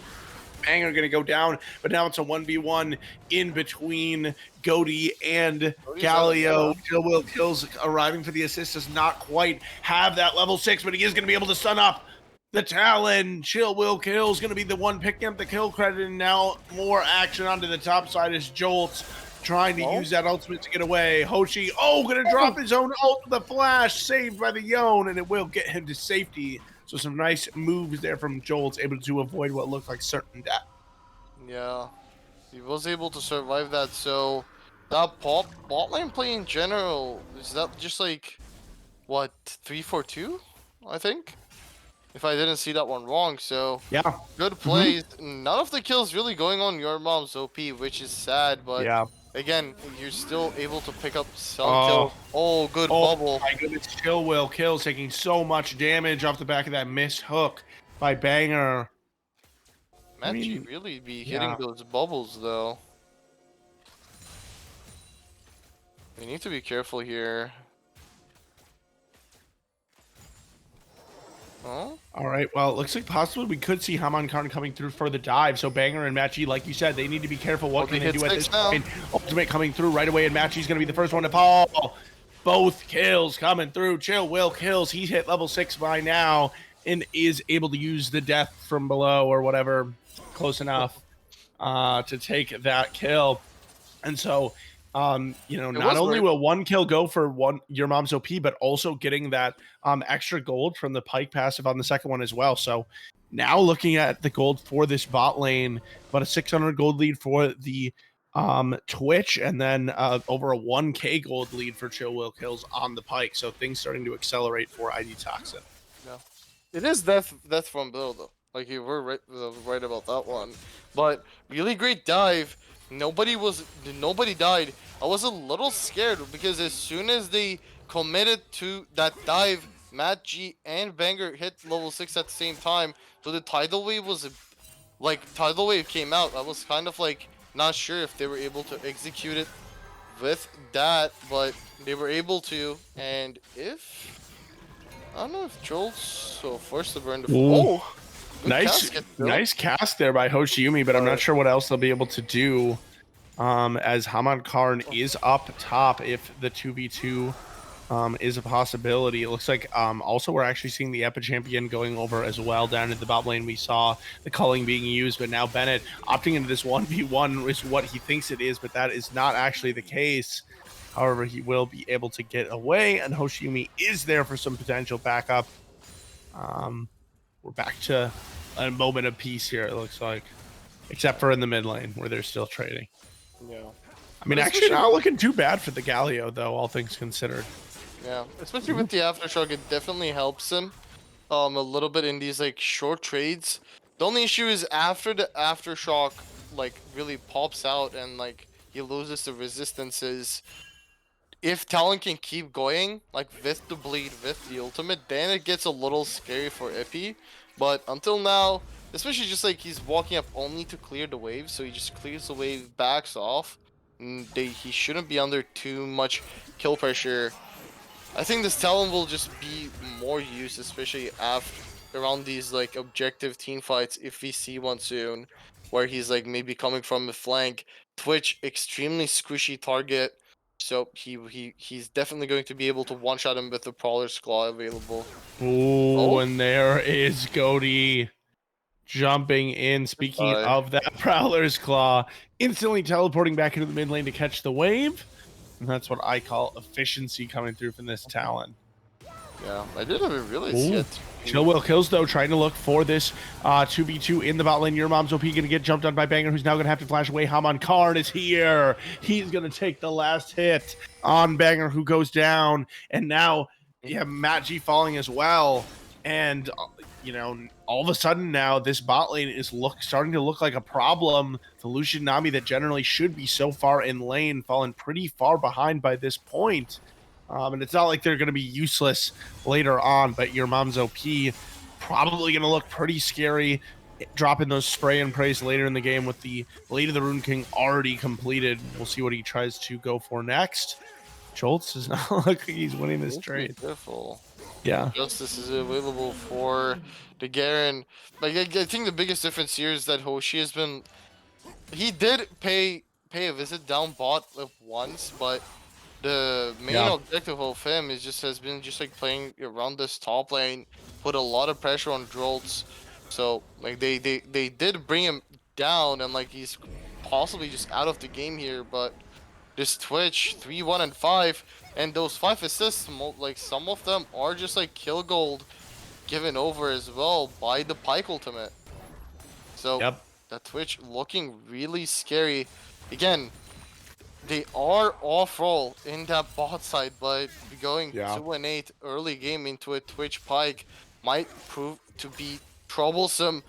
Banger going to go down, but now it's a 1v1 in between Goaty and Galio. Chill Will Kills arriving for the assist, does not quite have that level 6, but he is going to be able to stun up the Talon. Chill Will Kills going to be the one picking up the kill credit, and now more action onto the top side as Jolt's trying to use that ultimate to get away. Hoshi, going to drop his own ult with a flash, saved by the Yone, and it will get him to safety. So some nice moves there from Jolt's, able to avoid what looked like certain death. Yeah, he was able to survive that. So that bot lane play in general, is that just like what 3-4-2? I think, if I didn't see that one wrong. So Yeah, good plays. None of the kills really going on your mom's OP, which is sad. But yeah. again, you're still able to pick up some Oh. kills. Oh, good bubble. My goodness, Chill Will Kills taking so much damage off the back of that missed hook by Banger. Matchy really be hitting those bubbles though. We need to be careful here. Oh? All right, well, it looks like possibly we could see Haman Karn coming through for the dive. So Banger and Matchy, like you said, they need to be careful. What can they do at this point? Ultimate coming through right away, and Matchy's going to be the first one to fall. Both kills coming through. Chill Will Kills. He's hit level 6 by now and is able to use the death from below or whatever, close enough to take that kill. And so, not only will one kill go for your mom's OP, but also getting that extra gold from the Pike passive on the second one as well. So now looking at the gold for this bot lane, about a 600 gold lead for the Twitch, and then over a 1k gold lead for Chill Will Kills on the Pike. So things starting to accelerate for ID Toxin. Yeah, it is death from below though. Like you were right about that one. But really great dive. Nobody died. I was a little scared because as soon as they committed to that dive, Matt G and Banger hit level 6 at the same time. So the tidal wave was tidal wave came out. I was kind of like not sure if they were able to execute it with that, but they were able to. And if I don't know if Jolt's so forced to burn the good Nice casket, nice cast there by Hoshiumi, but I'm not sure what else they'll be able to do. As Haman Karn is up top if the 2v2 is a possibility. It looks like also we're actually seeing the Epic Champion going over as well. Down in the bot lane we saw the culling being used, but now Bennett opting into this 1v1 is what he thinks it is, but that is not actually the case. However, he will be able to get away, and Hoshiumi is there for some potential backup. We're back to a moment of peace here, it looks like, except for in the mid lane where they're still trading. Yeah. I mean, actually not looking too bad for the Galio, though, all things considered. Yeah, especially with the aftershock, it definitely helps him a little bit in these like short trades. The only issue is after the aftershock like really pops out and like he loses the resistances. If Talon can keep going like with the bleed, with the ultimate, then it gets a little scary for Ippy. But until now, especially just like he's walking up only to clear the wave, so he just clears the wave, backs off. And he shouldn't be under too much kill pressure. I think this Talon will just be more used, especially around these like objective team fights if we see one soon, where he's like maybe coming from the flank. Twitch extremely squishy target, so he's definitely going to be able to one-shot him with the Prowler's Claw available. Ooh, and there is Goaty jumping in. Speaking of that Prowler's Claw, instantly teleporting back into the mid lane to catch the wave. And that's what I call efficiency coming through from this Talon. Yeah, I didn't even realize yet. Chill Will Kills, though, trying to look for this 2v2 in the bot lane. Your Mom's OP going to get jumped on by Banger, who's now going to have to flash away. Haman Karn is here. He's going to take the last hit on Banger, who goes down. And now you have Matt G falling as well. And, you know, all of a sudden now this bot lane is starting to look like a problem. The Lucian Nami that generally should be so far in lane, fallen pretty far behind by this point. And it's not like they're going to be useless later on, but your Mom's OP probably going to look pretty scary, dropping those spray and praise later in the game with the Blade of the Rune King already completed. We'll see what he tries to go for next. Schultz does not look like he's winning this trade. Careful. Yeah. Justice is available for the Garen. Like I think the biggest difference here is that Hoshi has been. He did pay a visit down bot once, but the main objective of him has been like playing around this top lane, put a lot of pressure on Droltz. So like they did bring him down, and like he's possibly just out of the game here, but this Twitch 3-1 and 5, and those 5 assists, like some of them are just like kill gold given over as well by the Pike ultimate. So that Twitch looking really scary. Again, they are off roll in that bot side, but going 2-8 early game into a Twitch Pike might prove to be troublesome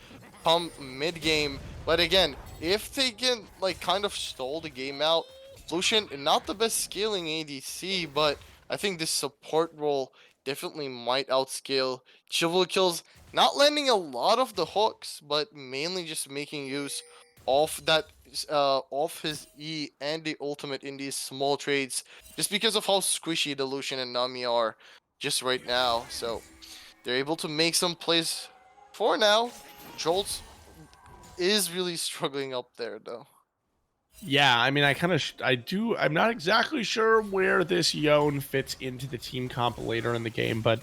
come mid game. But again, if they can like kind of stall the game out, Lucian, not the best scaling ADC, but I think this support role definitely might outscale. Chivalry Kills not landing a lot of the hooks, but mainly just making use of that off his E and the ultimate in these small trades, just because of how squishy the Lucian and Nami are just right now. So they're able to make some plays for now. Joltz is really struggling up there though. Yeah, I mean, I'm not exactly sure where this Yone fits into the team comp later in the game, but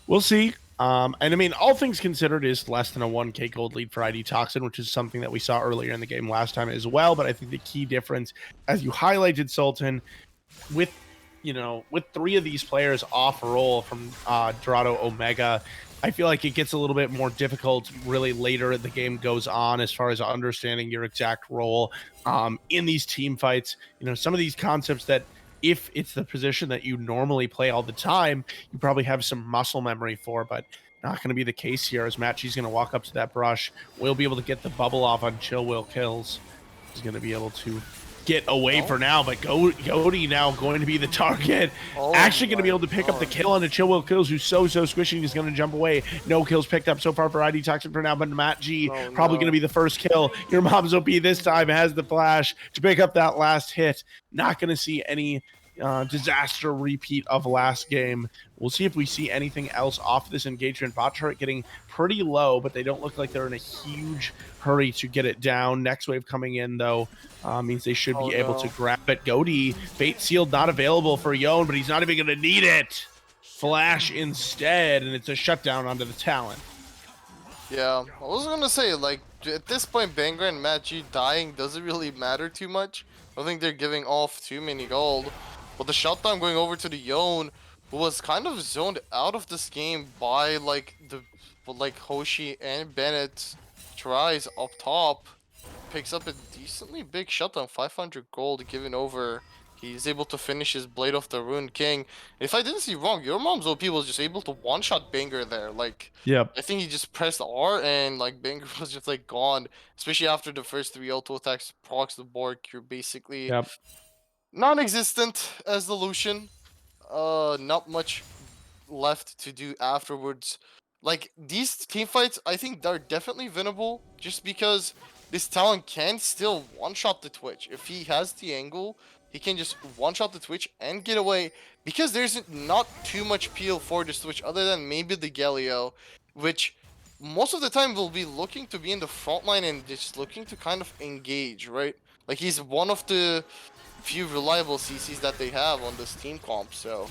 we'll see. And I mean, all things considered, is less than a 1k gold lead for ID Toxin, which is something that we saw earlier in the game last time as well. But I think the key difference, as you highlighted, Sultan, with 3 of these players off roll from Dorado Omega, I feel like it gets a little bit more difficult really later the game goes on as far as understanding your exact role in these team fights. You know, some of these concepts that if it's the position that you normally play all the time, you probably have some muscle memory for, but not going to be the case here as Matchy's going to walk up to that brush. We'll be able to get the bubble off on Chill Will Kills. He's going to be able to get away for now, but Goaty now going to be the target. Oh Actually going to be my able to pick up the God. kill on the Chill Will Kills, who's so squishy. He's going to jump away. No kills picked up so far for ID Toxin for now, but Matt G Oh, probably no. going to be the first kill. Your mom's OP this time has the flash to pick up that last hit. Not going to see any disaster repeat of last game. We'll see if we see anything else off this engagement. Bot turret getting pretty low, but they don't look like they're in a huge hurry to get it down. Next wave coming in, though, means they should be able to grab it. Goaty, bait sealed, not available for Yon, but he's not even going to need it. Flash instead, and it's a shutdown onto the Talon. Yeah, I was gonna say, like, at this point, Banger and Matt G dying doesn't really matter too much. I don't think they're giving off too many gold. But the shutdown going over to the Yon, who was kind of zoned out of this game by, like, Hoshi and Bennett tries up top, picks up a decently big shutdown, 500 gold given over. He's able to finish his Blade of the Rune King. If I didn't see wrong, your mom's OP was just able to one-shot Banger there. Like, Yep. I think he just pressed R and like Banger was just like gone. Especially after the first 3 auto attacks procs the board, you're basically non-existent as the Lucian. Not much left to do afterwards. Like, these team fights, I think they're definitely winnable just because this talent can still one-shot the Twitch. If he has the angle, he can just one-shot the Twitch and get away because there's not too much peel for this Twitch other than maybe the Galio, which most of the time will be looking to be in the front line and just looking to kind of engage, right? Like, he's one of the few reliable CCs that they have on this team comp, so...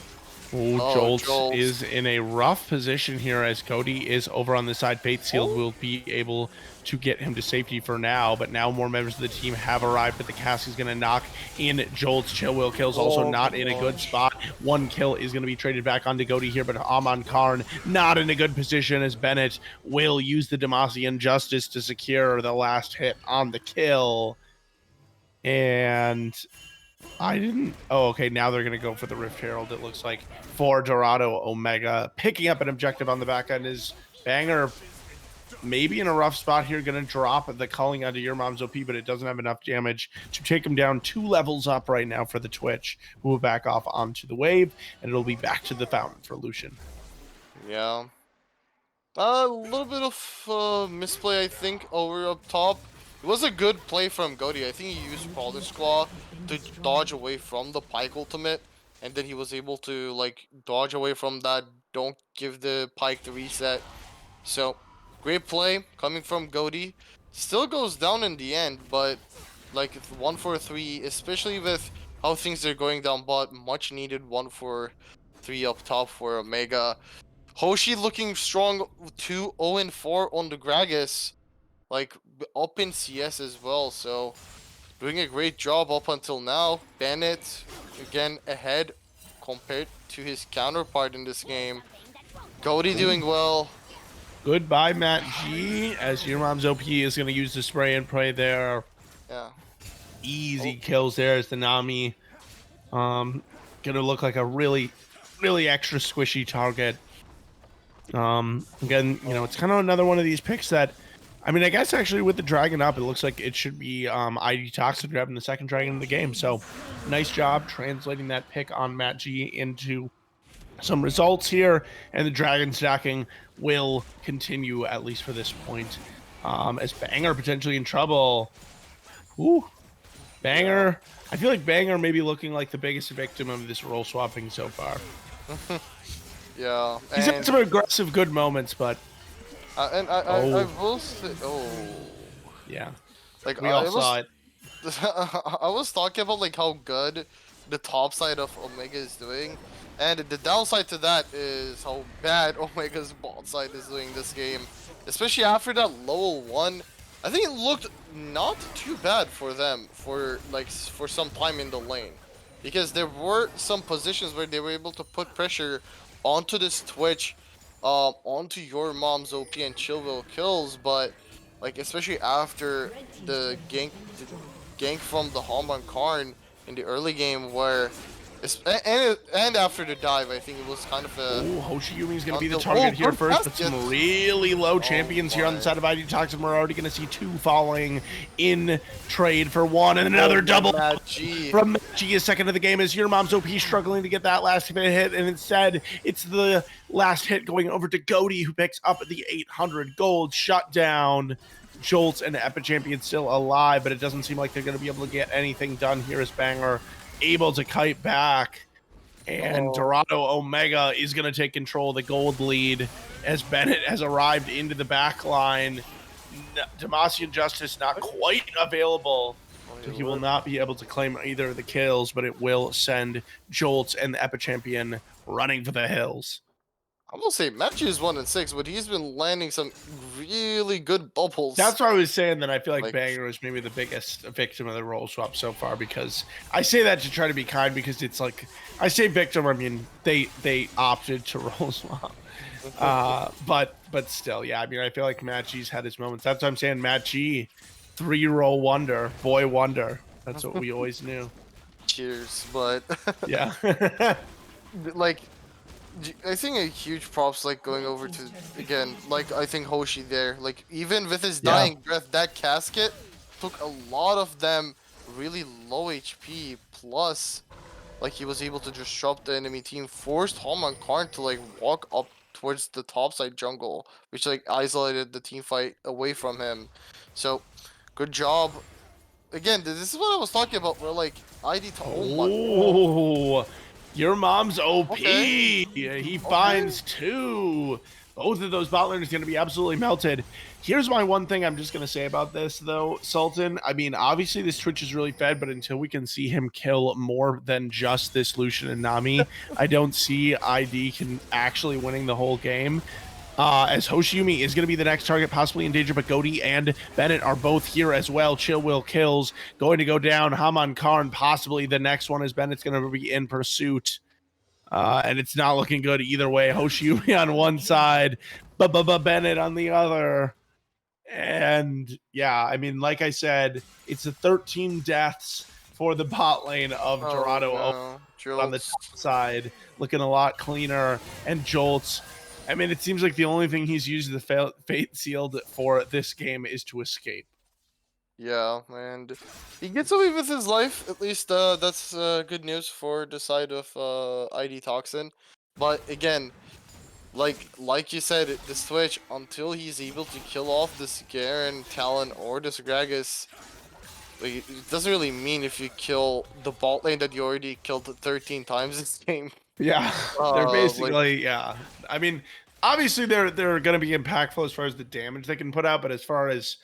Jolts is in a rough position here as Cody is over on the side. Bait Sealed will be able to get him to safety for now, but now more members of the team have arrived, but the cast is going to knock in Jolts. Chill Will Kills also not in a good spot. One kill is going to be traded back onto Cody here, but Amon Karn not in a good position as Bennett will use the Demacian Justice to secure the last hit on the kill. And... okay, now they're going to go for the Rift Herald, it looks like, for Dorado Omega. Picking up an objective on the back end is Banger maybe in a rough spot here, going to drop the Calling onto Your Mom's OP, but it doesn't have enough damage to take him down 2 levels up right now for the Twitch. We'll back off onto the wave, and it'll be back to the fountain for Lucian. Yeah. A little bit of misplay, I think, over up top. It was a good play from Goaty. I think he used Prowler Squaw to dodge away from the Pike ultimate, and then he was able to, like, dodge away from that, don't give the Pike the reset. So, great play coming from Goaty. Still goes down in the end, but, like, 1 for 3, especially with how things are going down bot, much needed 1 for 3 up top for Omega. Hoshi looking strong, 2-0-4 on the Gragas, like, up in CS as well, so doing a great job up until now. Bennett, again, ahead compared to his counterpart in this game. Goaty doing well. Goodbye, Matt G, as Your Mom's OP is going to use the spray and pray there. Yeah. Easy kills there as the Nami. Going to look like a really extra squishy target. Again, you know, it's kind of another one of these picks that, I mean, I guess actually with the dragon up, it looks like it should be ID Toxin grabbing the second dragon in the game. So nice job translating that pick on Matt G into some results here, and the dragon stacking will continue at least for this point. As Banger potentially in trouble. Ooh, Banger. I feel like Banger may be looking like the biggest victim of this role swapping so far. Yeah. He's had some aggressive good moments, but I will say, yeah, like, we all saw it. I was talking about, like, how good the top side of Omega is doing, and the downside to that is how bad Omega's bot side is doing this game, especially after that Lowell 1. I think it looked not too bad for them for some time in the lane, because there were some positions where they were able to put pressure onto this Twitch, onto Your Mom's OP and Chill Will Kills, but, like, especially after the gank from the Harman Karn in the early game, where And after the dive, I think it was kind of a. Oh, Hoshiyumi's going to be the until- target here good first, but basket. some really low champions here on the my. side of ID Toxin. We're already going to see 2 falling in trade for 1 and another double Matt G. from G is second of the game as Your Mom's OP struggling to get that last hit, and instead it's the last hit going over to Goaty, who picks up the 800 gold. Shut down. Jolts and Epic Champion still alive, but it doesn't seem like they're going to be able to get anything done here as Banger able to kite back. And Dorado Omega is going to take control of the gold lead as Bennett has arrived into the back line. Demasian Justice not quite available, so he will not be able to claim either of the kills, but it will send Jolts and the Epic Champion running for the hills. I'm gonna say Matt G is 1-6, but he's been landing some really good bubbles. That's why I was saying that I feel like, Like- Banger is maybe the biggest victim of the role swap so far, because I say that to try to be kind, because it's like, I say victim, I mean, they opted to role swap. But still, yeah, I mean, I feel like Matt G's had his moments. That's what I'm saying. Matt G, 3-roll wonder, boy wonder. That's what we always knew. Cheers, but Yeah. like, I think a huge props like going over to again, like I think Hoshi there, like even with his Yeah. dying breath, that casket took a lot of them really low HP. Plus, like he was able to just drop the enemy team, forced Haman Karn to like walk up towards the topside jungle, which like isolated the team fight away from him. So, good job. Again, this is what I was talking about. Where like ID to Oh, Your Mom's OP. Okay. He finds 2. Both of those bot laners going to be absolutely melted. Here's my one thing I'm just going to say about this, though, Sultan. I mean, obviously this Twitch is really fed, but until we can see him kill more than just this Lucian and Nami, I don't see ID can actually winning the whole game. As Hoshiyumi is going to be the next target, possibly in danger, but Goaty and Bennett are both here as well. Chill Will kills going to go down. Haman Karn possibly the next one, as Bennett's going to be in pursuit. And it's not looking good either way. Hoshiyumi on one side, Bennett on the other. And yeah, I mean, like I said, it's the 13 deaths for the bot lane of Dorado on the top side, looking a lot cleaner. And Jolts, I mean, it seems like the only thing he's used the fate sealed for this game is to escape. Yeah, and he gets away with his life. At least that's good news for the side of ID Toxin. But again, like you said, this Twitch, until he's able to kill off this Garen, Talon, or this Gragas, like, it doesn't really mean if you kill the bot lane that you already killed 13 times this game. Yeah, they're basically, like, yeah. I mean, obviously they're going to be impactful as far as the damage they can put out, but as far as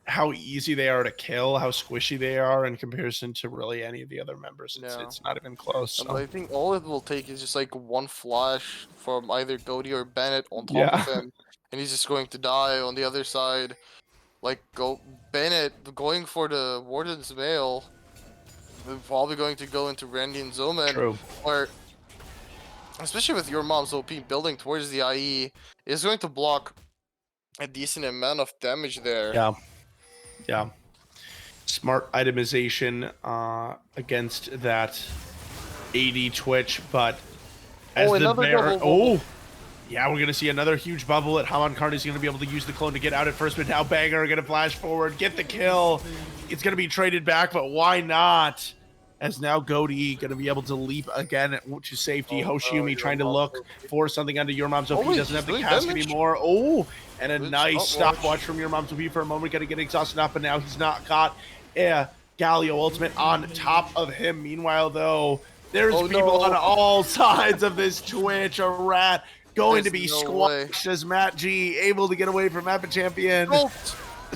how easy they are to kill, how squishy they are in comparison to really any of the other members, it's not even close. So. I think all it will take is just like one flash from either Goaty or Bennett on top of him, and he's just going to die on the other side. Like Bennett going for the Warden's Mail, they're probably going to go into Randy and Zoman. True. Or especially with Your Mom's OP building towards the IE, is going to block a decent amount of damage there. Yeah. Yeah. Smart itemization against that AD Twitch, but as the bear, yeah, we're gonna see another huge bubble. At Haman Karn is gonna be able to use the clone to get out at first, but now Banger are gonna flash forward, get the kill. It's gonna be traded back, but why not? As now Goaty gonna be able to leap again to safety. Hoshiyumi trying to look for something under Your Mom's OP. Doesn't have the cast anymore. Oh, and a nice stopwatch from Your Mom's OP for a moment. Gonna get exhausted up, but now he's not caught. Yeah, Galio ultimate on top of him. Meanwhile, though, there's people on all sides of this Twitch. A rat going to be squashed as Matt G able to get away from Epic Champion.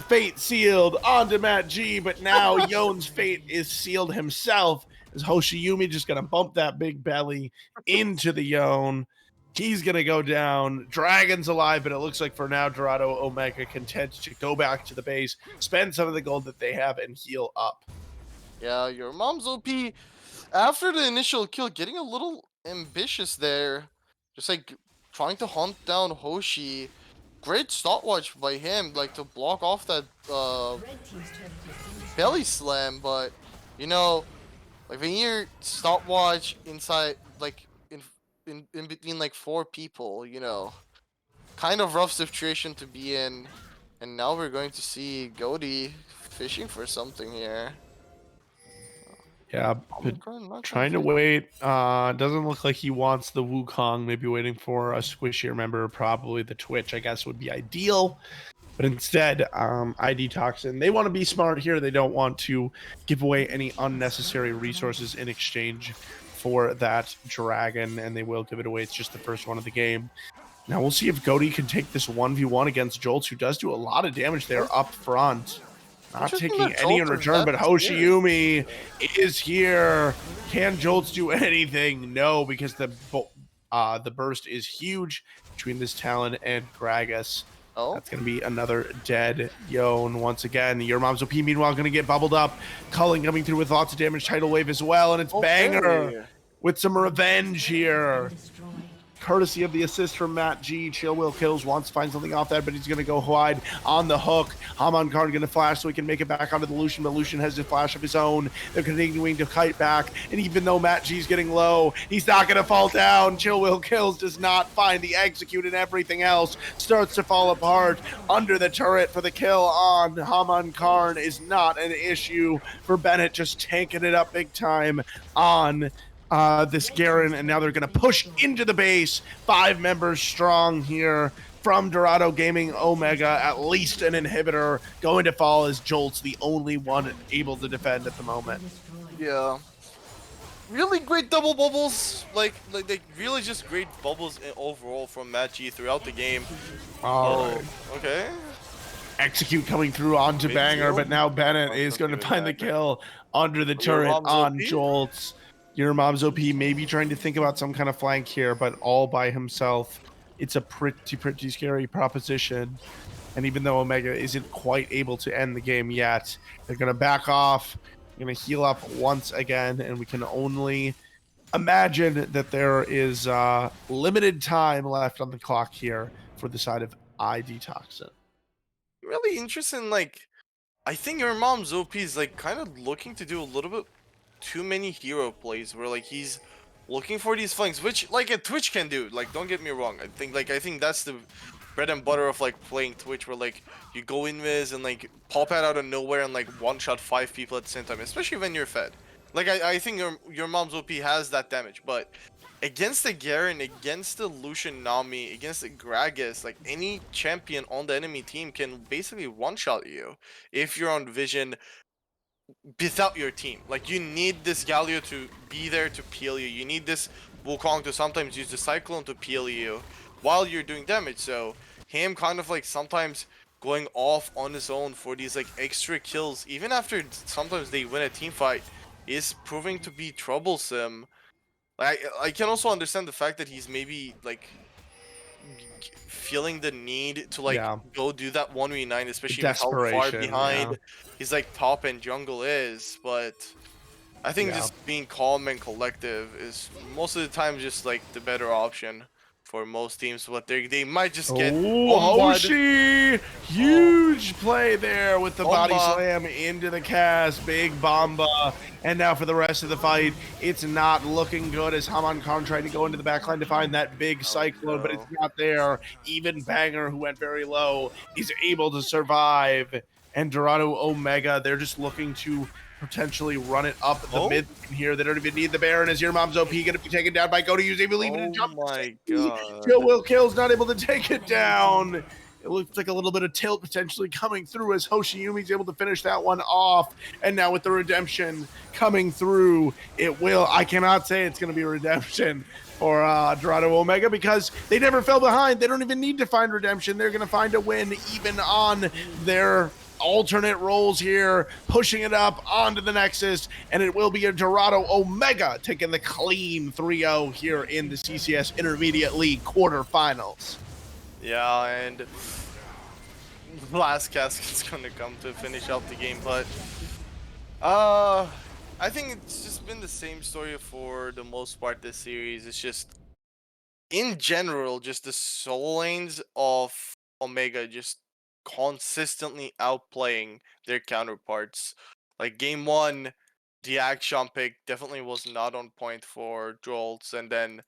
Fate sealed onto Matt G, but now Yone's fate is sealed himself as Hoshiyumi just gonna bump that big belly into the Yone. He's gonna go down. Dragon's alive, but it looks like for now Dorado Omega content to go back to the base, spend some of the gold that they have, and heal up. Yeah, Your Mom's OP after the initial kill, getting a little ambitious there, just like trying to hunt down Hoshi. Great stopwatch by him, like to block off that belly slam, but you know, Like when you're stopwatch inside, like in between like 4 people, you know, kind of rough situation to be in. And now we're going to see Goaty fishing for something here. Yeah, but Omicron not gonna trying to fish. wait. Doesn't look like he wants the Wukong. Maybe waiting for a squishier member. Probably the Twitch, I guess, would be ideal. But instead, ID Toxin, they want to be smart here. They don't want to give away any unnecessary resources in exchange for that dragon, and they will give it away. It's just the first one of the game. Now we'll see if Goaty can take this 1v1 against Jolts, who does do a lot of damage there up front. Not Interesting taking that any in Jolts is return, that but scared. Hoshiumi is here. Can Jolts do anything? No, because the burst is huge between this Talon and Gragas. Oh, That's going to be another dead Yone once again. Your mom's OP, meanwhile, going to get bubbled up. Culling coming through with lots of damage. Tidal Wave as well, and it's Banger okay. with some revenge here. Courtesy of the assist from Matt G. Chill Will Kills wants to find something off that, but he's going to go wide on the hook. Haman Karn going to flash so he can make it back onto the Lucian, but Lucian has a flash of his own. They're continuing to kite back, and even though Matt G's getting low, he's not going to fall down. Chill Will Kills does not find the execute, and everything else starts to fall apart. Under the turret for the kill on Haman Karn is not an issue for Bennett, just tanking it up big time on this Garen, and now they're going to push into the base. 5 members strong here from Dorado Gaming Omega. At least an inhibitor going to fall as Jolt's the only one able to defend at the moment. Yeah. Really great double bubbles, like really just great bubbles overall from Matt G throughout the game. All right. Okay. Execute coming through onto Big Banger, deal. but now Bennett I'm is going to okay with find the that. kill under the Your turret mom's on OP? Jolt's. Your mom's OP may be trying to think about some kind of flank here, but all by himself. It's a pretty scary proposition. And even though Omega isn't quite able to end the game yet, they're going to back off, going to heal up once again, and we can only imagine that there is limited time left on the clock here for the side of ID Toxin. Really interesting. Like, I think your mom's OP is like kind of looking to do a little bit too many hero plays where like he's looking for these flanks, which like a Twitch can do. Like, don't get me wrong. I think that's the bread and butter of like playing Twitch, where like you go in with and like pop out of nowhere and like one shot 5 people at the same time, especially when you're fed. Like I think your mom's OP has that damage, but against the Garen, against the Lucian Nami, against the Gragas, like any champion on the enemy team can basically one shot you if you're on vision without your team. Like, you need this Galio to be there to peel you. You need this Wukong to sometimes use the Cyclone to peel you while you're doing damage. So him kind of like sometimes going off on his own for these like extra kills, even after sometimes they win a team fight, is proving to be troublesome. I can also understand the fact that he's maybe like feeling the need to like Yeah. go do that 1v9, especially with how far Desperation, behind yeah. his like top and jungle is. But I think Yeah. just being calm and collective is most of the time just like the better option for most teams. But they might just get Oh, bombard. Hoshi! Huge play there with the body Bomba. slam into the cast. Big Bomba. And now for the rest of the fight, it's not looking good as Haman Khan tried to go into the backline to find that big cyclone, but it's not there. Even Banger, who went very low, is able to survive. And Dorado Omega, they're just looking to potentially run it up the mid here. They don't even need the Baron. As your mom's OP going to be taken down by Goaty, who's able even to jump. Oh my god. Chill Will Kills not able to take it down. It looks like a little bit of tilt potentially coming through as Hoshiumi's able to finish that one off. And now with the redemption coming through, it will. I cannot say it's going to be a redemption for Dorado Omega because they never fell behind. They don't even need to find redemption. They're going to find a win even on their alternate roles here, pushing it up onto the Nexus, and it will be a Dorado Omega taking the clean 3-0 here in the CCS Intermediate League quarterfinals. Yeah, and last casket's gonna come to finish out the game, but I think it's just been the same story for the most part this series. It's just in general, just the solo lanes of Omega just consistently outplaying their counterparts. Like game one, the action pick definitely was not on point for Jolts, and then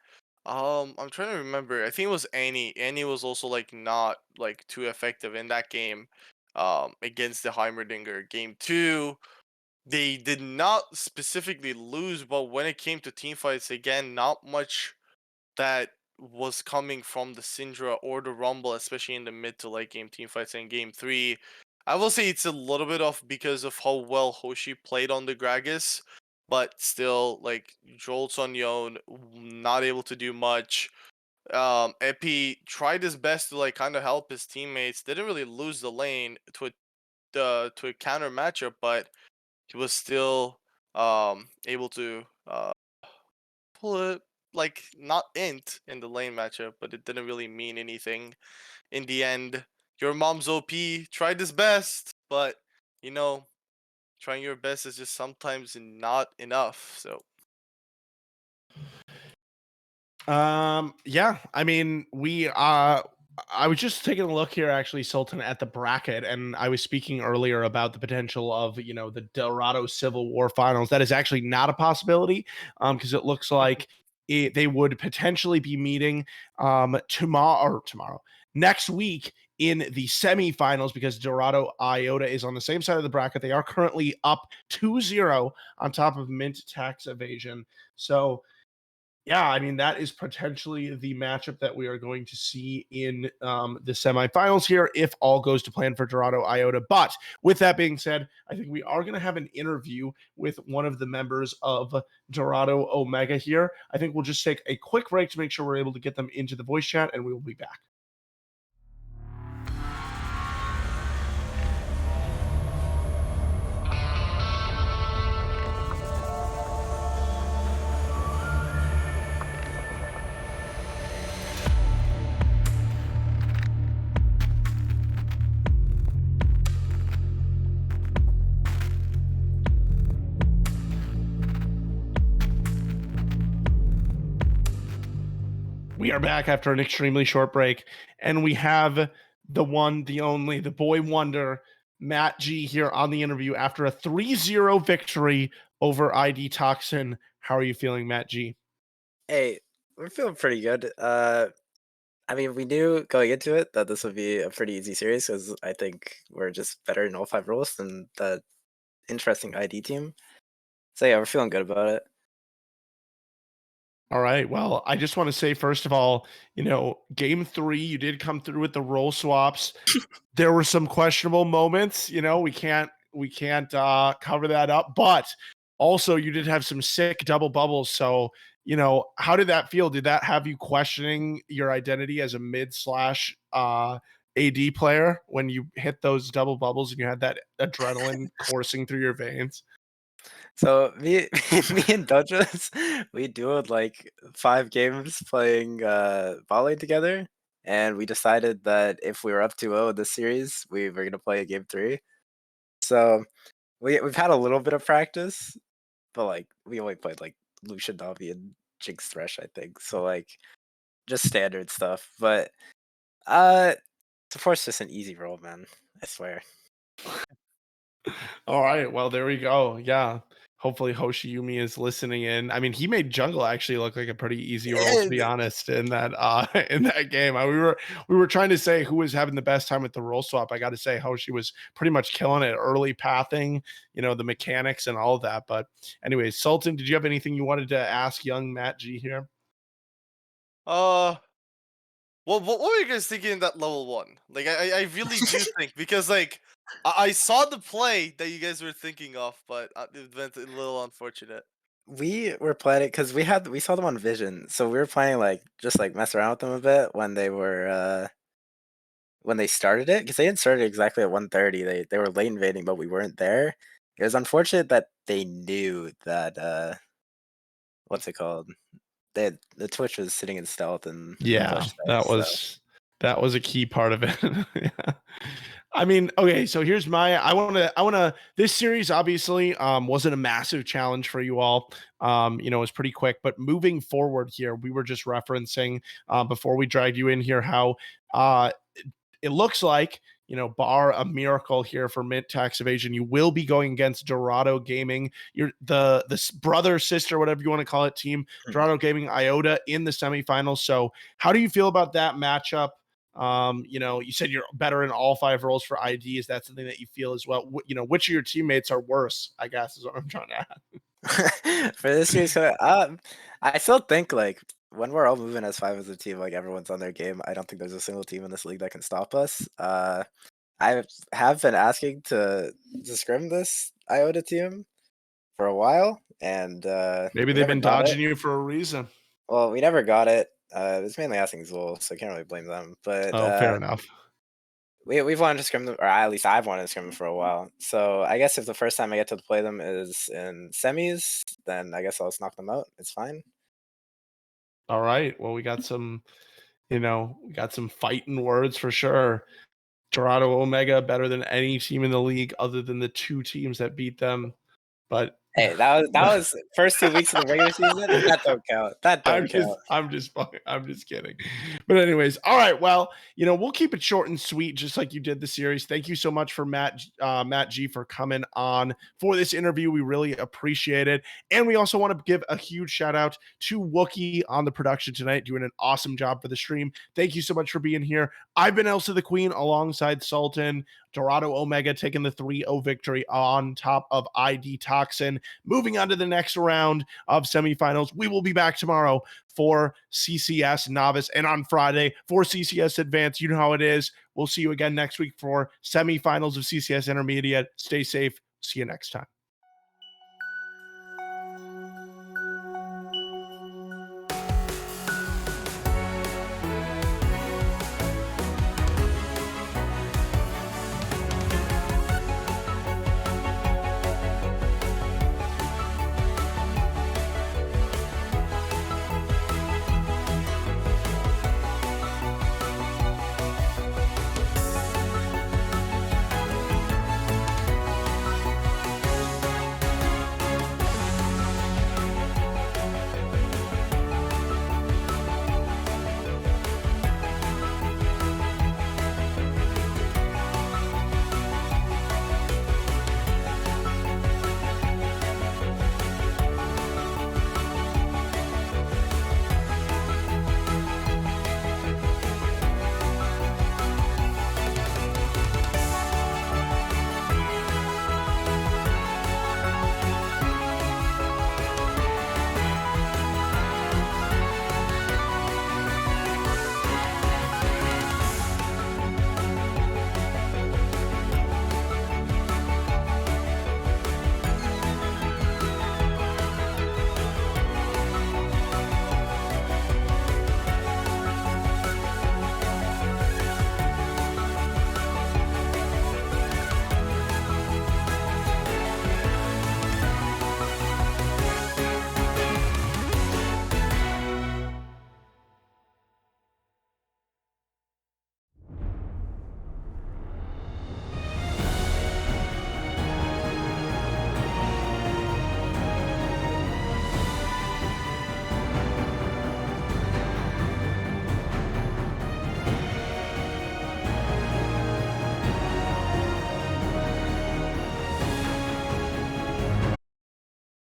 I'm trying to remember. I think it was Annie. Annie was also like not like too effective in that game against the Heimerdinger. Game 2, they did not specifically lose, but when it came to team fights, again, not much that was coming from the Syndra or the Rumble, especially in the mid to late game team fights. In game 3, I will say it's a little bit off because of how well Hoshi played on the Gragas, but still, like, Jolts on Yon, not able to do much. Epi tried his best to like kind of help his teammates. Didn't really lose the lane to a counter matchup, but he was still able to pull it, like, not int in the lane matchup, but it didn't really mean anything in the end. Your mom's OP tried his best, but you know, trying your best is just sometimes not enough. So Yeah, I mean, I was just taking a look here actually, Sultan, at the bracket, and I was speaking earlier about the potential of, the Dorado Civil War finals. That is actually not a possibility, because it looks like they would potentially be meeting tomorrow next week in the semifinals, because Dorado Iota is on the same side of the bracket. They are currently up 2-0 on top of Mint Tax Evasion. So yeah, I mean, that is potentially the matchup that we are going to see in the semifinals here, if all goes to plan for Dorado Iota. But with that being said, I think we are going to have an interview with one of the members of Dorado Omega here. I think we'll just take a quick break to make sure we're able to get them into the voice chat, and we will be back. We are back after an extremely short break, and we have the one, the only, the boy wonder, Matt G, here on the interview after a 3-0 victory over ID Toxin. How are you feeling, Matt G? Hey, we're feeling pretty good. I mean, we knew going into it that this would be a pretty easy series because I think we're just better in all 5 roles than the interesting ID team. So yeah, we're feeling good about it. All right. Well, I just want to say, first of all, game 3, you did come through with the role swaps. There were some questionable moments. We can't cover that up, but also you did have some sick double bubbles. So, how did that feel? Did that have you questioning your identity as a mid slash AD player when you hit those double bubbles and you had that adrenaline coursing through your veins? So me, me and Dodgers, we duoed like 5 games playing volley together, and we decided that if we were up 2-0 in this series, we were gonna play a game 3. So we've had a little bit of practice, but like we only played like Lucian Navi and Jinx Thresh, I think. So like just standard stuff. But support's just an easy role, man. I swear. All right. Well, there we go. Yeah. Hopefully Hoshiyumi is listening in. I mean, he made jungle actually look like a pretty easy role, to be honest, in that in that game. We were trying to say who was having the best time with the role swap. I got to say Hoshi was pretty much killing it, early pathing, the mechanics and all of that. But anyways, Sultan, did you have anything you wanted to ask young Matt G here? what were you guys thinking in that level 1? Like, I really do think, because like I saw the play that you guys were thinking of, but it went a little unfortunate. We were planning because we saw them on Vision, so we were planning like just like mess around with them a bit when they started it, because they had started exactly at 1:30. They were late invading, but we weren't there. It was unfortunate that they knew that what's it called? The Twitch was sitting in stealth and Yeah, push that things. So. was a key part of it. Yeah. I mean, okay, so here's I want to this series obviously wasn't a massive challenge for you all. It was pretty quick, but moving forward here, we were just referencing before we dragged you in here how it looks like bar a miracle here for Mint Tax Evasion, you will be going against Dorado Gaming, the brother, sister, whatever you want to call it, team, Dorado Gaming, Iota in the semifinals. So how do you feel about that matchup? You said you're better in all 5 roles for ID. Is that something that you feel as well? Which of your teammates are worse, I guess, is what I'm trying to ask. For this series, I still think like when we're all moving as 5 as a team, like everyone's on their game. I don't think there's a single team in this league that can stop us. I have been asking to scrim this Iota team for a while, and Maybe we they've never been got dodging it. you for a reason. Well, we never got it. It's mainly asking Zool, so I can't really blame them. But Oh, fair enough. we've wanted to scrim them, or at least I've wanted to scrim them for a while. So I guess if the first time I get to play them is in semis, then I guess I'll just knock them out. It's fine. All right. Well, we got some fighting words for sure. Dorado Omega better than any team in the league other than the 2 teams that beat them. But Hey, that was first 2 weeks of the regular season. That don't count. That don't count. I'm just kidding. But anyways, all right. Well, we'll keep it short and sweet, just like you did the series. Thank you so much for Matt G for coming on for this interview. We really appreciate it. And we also want to give a huge shout out to Wookie on the production tonight, doing an awesome job for the stream. Thank you so much for being here. I've been Elsa the Queen alongside Sultan. Dorado Omega taking the 3-0 victory on top of ID Toxin. Moving on to the next round of semifinals. We will be back tomorrow for CCS Novice and on Friday for CCS Advanced. You know how it is. We'll see you again next week for semifinals of CCS Intermediate. Stay safe. See you next time.